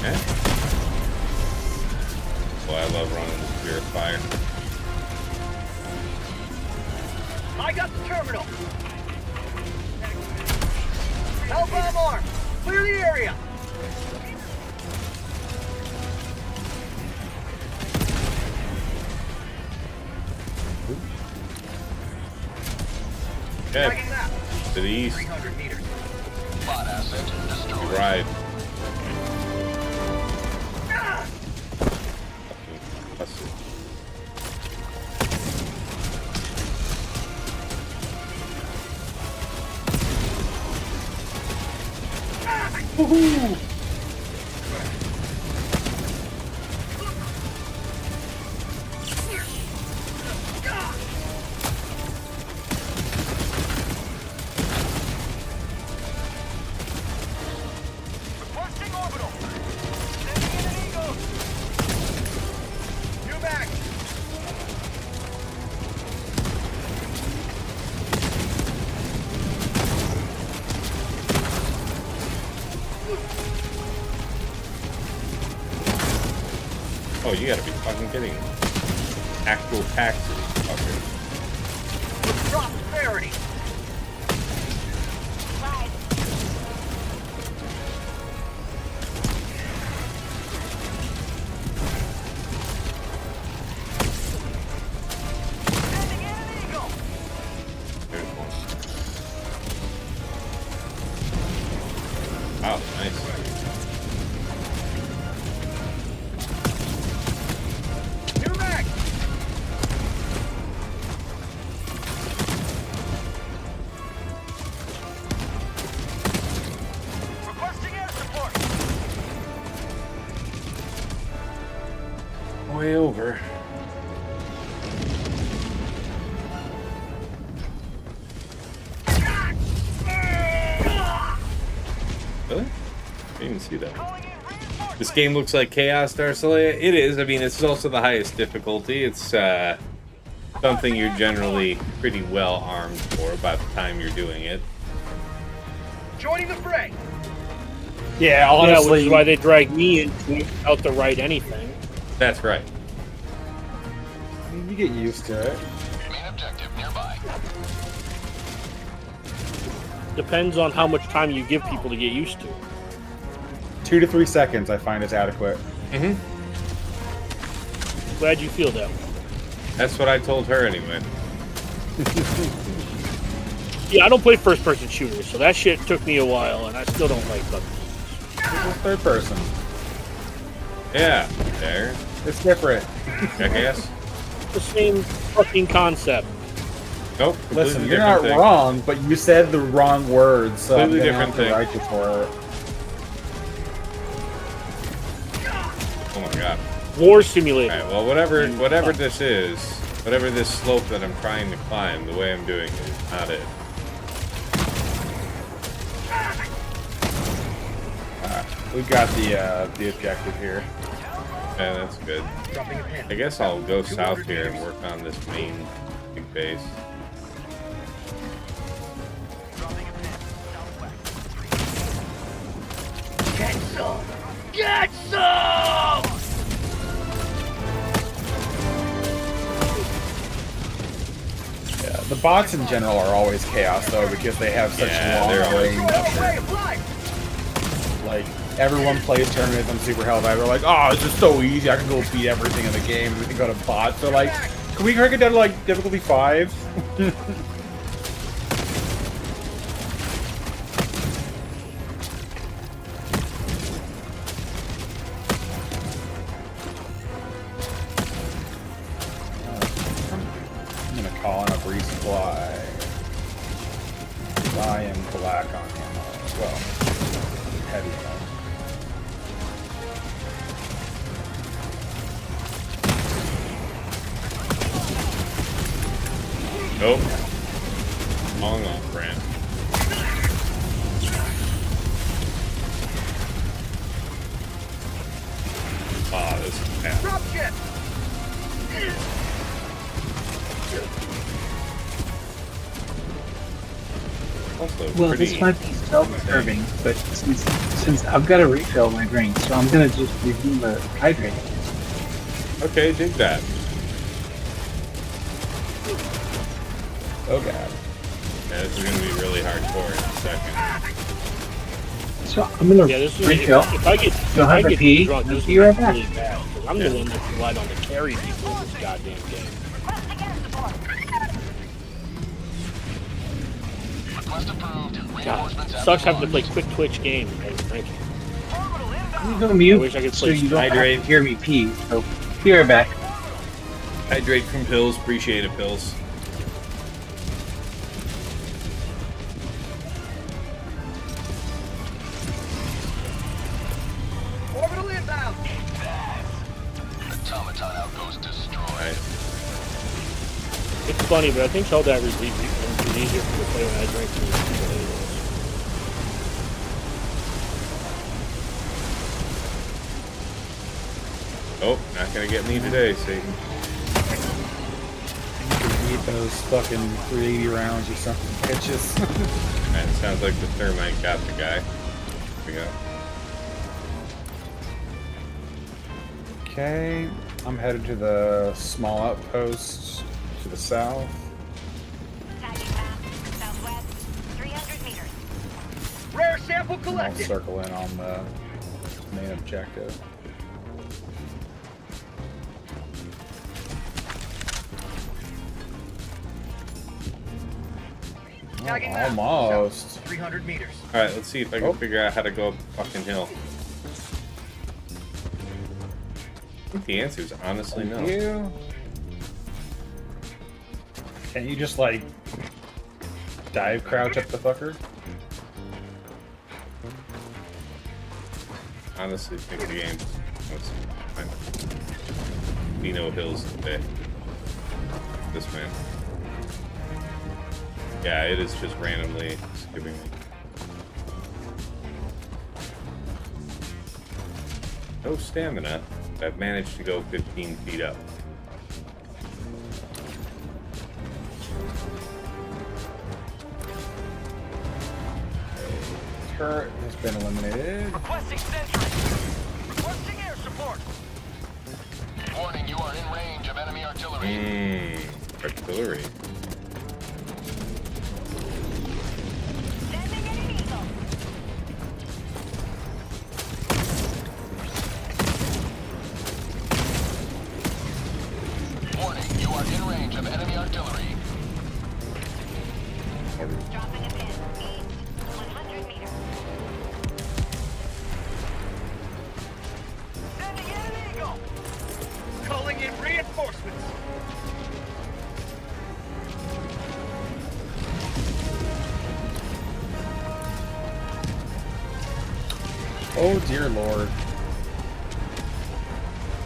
Okay. Boy, I love running the Spirit Fire. I got the terminal. Hellbomb arm. Clear the area. Okay. To the east. 300 meters. Bot asset destroyed. Right. Ah! Let's see. Woohoo! Requesting orbital. Sending in an eagle. New back. Oh, you gotta be fucking kidding me. Actual taxes, fucker. Prosperity. Sending in an eagle. There's one. Oh, nice. New back. Requesting air support. Way over. Really? I didn't even see that. Calling in reinforcements. This game looks like Chaos Darcelia. It is. I mean, it's also the highest difficulty. It's something you're generally pretty well armed for by the time you're doing it. Joining the fray. Yeah, Yeah, which honestly, is why they dragged me into it out to write anything. That's right. you get used to it. Main objective nearby. Depends on how much time you give people to get used to. 2 to 3 seconds, I find is adequate. Mm-hmm. Glad you feel that way. That's what I told her anyway. Yeah, I don't play first-person shooters, so that shit took me a while, and I still don't like them. This is third person. Yeah, there. It's different. Jackass. The same fucking concept. Nope. Listen, completely you're different not thing. wrong, but you said the wrong words, so Completely I'm gonna different have to write you for it. Oh my god. War simulator. Alright, well, whatever this is, whatever this slope that I'm trying to climb, the way I'm doing it is not it. We've got the objective here. Yeah, that's good. I guess I'll go south here and work on this main big base. Get some! Get some! Yeah, the bots in general are always chaos though because they have such Yeah, they're long always- range. Way of life! Like everyone plays tournaments on Super Hell Dive. They're like, oh, it's just so easy. I can go beat everything in the game. We can go to bots. They're like, can we crank it down to like difficulty 5? I'm gonna call in a resupply. I am black on ammo as well. Heavy ammo. Nope. Long on, Brent. Ah, this is bad. Drop ship! Also Well, pretty... this might be self-serving, but since I've got to refill my drink, so I'm gonna just redeem the hydrate. Okay, dig that. Oh god. Yeah, this is gonna be really hardcore in a second. So I'm gonna Yeah, this is refill. if I get You'll have a pee. drunk, this Be is right back. really bad. 'Cause I'm the one that's relied on to carry people in this goddamn game. Request approved. God, Reinforcements sucks having to play quick twitch games and drinking. I'm gonna mute I wish I could so play you don't have to hydrate. hear me pee. So be right back. Hydrate from pills. Appreciate it, pills. Orbital inbound. Automaton outpost destroyed. It's funny, but I think Helldiver is easier for me to play when I drink than people anyways. Oh, not gonna get me today, Satan. You need those fucking 380 rounds or something, bitches. That sounds like the thermite got the guy. Here we go. Okay, I'm headed to the small outpost to the south. Southwest, 300 meters. Rare sample I'll collected. circle in on the main objective. Tagging map. Almost. 300 meters. Alright, let's see if I can figure out how to go up the fucking hill. I think the answer is honestly no. You? Can't you just like dive crouch up the fucker? Honestly, think the game was fine. Dino Hills today. This man. Yeah, it is just randomly skipping me. No stamina. I've managed to go 15 feet up. Turret has been eliminated. Requesting sentry. Requesting air support. Warning, you are in range of enemy artillery. Artillery. Sending an eagle. Warning, you are in range of enemy artillery. Dropping a pin. East, 100 meters. Sending in an eagle. Calling in reinforcements. Oh dear lord.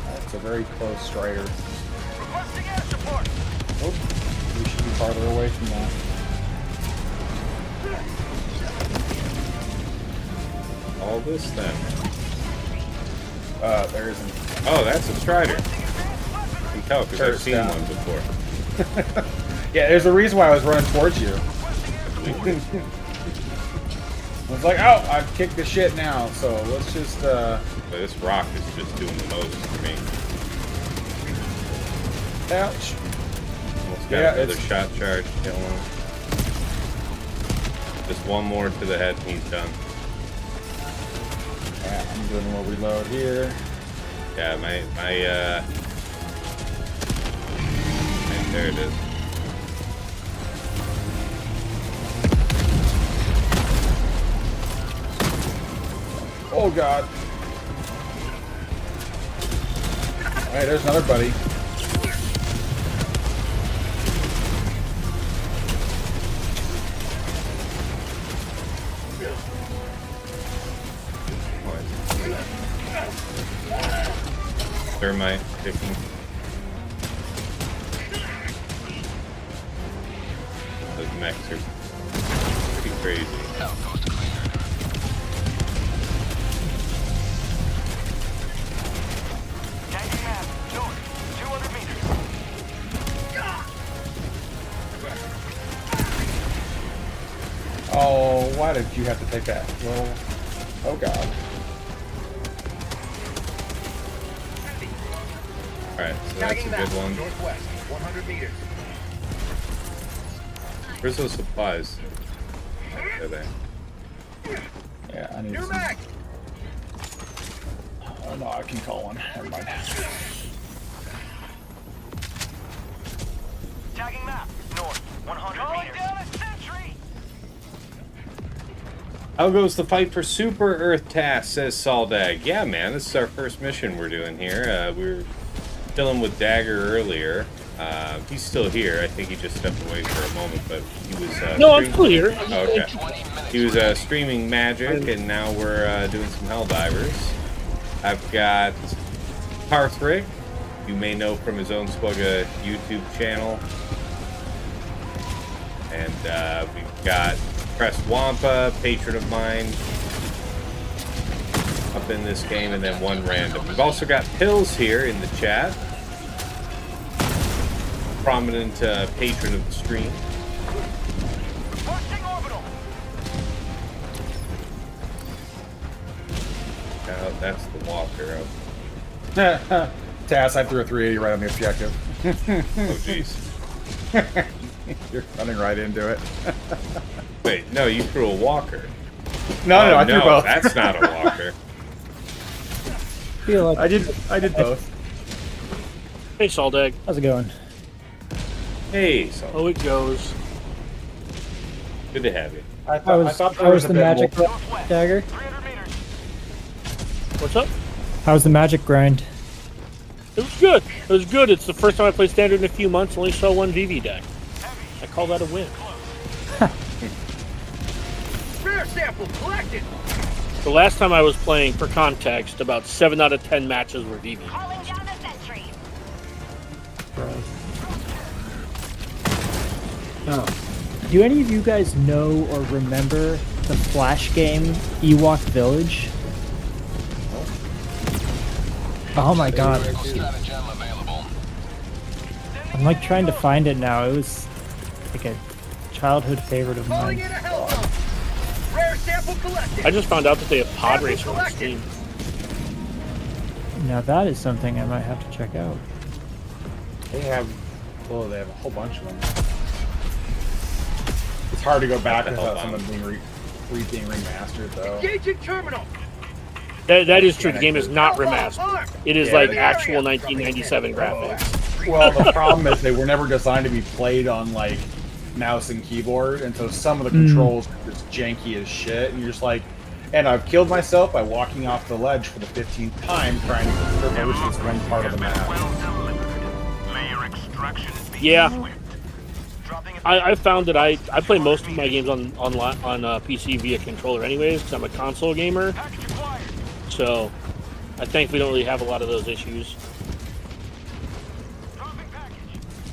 That's a very close strider. Requesting air support. Oh, we should be farther away from that. All this then. There isn't. Oh, that's a Strider. I can tell because I've Turret's seen down. one before. Yeah, there's a reason why I was running towards you. I was like, oh, I've kicked the shit now, so let's just, But this rock is just doing the most for me. ouch. Almost got Yeah, another it's- shot charge. Kill him. Just one more to the head and he's done. Yeah, I'm doing a little reload here. Yeah, there it is. Oh god. Alright, there's another buddy. Thermite picking. Those mechs are pretty crazy. Outpost cleared. Tagging map. North, 200 meters. Oh, why did you have to take that? Well, oh god. Alright, so that's a good one. Northwest, 100 meters. Where's those supplies? Are they? Yeah, I need You're some. back. Oh no, I can call one. Never mind. Tagging map. North, 100 meters. Down a sentry. How goes the fight for Super Earth Task, says Saldag. Yeah, man, this is our first mission we're doing here. We were dealing with Dagger earlier. He's still here. I think he just stepped away for a moment, but he was... No, I'm still here. Oh, okay. He was streaming Magic, and now we're doing some Helldivers. I've got Parthrick, you may know from his own Squugga YouTube channel. And we've got Press Wampa, patron of mine, up in this game, and then one random. We've also got Pills here in the chat. Prominent patron of the stream. That's the walker. Tass, I threw a 380 right on the objective. Oh, jeez. You're running right into it. Wait, no, you threw a walker. No, I threw both. That's not a walker. Feel like I did both. Hey, Saldag. How's it going? Hey, so Oh, it goes. good to have you. I How was the magic Dagger? What's up? How's the magic grind? It was good. It was good. It's the first time I played Standard in a few months. Only saw one VV deck. I call that a win. Rare sample collected. The last time I was playing, for context, about 7 out of 10 matches were VV. Calling down a sentry. Oh, Do any of you guys know or remember the Flash game Ewok Village? Oh my god. Stratagem available. I'm like trying to find it now. It was like a childhood favorite of Calling mine. in a hellbomb. Rare sample collected. I just found out that they have pod racer on Steam. Now that is something I might have to check out. They have a whole bunch of them. It's hard to go back without someone being remastered, though. Engaging terminal. That is true. The game is not remastered. It is like actual 1997 graphics. Well, the problem is they were never designed to be played on like mouse and keyboard, and so some of the controls are just janky as shit. And you're just like, and I've killed myself by walking off the ledge for the 15th time trying to traverse this one part of the map. Yeah. I found that I play most of my games on PC via controller anyways, because I'm a console gamer. So I thankfully don't really have a lot of those issues.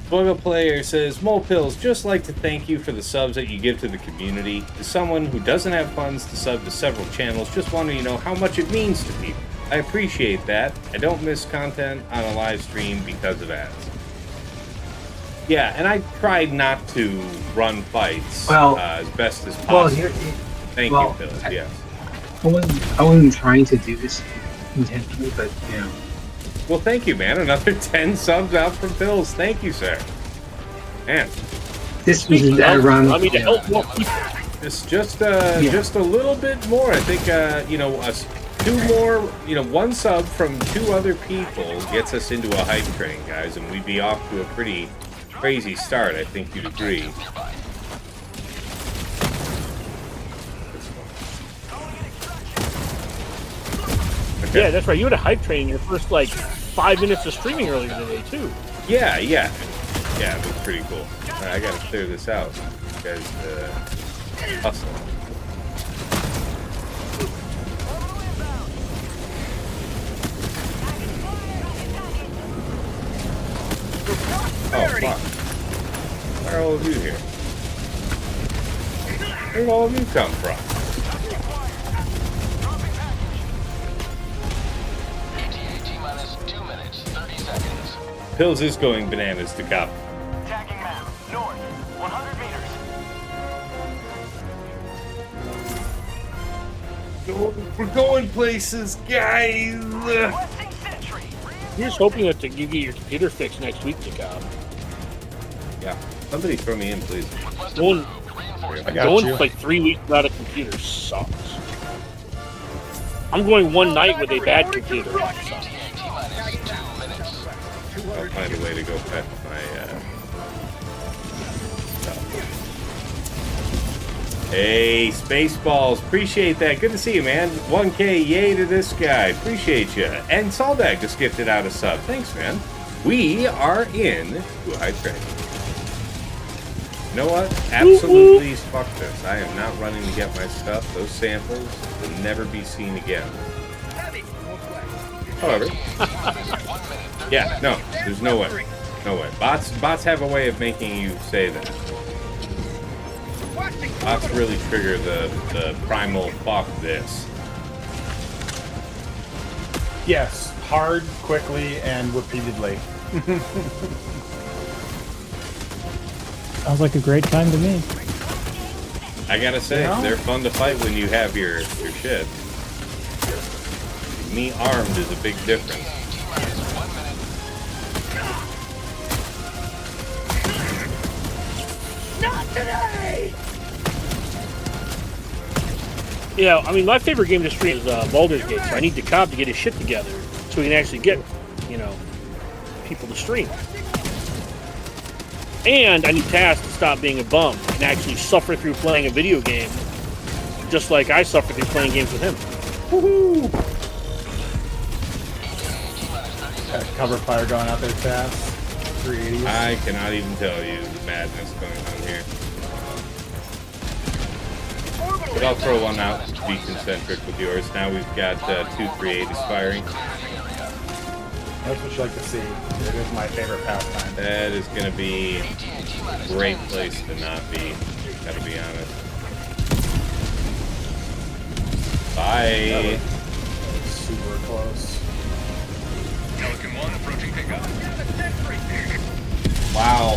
Squugga Player says, Molepills, just like to thank you for the subs that you give to the community. As someone who doesn't have funds to sub to several channels, just wanting to know how much it means to people. I appreciate that. I don't miss content on a live stream because of ads. Yeah, and I tried not to run fights as best as possible. Thank you, Phil. Yes. I wasn't trying to do this intentionally, but you know. Well, thank you, man. Another 10 subs out from Phil's. Thank you, sir. Man. This was a run. I mean, to help more people. It's just a little bit more. I think, two more, one sub from 2 other people gets us into a hype train, guys, and we'd be off to a pretty crazy start. I think you'd agree. Okay. Yeah, that's right. You had a hype train in your first, 5 minutes of streaming earlier today, too. Yeah. Yeah, it was pretty cool. All right, I gotta clear this out. You guys hustle. Oh, fuck. Where are all of you here? Where did all of you come from? Pills is going bananas to cop. Tagging map. North, 100 meters. We're going places, guys. You're just hoping that you get your computer fixed next week, Jacob. Yeah. Somebody throw me in, please. Going you. like 3 weeks without a computer sucks. I'm going one night with a bad computer. I'll find a way to go fetch my stuff. Hey, Spaceballs, appreciate that. Good to see you, man. 1K, yay to this guy. Appreciate you. And Soldag just gifted out a sub. Thanks, man. We are in High Train. You know what? Absolutely fuck this. I am not running to get my stuff. Those samples will never be seen again. However, yeah, no, there's no way. No way. Bots have a way of making you say that. Bots really trigger the primal fuck this. Yes, hard, quickly, and repeatedly. Sounds like a great time to me. I gotta say, they're fun to fight when you have your shit. Me armed is a big difference. Not today! Yeah, I mean, my favorite game to stream is Baldur's Gate, so I need the cop to get his shit together so we can actually get, people to stream. And I need Taz to stop being a bum and actually suffer through playing a video game, just like I suffer through playing games with him. Woohoo! Got cover fire going out there fast. 380s. I cannot even tell you the madness going on here. But I'll throw one out to be concentric with yours. Now we've got 2 380s firing. That's what you like to see. It is my favorite pastime. That is going to be a great place to not be. Gotta be honest. Bye. Super close. Pelican 1 approaching pickup. Wow.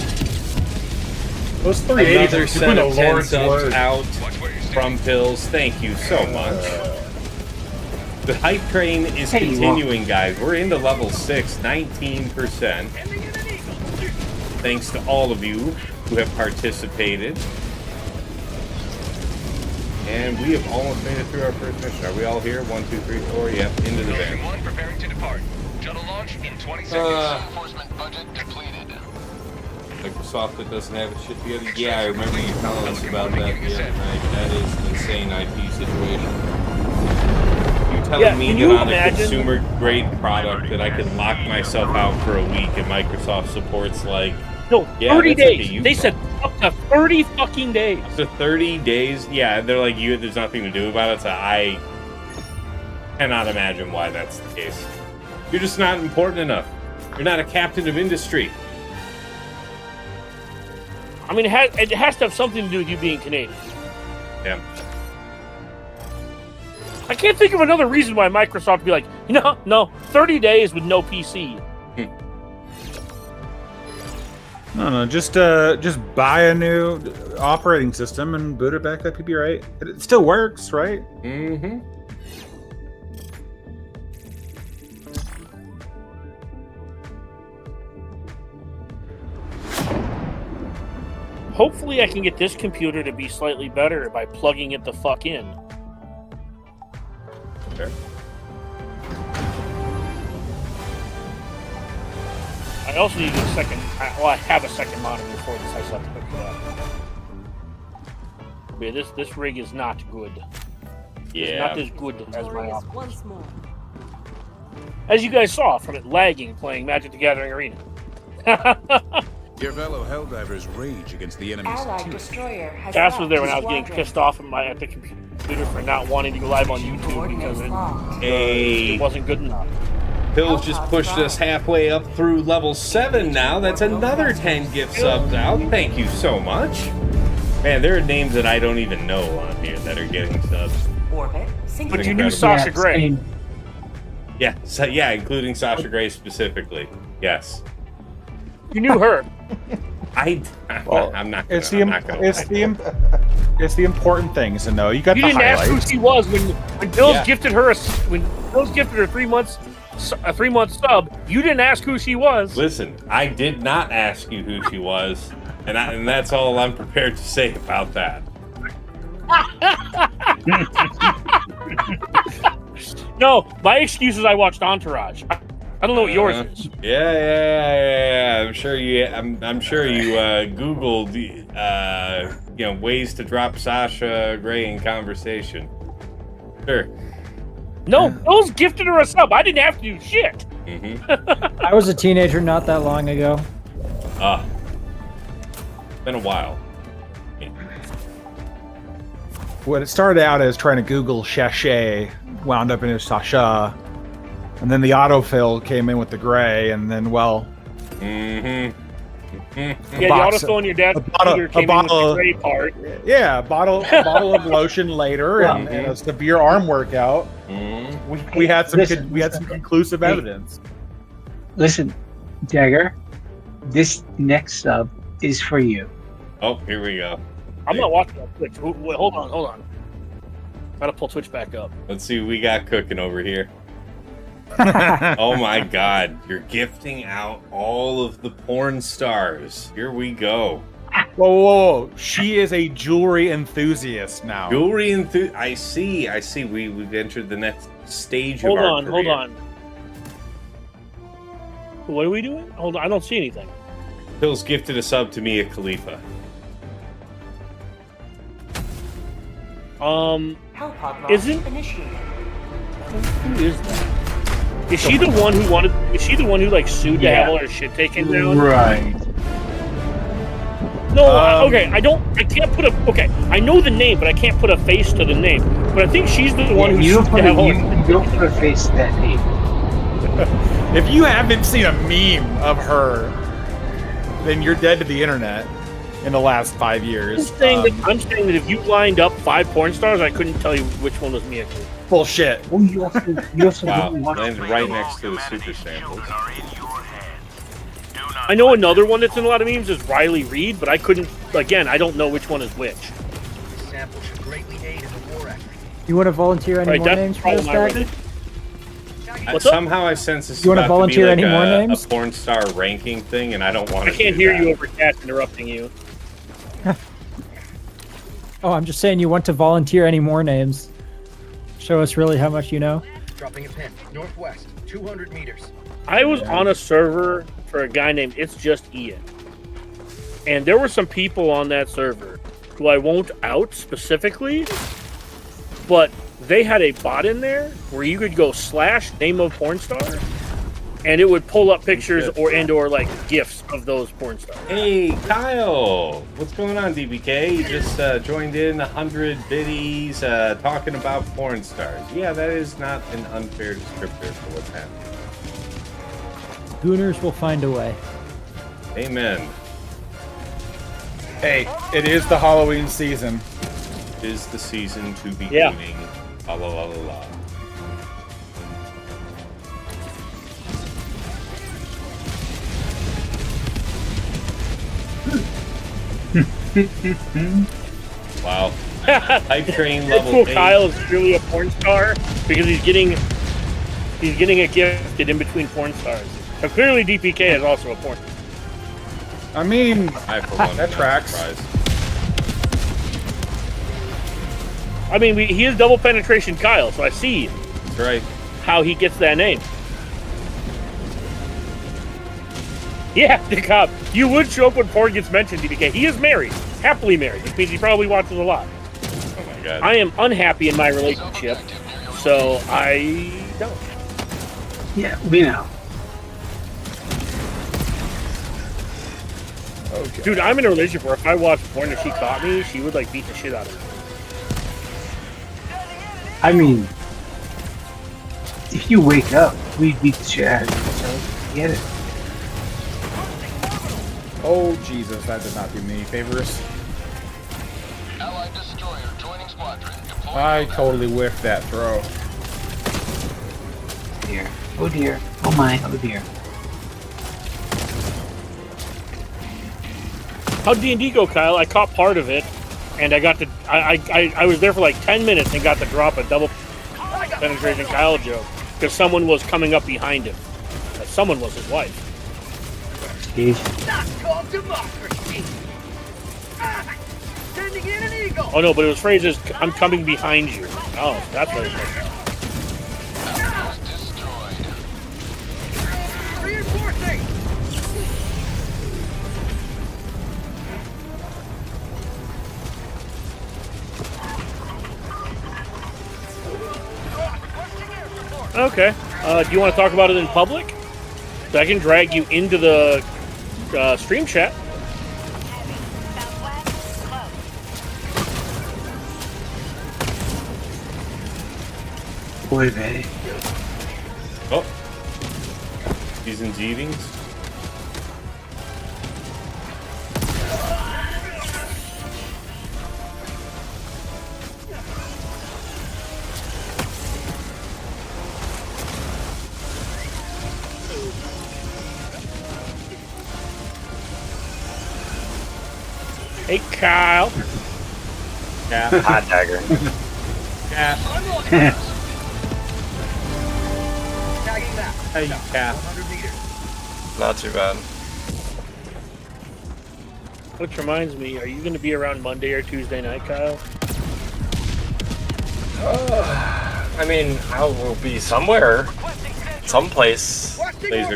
Those 380s Another are set the of 10 Lord's subs word. out from Pills. Thank you so much. The hype train is continuing, guys. We're into level 6, 19%. Thanks to all of you who have participated. And we have almost made it through our first mission. Are we all here? 1, 2, 3, 4. Yep, into the van. One preparing to depart. Shuttle launch in 20 seconds. Enforcement budget depleted. Microsoft that doesn't have its shit together. Yeah, I remember you telling us about that the other night. That is an insane IP situation. You telling me that on a consumer grade product that I can lock myself out for a week and Microsoft supports like 30 days. They said up to 30 fucking days. Up to 30 days? Yeah, they're like, there's nothing to do about it, so I cannot imagine why that's the case. You're just not important enough. You're not a captain of industry. I mean, it has to have something to do with you being Canadian. Yeah. I can't think of another reason why Microsoft would be like, no, 30 days with no PC. No, just buy a new operating system and boot it back up. You'd be right. It still works, right? Mm-hmm. Hopefully I can get this computer to be slightly better by plugging it the fuck in. Okay. I also need a second. I have a second monitor for this. I just have to hook it up. Yeah, this rig is not good. Yeah. It's not as good as my office. Once more. As you guys saw from it lagging playing Magic the Gathering Arena. Your fellow Helldivers rage against the enemy's artillery. Cass was there when I was getting pissed off at the computer for not wanting to go live on YouTube because it wasn't good enough. Pills just pushed us halfway up through level 7 now. That's another 10 gift subs out. Thank you so much. Man, there are names that I don't even know on here that are getting subs. But you knew Sasha Grey. Yeah, yeah, including Sasha Grey specifically. Yes. You knew her. I'm not gonna It's the important things to know. You got You the didn't ask highlights. who she was when Bill's gifted her a 3 months a 3-month sub. You didn't ask who she was. Listen, I did not ask you who she was, and that's all I'm prepared to say about that. No, my excuse is I watched Entourage. I don't know what yours is. Yeah. I'm sure you. I'm sure you Googled ways to drop Sasha Grey in conversation. Sure. No, Bill's gifted her a sub. I didn't have to do shit. Mm-hmm. I was a teenager not that long ago. Been a while. What it started out as trying to Google Sashay, wound up in Sasha, and then the autofill came in with the gray, and then Mm-hmm. Yeah, the autofill in your dad's computer came in with the gray part. Yeah, a bottle of lotion later, and a severe arm workout. Mm-hmm. We had some conclusive evidence. Listen, Dagger, this next sub is for you. Oh, here we go. I'm not watching on Twitch. Wait, hold on. Gotta pull Twitch back up. Let's see what we got cooking over here. Oh my god, you're gifting out all of the porn stars. Here we go. Whoa. She is a jewelry enthusiast now. Jewelry enthusiast. I see. We've entered the next stage of our career. Hold on. What are we doing? Hold on, I don't see anything. Phil's gifted a sub to Mia Khalifa. Isn't who is that? Is she the one who wanted? Is she the one who like sued to have all her shit taken down? Right. No, okay. I can't put a. Okay, I know the name, but I can't put a face to the name. But I think she's the one who sued to have all. You don't put a face to that name. If you haven't seen a meme of her, then you're dead to the internet in the last 5 years. I'm saying that if you lined up 5 porn stars, I couldn't tell you which one was Mia. Bullshit. Well, you also Wow, don't watch landed right next to the super samples. I know another one that's in a lot of memes is Riley Reid, but I couldn't. Again, I don't know which one is which. Sample should greatly aid in the war effort. You want to volunteer any more that's names for this, Dagger? Somehow I sense this is You wanna about to be volunteer like any more names? a porn star ranking thing, and I don't want I to. can't hear you over Cat interrupting you. Oh, I'm just saying you want to volunteer any more names. Show us really how much you know. Dropping a pin, northwest, 200 meters. I was on a server for a guy named It's Just Ian. And there were some people on that server who I won't out specifically, but they had a bot in there where you could go / name of porn star, and it would pull up pictures or like GIFs of those porn stars. Hey, Kyle! What's going on, DBK? You just joined in 100 biddies talking about porn stars. Yeah, that is not an unfair descriptor for what's happening. Gooners will find a way. Amen. Hey, it is the Halloween season. Is the season to be gooning. La la la la la. Wow. Hype train level Cool 8. Kyle is clearly a porn star because he's getting a gifted in between porn stars. So clearly DPK is also a porn star. I mean, I, for one, that tracks. surprised. I mean, he is double penetration Kyle, so I see That's right. how he gets that name. Yeah, Dick Hop, you would show up when porn gets mentioned, DPK. He is married, happily married, which means he probably watches a lot. Oh my god. I am unhappy in my relationship, so I don't. Yeah, we know. Okay. Dude, I'm in a relationship where if I watched porn and she caught me, she would like beat the shit out of me. I mean, if you wake up, we beat the shit out of you, so get it. Oh, Jesus, that did not do me any favors. Allied destroyer joining squadron. I totally whiffed that throw. Dear. Oh dear. Oh my. Oh dear. How'd D&D go, Kyle? I caught part of it. and I got to I was there for like 10 minutes and got to drop a double penetration Kyle joke because someone was coming up behind him. Someone was his wife. That's called democracy. Sending in an eagle. Oh no, but it was phrased as "I'm coming behind you." Oh, that's what it was. Reinforcing. Okay. Do you want to talk about it in public? So I can drag you into the stream chat. Boy, baby. Oh. Season's eatings. Hey, Kyle. Cat. Hi, Dagger. Cat. Tagging that. Hey, cat. 100 meters. Not too bad. Which reminds me, are you going to be around Monday or Tuesday night, Kyle? I mean, I will be somewhere, someplace.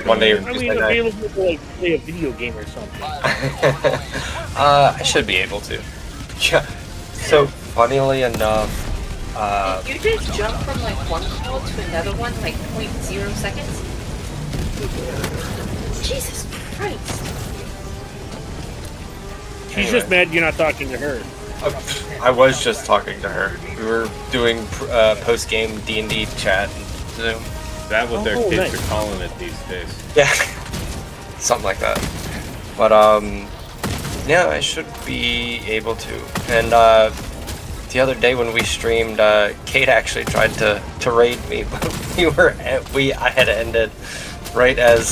Monday or I mean, Tuesday night. available to like play a video game or something. I should be able to. Yeah. So, funnily enough, You just jump from like one call to another one like 0.0 seconds? Jesus Christ. She's just mad you're not talking to her. I was just talking to her. We were doing post-game D&D chat and Zoom. Is that what their kids are calling it these days? Yeah, something like that. But yeah, I should be able to. And the other day when we streamed, Kate actually tried to raid me, but I had ended right as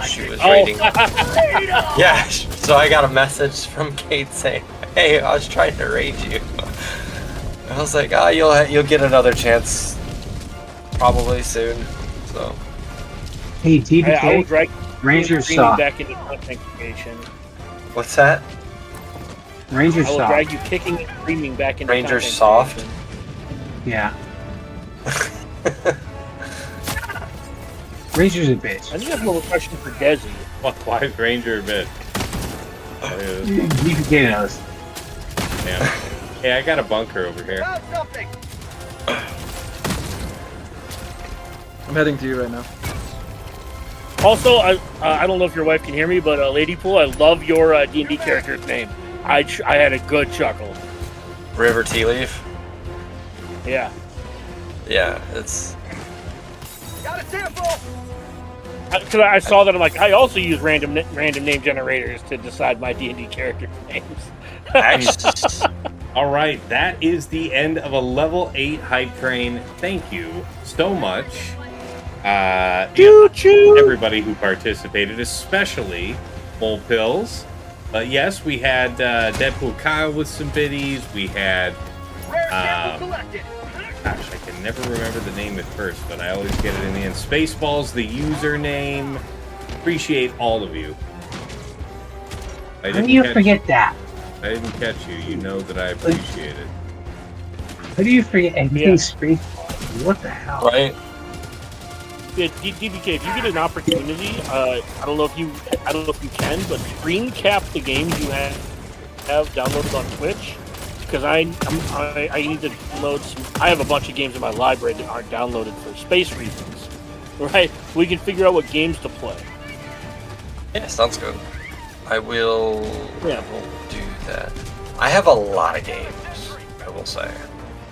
she was raiding. Yeah, so I got a message from Kate saying, "Hey, I was trying to raid you." I was like, "Ah, you'll get another chance, probably soon." So. Hey, TBK. I will drag Ranger streaming soft. back into content creation. What's that? Ranger I will soft. drag you kicking and screaming back into Ranger content soft? creation. Yeah. Ranger's a bitch. I think I have a question for Desi. Why is Ranger a bit? TBK knows. Yeah. Hey, I got a bunker over here. Found something. I'm heading to you right now. Also, I don't know if your wife can hear me, but Lady Pool, I love your D&D character's name. I had a good chuckle. River Tea Leaf? Yeah. Yeah, it's... Got a sample. Because I saw that, I'm like, I also use random name generators to decide my D&D character names. All right, that is the end of a level 8 hype train. Thank you so much. Everybody who participated, especially Mole Pills. Yes, we had Deadpool Kyle with some biddies. We had gosh, I can never remember the name at first, but I always get it in the end. Spaceballs, the username. Appreciate all of you. How do you forget that? I didn't catch you. You know that I appreciate it. How do you forget everything Spaceballs? What the hell? Right? Yeah, DBK, if you get an opportunity, I don't know if you can, but screen cap the games you have downloaded on Twitch, because I need to download some. I have a bunch of games in my library that aren't downloaded for space reasons. Right? We can figure out what games to play. Yeah, sounds good. I will do that. I have a lot of games, I will say.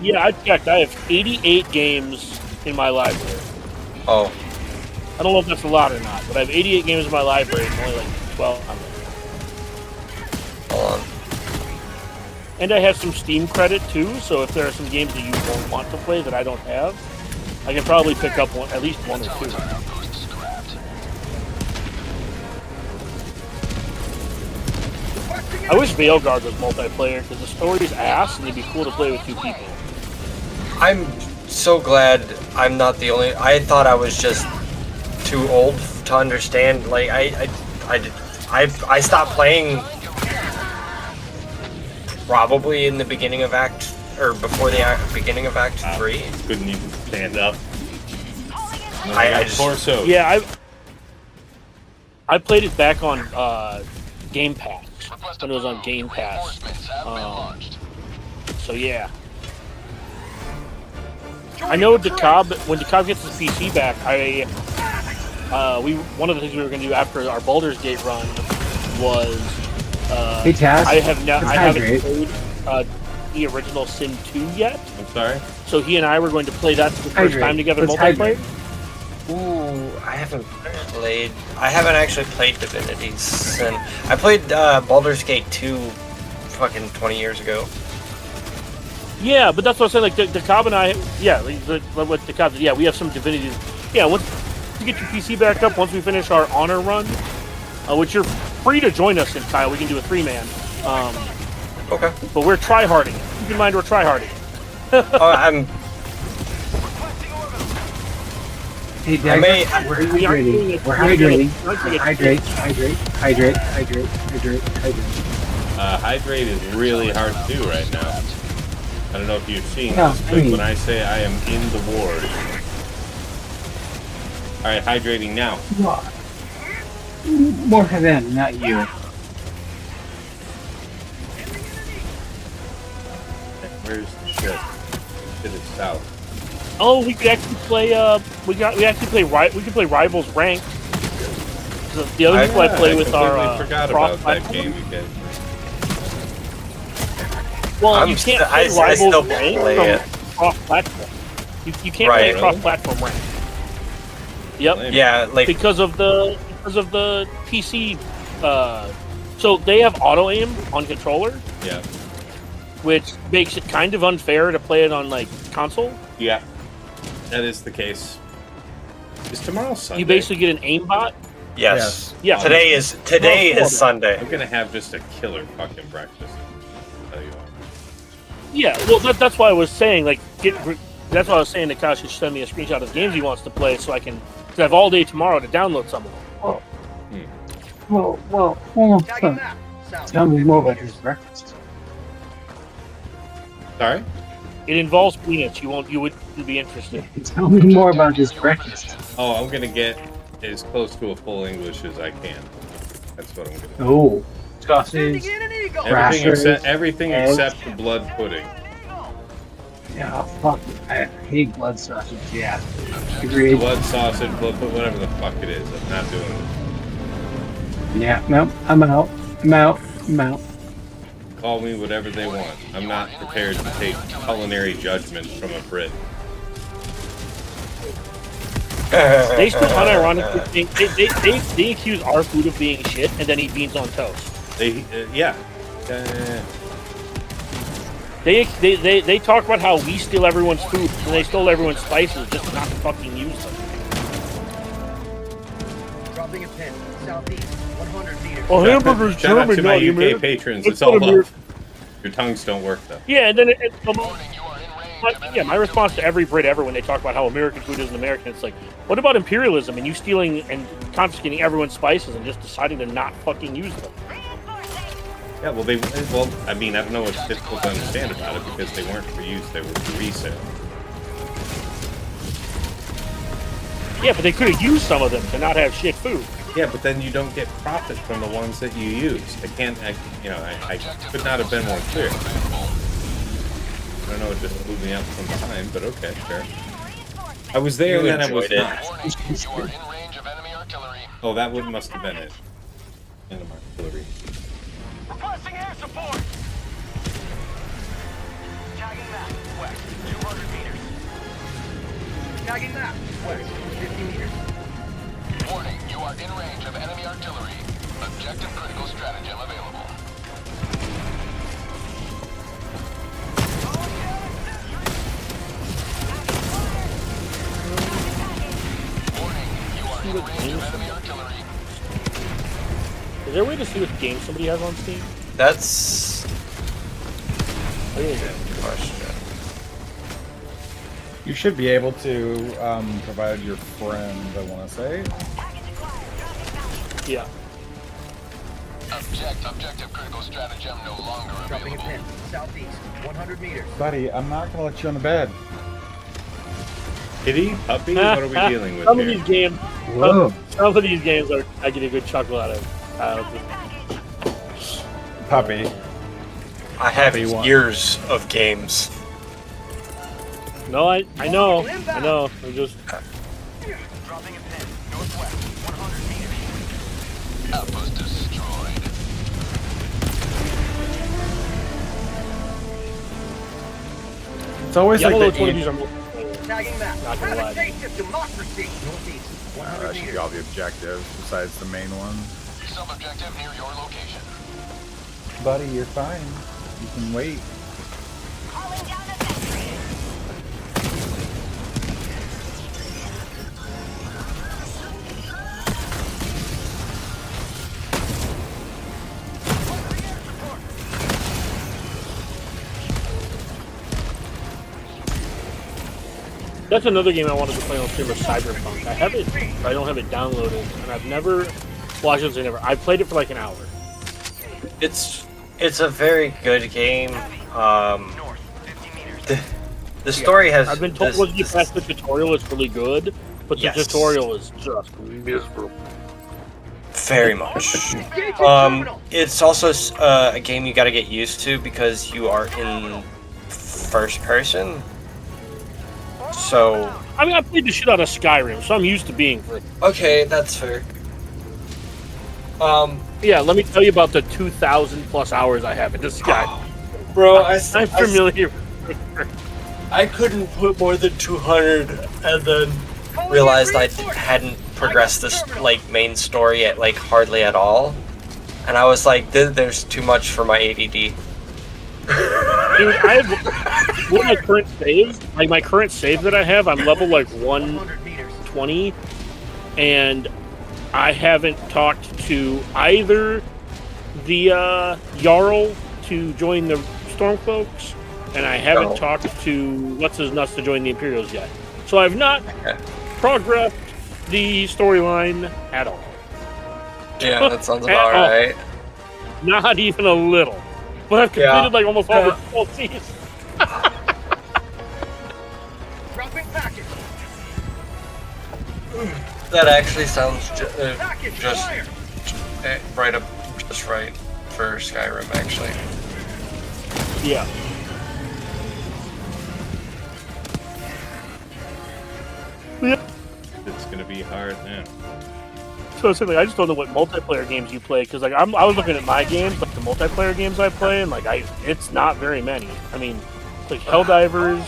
Yeah, I checked. I have 88 games in my library. Oh. I don't know if that's a lot or not, but I have 88 games in my library and only like 12 on there. Hold on. And I have some Steam credit too, so if there are some games that you won't want to play that I don't have, I can probably pick up at least one or two. Requesting I wish Veilguard was multiplayer because the story's ass and it'd be cool to play with 2 people. I'm so glad I'm not the only. I thought I was just too old to understand. Like I stopped playing probably in the beginning of Act or before the beginning of Act 3. Couldn't even stand up. I just torso. Yeah, I played it back on Game Pass when it was on Game Pass. So yeah. I know DeKalb, when DeKalb gets his PC back, one of the things we were going to do after our Baldur's Gate run was hey, Taz, I haven't played the original Sin 2 yet. I'm sorry. So he and I were going to play that for the first time together multiplayer. Ooh, I haven't actually played Divinity Sin. I played Baldur's Gate 2 fucking 20 years ago. Yeah, but that's what I'm saying. Like the Cobb and I, with the Cobb, we have some Divinity. Yeah, once you get your PC back up, once we finish our Honor run, which you're free to join us in, Kyle. We can do a 3-man. Okay. But we're tryharding. Keep in mind we're tryharding. I'm. Hey, Dagger, we're hydrating. We're hydrating. Hydrate. Hydrate is really hard to do right now. I don't know if you've seen No, this, but when I say I am in the ward. Alright, hydrating now. More for them, not you. Where's the shit? Shit is south. Oh, we could actually play. We can play Rivals Ranked. So the other people I play with are. Forgot about that game again. Well, you can't play Rivals Ranked from cross-platform. You can't play cross-platform Ranked. Yep. Yeah, like because of the PC. So they have auto aim on controller. Yeah. Which makes it kind of unfair to play it on like console. Yeah. That is the case. Is tomorrow Sunday? You basically get an aimbot. Yes. Yeah. Today is Sunday. I'm gonna have just a killer fucking breakfast. I'll tell you what. Yeah. Well, that's why I was saying that's why I was saying that Kyle should send me a screenshot of the games he wants to play so I can. Because I have all day tomorrow to download some of them. Well, tell me more about this breakfast. Sorry? It involves peanuts. You wouldn't be interested. Tell me more about this breakfast. Oh, I'm gonna get as close to a full English as I can. That's what I'm gonna do. Oh, sausage, everything except the blood pudding. Yeah, fuck. I hate blood sausage. Yeah, agreed. Blood sausage, whatever the fuck it is. I'm not doing it. Yeah, no, I'm out. Call me whatever they want. I'm not prepared to take culinary judgment from a Brit. They still unironically think they accuse our food of being shit and then eat beans on toast. Yeah. They talk about how we steal everyone's food and they stole everyone's spices just not to fucking use them. Dropping a pin, southeast, 100 meters. Oh, hamburgers, Shout out to my German, UK patrons. It's all love. Your tongues don't work though. Yeah, and then my response to every Brit ever when they talk about how American food isn't American, it's like, what about imperialism and you stealing and confiscating everyone's spices and just deciding to not fucking use them? Yeah, well, I mean, I don't know what's difficult to understand about it because they weren't for use; they were for resale. Yeah, but they could have used some of them to not have shit food. Yeah, but then you don't get profit from the ones that you use. I could not have been more clear. I don't know, it just blew me up from behind, but okay, fair. I was there and then I was not. Oh, that must have been it. Enemy artillery. Requesting air support! Tagging map, west, 200 meters. Tagging map, west, 50 meters. Warning, you are in range of enemy artillery. Objective critical stratagem available. Warning, you are in range of enemy artillery. Is there a way to see what game somebody has on Steam? That's a good question. You should be able to provide your friend, I want to say. Yeah. Objective critical stratagem no longer Dropping a available. pin. Southeast. 100 meters. Buddy, I'm not going to let you on the bed. Kitty? Puppy? What are we dealing with Some of here? these games, Whoa. some of these games are I get a good chuckle out of. Puppy. I have Puppy one. years of games. No, I know. I'm just Dropping a pin. Northwest. 100 meters. Outpost destroyed. It's always yeah, like although the one of these are multiplayer. Tagging map. Not gonna Have a lie. taste of democracy. Northeast. 100 that should meters. be all the objectives besides the main one. Sub-objective near your location. Buddy, you're fine. You can wait. Calling down a sentry. That's another game I wanted to play on stream of Cyberpunk. I have it, but I don't have it downloaded, and I've never. Well, I shouldn't say never. I played it for like an hour. It's a very good game. The story has. I've been told once you pass the tutorial, it's really good, but the Yes. tutorial is just miserable. Very much. It's also a game you got to get used to because you are in first person. So. I mean, I played the shit out of Skyrim, so I'm used to being first. Okay, that's fair. Yeah, let me tell you about the 2,000 plus hours I have in this guy. Bro, I'm familiar. I couldn't put more than 200, and then realized I hadn't progressed this like main story at like hardly at all, and I was like, "There's too much for my ADD." Dude, I have one of my current saves. Like my current save that I have, I'm level like 120, and I haven't talked to either the Jarl to join the Stormcloaks, and I haven't talked to what's his nuts to join the Imperials yet. So I've not progressed the storyline at all. Yeah, that sounds about right. Not even a little. But I've completed like almost all the DLCs. Dropping package. That actually sounds Package. just Fire. right up, just right for Skyrim. Actually, Yeah. It's gonna be hard now. So I just don't know what multiplayer games you play because like I was looking at my games, like the multiplayer games I play, and like it's not very many. I mean, like Helldivers,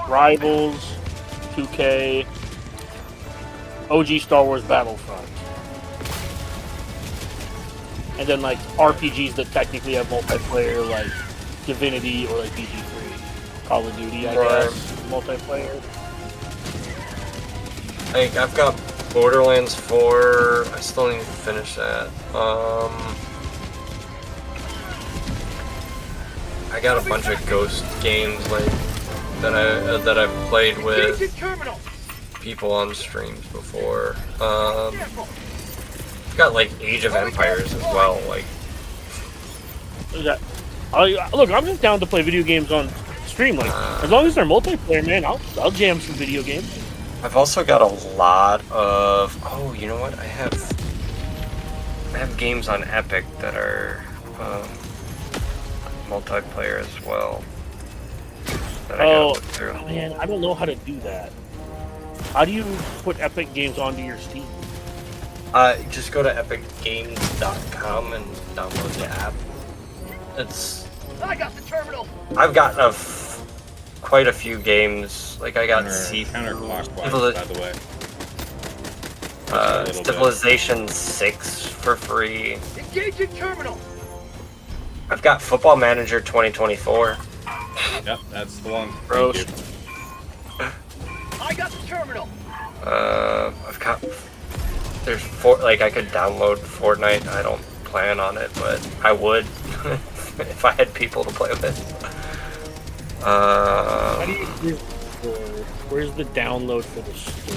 Rivals, 2K, OG Star Wars Battlefront, and then like RPGs that technically have multiplayer, like Divinity or like BG3, Call of Duty, I guess, multiplayer. like I've got Borderlands 4. I still need to finish that. I got a bunch of Ghost games like that I've played with people on streams before. I've got like Age of Empires as well. Like, Look, I'm just down to play video games on stream. Like, as long as they're multiplayer, man, I'll jam some video games. I've also got a lot of. Oh, you know what? I have games on Epic that are multiplayer as well. That I gotta look through. Man, I don't know how to do that. How do you put Epic games onto your Steam? Just go to epicgames.com and download the app. I got the terminal. I've gotten quite a few games. Like I got Counterclockwise, by the way. Civilization 6 for free. Engaging terminal. I've got Football Manager 2024. Yep, that's the one. Bro. I got the terminal. I've got. There's I could download Fortnite. I don't plan on it, but I would. if I had people to play with. How do you do where's the download for the store?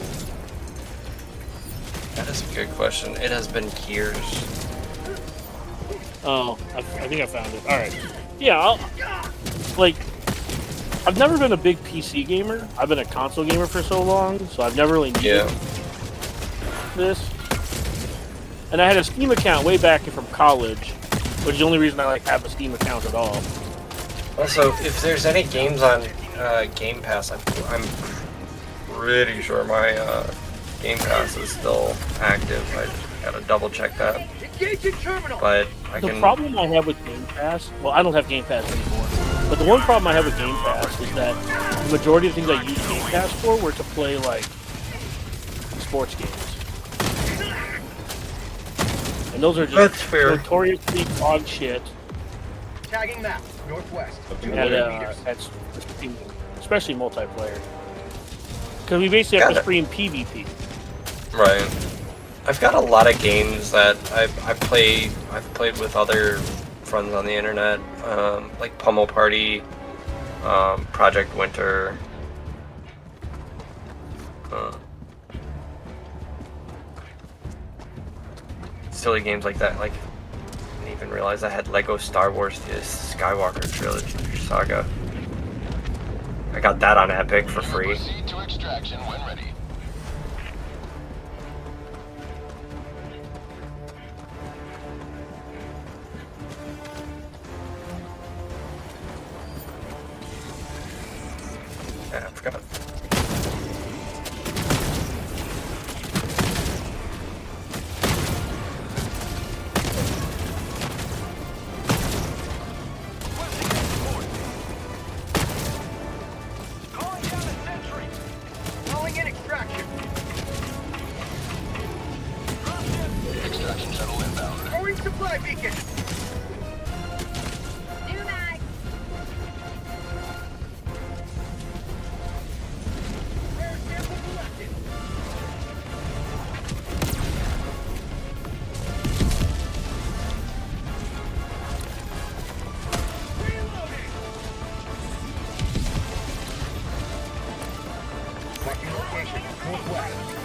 That is a good question. It has been years. Oh, I think I found it. Alright. Yeah, I've never been a big PC gamer. I've been a console gamer for so long, so I've never really needed this. And I had a Steam account way back from college, which is the only reason I have a Steam account at all. Also, if there's any games on Game Pass, I'm pretty sure my Game Pass is still active. I gotta double check that. But The problem I have with Game Pass, well, I don't have Game Pass anymore, but the one problem I have with Game Pass is that the majority of the things I use Game Pass for were to play, like, sports games. And those are just notoriously dog shit. Tagging map, northwest. That's especially multiplayer. Because we basically have to stream PvP. Right. I've got a lot of games that I've played with other friends on the internet, like Pummel Party, Project Winter. Silly games like that. Like, I didn't even realize I had Lego Star Wars: The Skywalker Trilogy Saga. I got that on Epic for free. Proceed to extraction when ready. Yeah, I forgot. Calling in extraction. Extraction shuttle inbound. Throwing supply beacon. Marking location, northwest.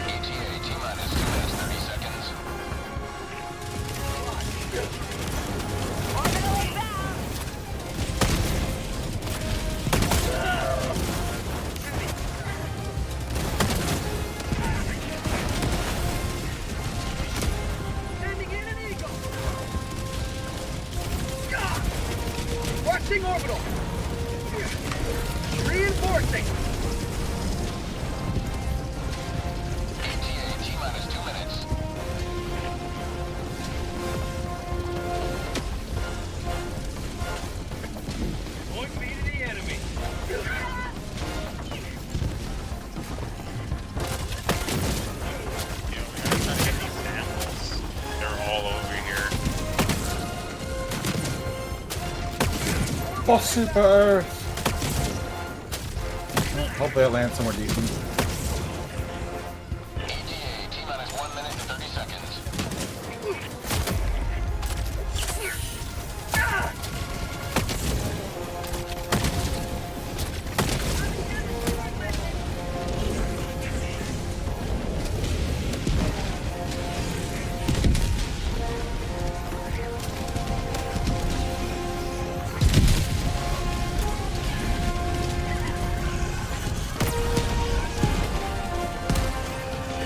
ETA T-minus 2 minutes 30 seconds. Sending in an eagle. Watching orbital. Reinforcing. ETA T-minus 2 minutes. Point me to the enemy. They're all over here. Oh, Super Earth! Hopefully it lands somewhere decent. ETA T-minus 1 minute and 30 seconds.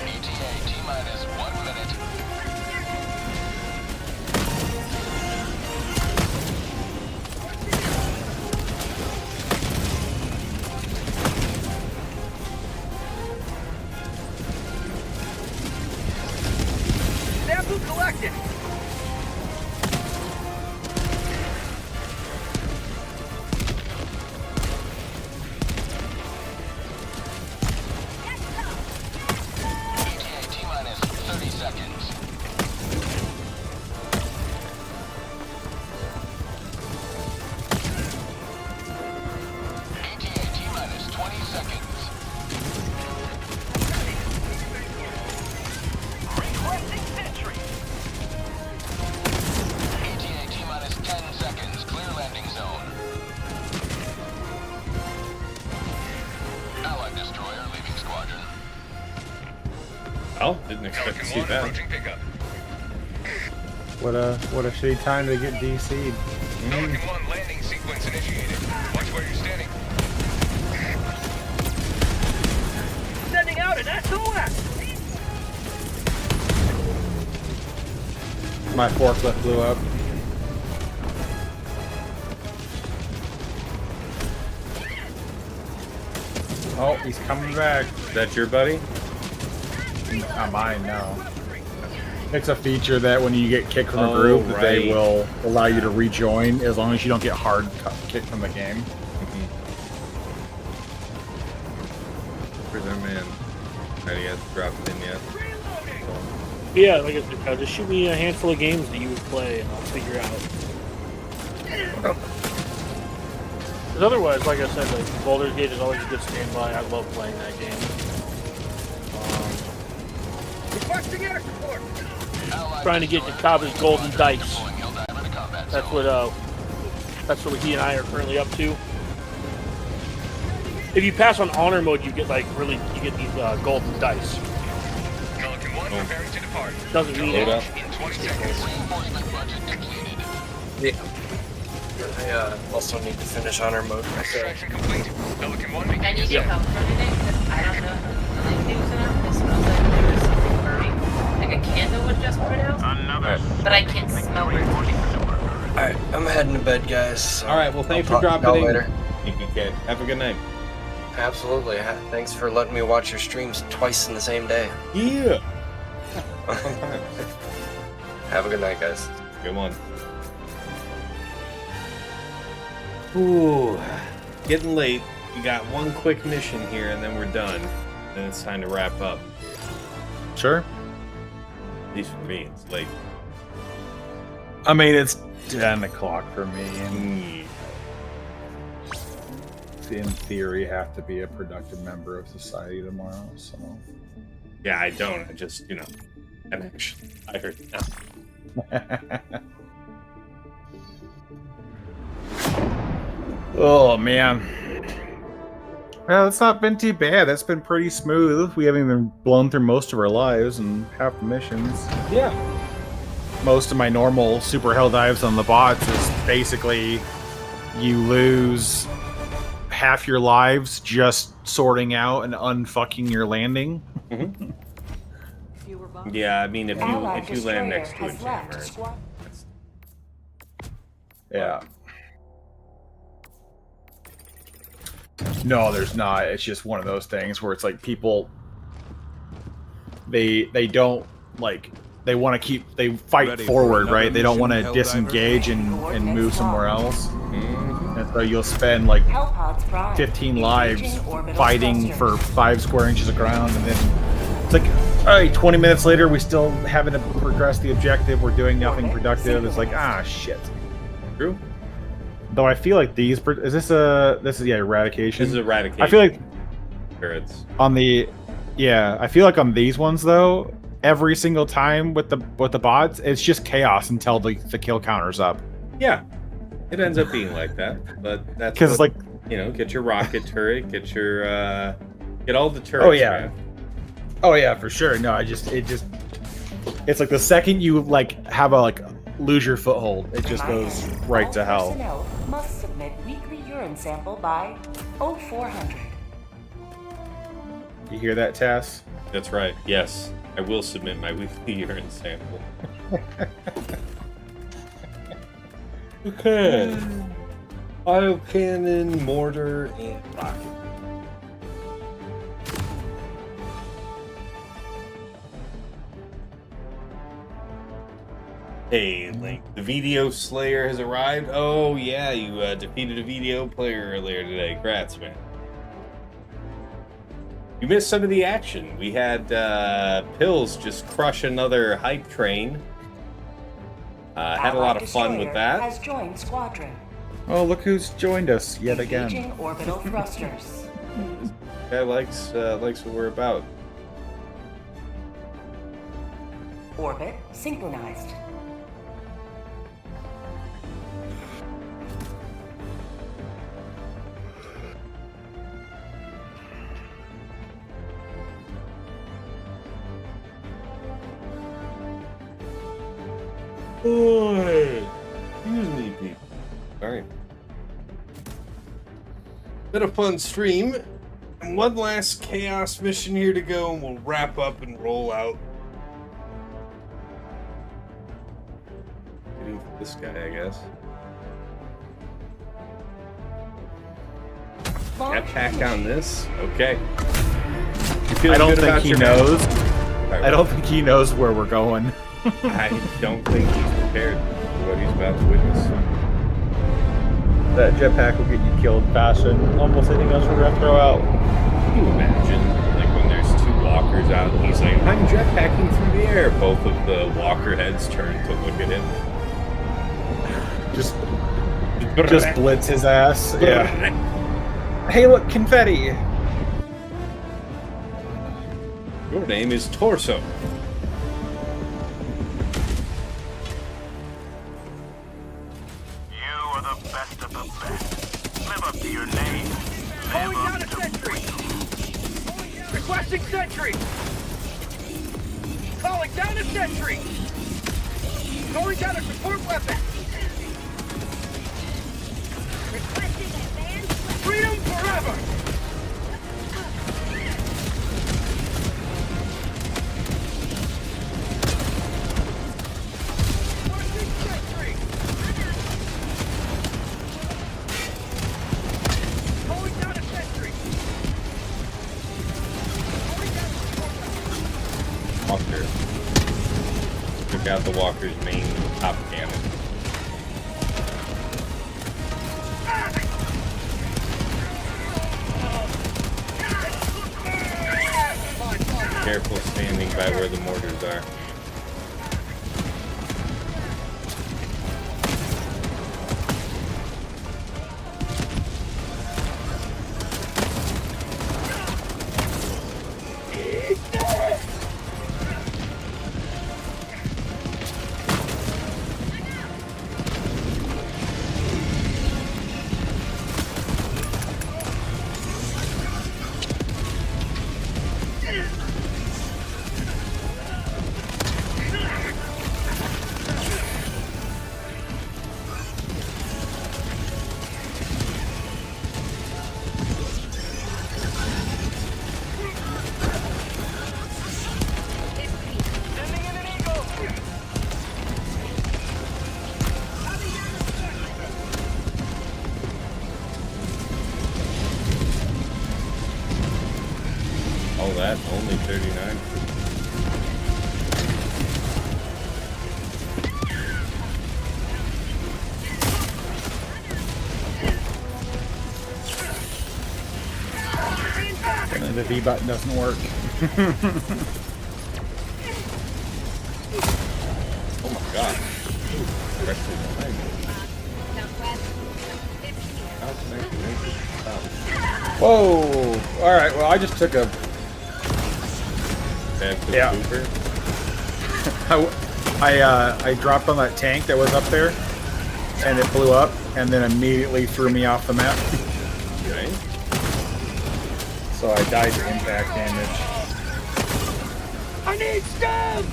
ETA T-minus 1 minute. Sample collected. ETA T-minus 30 seconds. ETA T-minus 20 seconds. Requesting sentry. Well, didn't expect to see that. What a shitty time to get DC'd. Pelican 1 landing sequence initiated. Watch where you're standing. Sending out an SOS! My forklift blew up. Oh, he's coming back. Is that your buddy? Not mine, no. It's a feature that when you get kicked from a group, that they will allow you to rejoin as long as you don't get hard kicked from the game. Where's our man? Not yet. Dropped in yet. Yeah, like I said, just shoot me a handful of games that you would play, and I'll figure out. Because otherwise, like I said, like Baldur's Gate is always a good standby. I love playing that game. Requesting air support! Trying to get Jakaba's golden dice. That's what he and I are currently up to. If you pass on honor mode, you get these golden dice. Pelican 1 preparing to depart. Doesn't mean it. In 20 seconds. Yeah. I also need to finish honor mode. Extraction complete. Pelican 1 I need your help for a minute because I don't know how to like things enough. It smells like there's something burning. Like a candle would just put out. But I can't smell it. Alright, I'm heading to bed, guys. So Alright, well, thanks for I'll dropping talk to in. y'all later. Okay, have a good night. Absolutely. Thanks for letting me watch your streams twice in the same day. Yeah. Have a good night, guys. Good one. Ooh, getting late. We got one quick mission here, and then we're done. Then it's time to wrap up. Sure. At least for me, it's late. I mean, it's 10 o'clock for me, and in theory, have to be a productive member of society tomorrow. So, yeah, I don't. I just, I'm actually tired now. Oh man. Well, it's not been too bad. That's been pretty smooth. We haven't even blown through most of our lives and half the missions. Yeah. Most of my normal super hell dives on the bots is basically you lose half your lives just sorting out and unfucking your landing. Mm-hmm. Yeah, I mean, if you land next to a jammer. Yeah. No, there's not. It's just one of those things where it's like people they don't like they want to they fight forward, right? They don't want to disengage and move somewhere else. Mm-hmm. And so you'll spend like 15 lives fighting for 5 square inches of ground, and then it's like, all right, 20 minutes later we still haven't progressed the objective. We're doing nothing productive. It's like, shit. True. Though I feel like these this is eradication. This is eradication. I feel like it's on the I feel like on these ones though, every single time with the bots, it's just chaos until the kill counter's up. Yeah, it ends up being like that, but that's because like get your rocket turret, get your get all the turrets. Oh yeah, for sure. No, it's like the second you like have a lose your foothold, it just goes right to hell. Personnel must submit weekly urine sample by 0400. You hear that, Tass? That's right. Yes, I will submit my weekly urine sample. Okay. Auto cannon, mortar, and rocket. Hey, Link, the VDO Slayer has arrived. Oh, yeah, you defeated a VDO player earlier today. Congrats, man. You missed some of the action. We had Pills just crush another hype train. Had a lot of fun with that. Has joined squadron. Oh, look who's joined us yet again. Engaging orbital thrusters. Guy likes what we're about. Orbit synchronized. Excuse me, people. Alright. Been a fun stream. And one last chaos mission here to go, and we'll wrap up and roll out. Getting for this guy, I guess. Jetpack on this? Okay. I don't think he knows. I don't think he knows where we're going. I don't think he's prepared for what he's about to witness. That jetpack will get you killed faster than almost anything else we're gonna throw out. Can you imagine, like, when there's two walkers out and he's like, I'm jetpacking through the air. Both of the walker heads turn to look at him. Just blitz his ass. Yeah. Hey, look, confetti. Your name is Torso. You are the best of the best. Live up to your name. Calling down a sentry. Requesting sentry. Calling down a sentry. Calling down a support weapon. Requesting advance. Freedom forever. Walker. Took out the walker's main top cannon. Careful standing by where the mortars are. All that, only 39. And the V button doesn't work. Oh my god. Directly behind me. How can I make this stop? Whoa! Alright, well I just took a... Yeah. I dropped on that tank that was up there, and it blew up, and then immediately threw me off the map. Okay. So I died to impact damage. I need stim!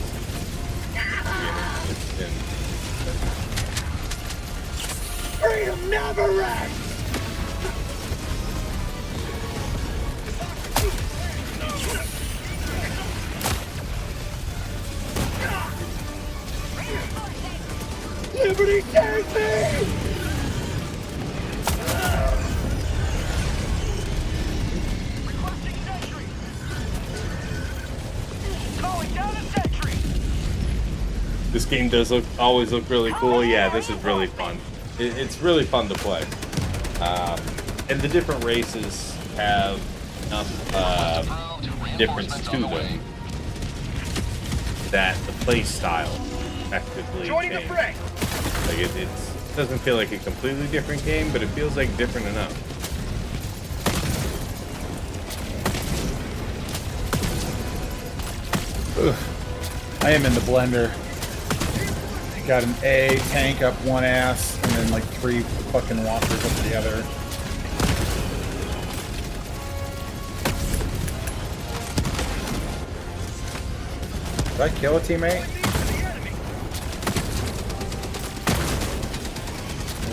Freedom never rests! Liberty take me! Requesting sentry! Calling down a sentry! This game does always look really cool. Yeah, this is really fun. It's really fun to play. And the different races have enough difference to them that the play style effectively Joining the fray! Like it doesn't feel like a completely different game, but it feels like different enough. Ugh. I am in the blender. Got an A tank up one ass, and then like 3 fucking walkers up the other. Did I kill a teammate?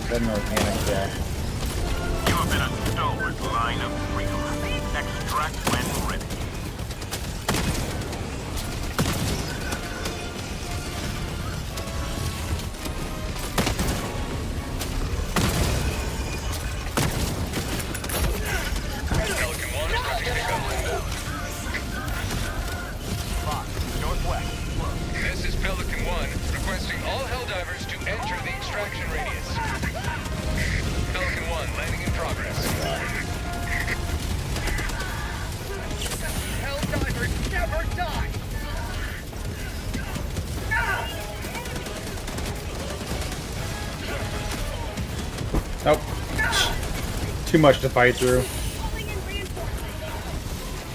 Then the organic, yeah. You have been a stalwart line of freedom. Extract when ready. Pelican 1 requesting pickup. Fox, northwest. This is Pelican 1 requesting all Helldivers to enter the extraction radius. Pelican 1 landing in progress. Helldivers never die! Nope. Too much to fight through.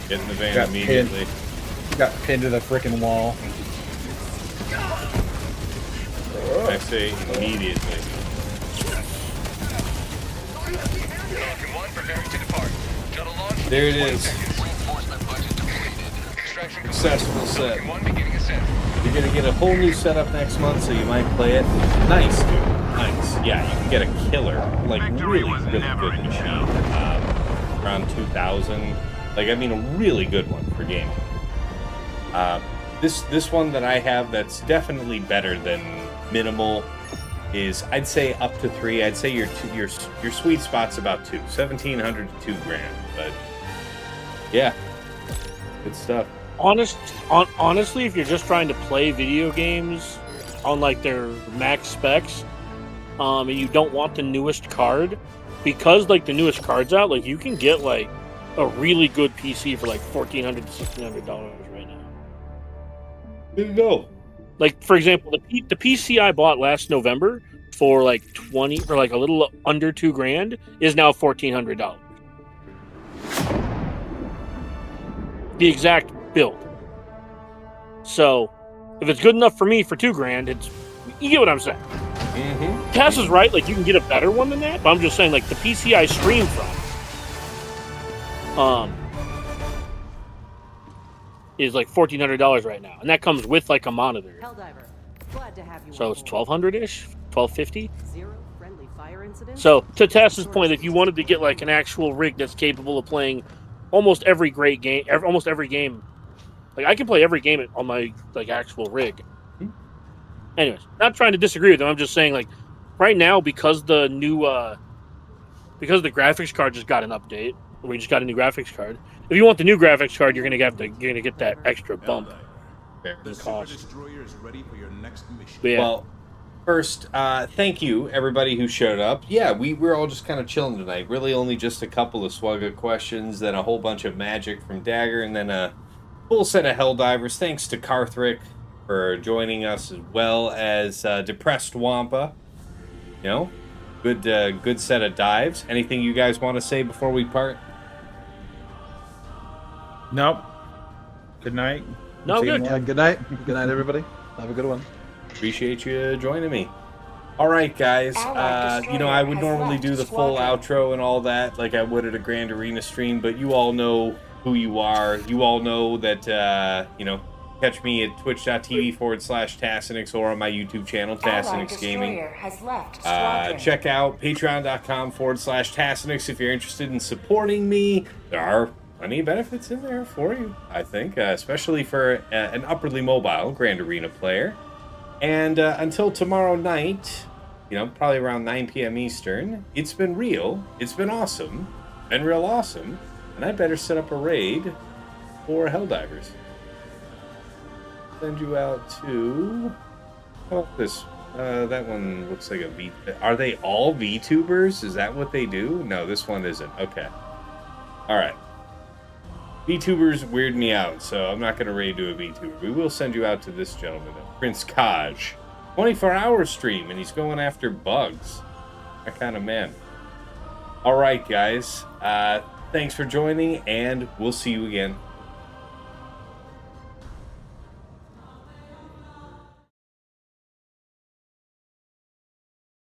Get in the van Got immediately. Got pinned to the freaking wall. I say immediately. Pelican 1 preparing to depart. Shuttle launch. There it is. Reinforcement budget depleted. Extraction complete. Successful set. Pelican 1 beginning ascent. You're gonna get a whole new setup next month, so you might play it. Nice, dude. Nice. Yeah, you can get a killer, like really good machine. Around 2,000. Like, I mean, a really good one for gaming. This one that I have that's definitely better than minimal is, I'd say, up to 3. I'd say your sweet spot's about 2, 1,700 to 2 grand. But yeah, good stuff. Honestly, if you're just trying to play video games on like their max specs, and you don't want the newest card, because like the newest card's out, like you can get like a really good PC for like $1,400 to $1,600 right now. There you go. Like, for example, the PC I bought last November for like 20 or like a little under 2 grand is now $1,400. The exact build. So, if it's good enough for me for 2 grand, you get what I'm saying. Mm-hmm. Cass is right. Like, you can get a better one than that, but I'm just saying, like, the PC I stream from, is like $1,400 right now, and that comes with like a monitor. Helldiver, glad to have you. So it's $1,200-ish, $1,250. Zero friendly fire incidents. So to Tess's point, if you wanted to get like an actual rig that's capable of playing almost every great game, almost every game, like I can play every game on my like actual rig. Anyways, not trying to disagree with them. I'm just saying, like, right now, because the new because the graphics card just got an update, we just got a new graphics card. If you want the new graphics card, you're gonna get that extra bump. The Super Destroyer is ready for your next mission. Yeah. Well, first, thank you, everybody who showed up. Yeah, we're all just kind of chilling tonight. Really only just a couple of Swugga questions, then a whole bunch of magic from Dagger, and then a full set of Helldivers. Thanks to Karthrick for joining us, as well as Depressed Wampa. You know, good set of dives. Anything you guys want to say before we part? Nope. Good night. No, See you good. Yeah, good night. Good night, everybody. Have a good one. Appreciate you joining me. All right, guys. You know, I would normally do the full outro and all that, like I would at a Grand Arena stream, but you all know who you are. You all know that, you know, catch me at twitch.tv/Tassenix or on my YouTube channel, Tassenix Gaming. Check out patreon.com/Tassenix if you're interested in supporting me. There are plenty of benefits in there for you, I think, especially for an upwardly mobile Grand Arena player. And until tomorrow night, you know, probably around 9 p.m. Eastern, it's been real. It's been awesome. Been real awesome. And I better set up a raid for Helldivers. Send you out to... How about this? That one looks like a V... Are they all VTubers? Is that what they do? No, this one isn't. Okay. Alright. VTubers weird me out, so I'm not going to raid to a VTuber. We will send you out to this gentleman, though. Prince Kaj. 24-hour stream, and he's going after bugs. That kind of man. Alright, guys. Thanks for joining, and we'll see you again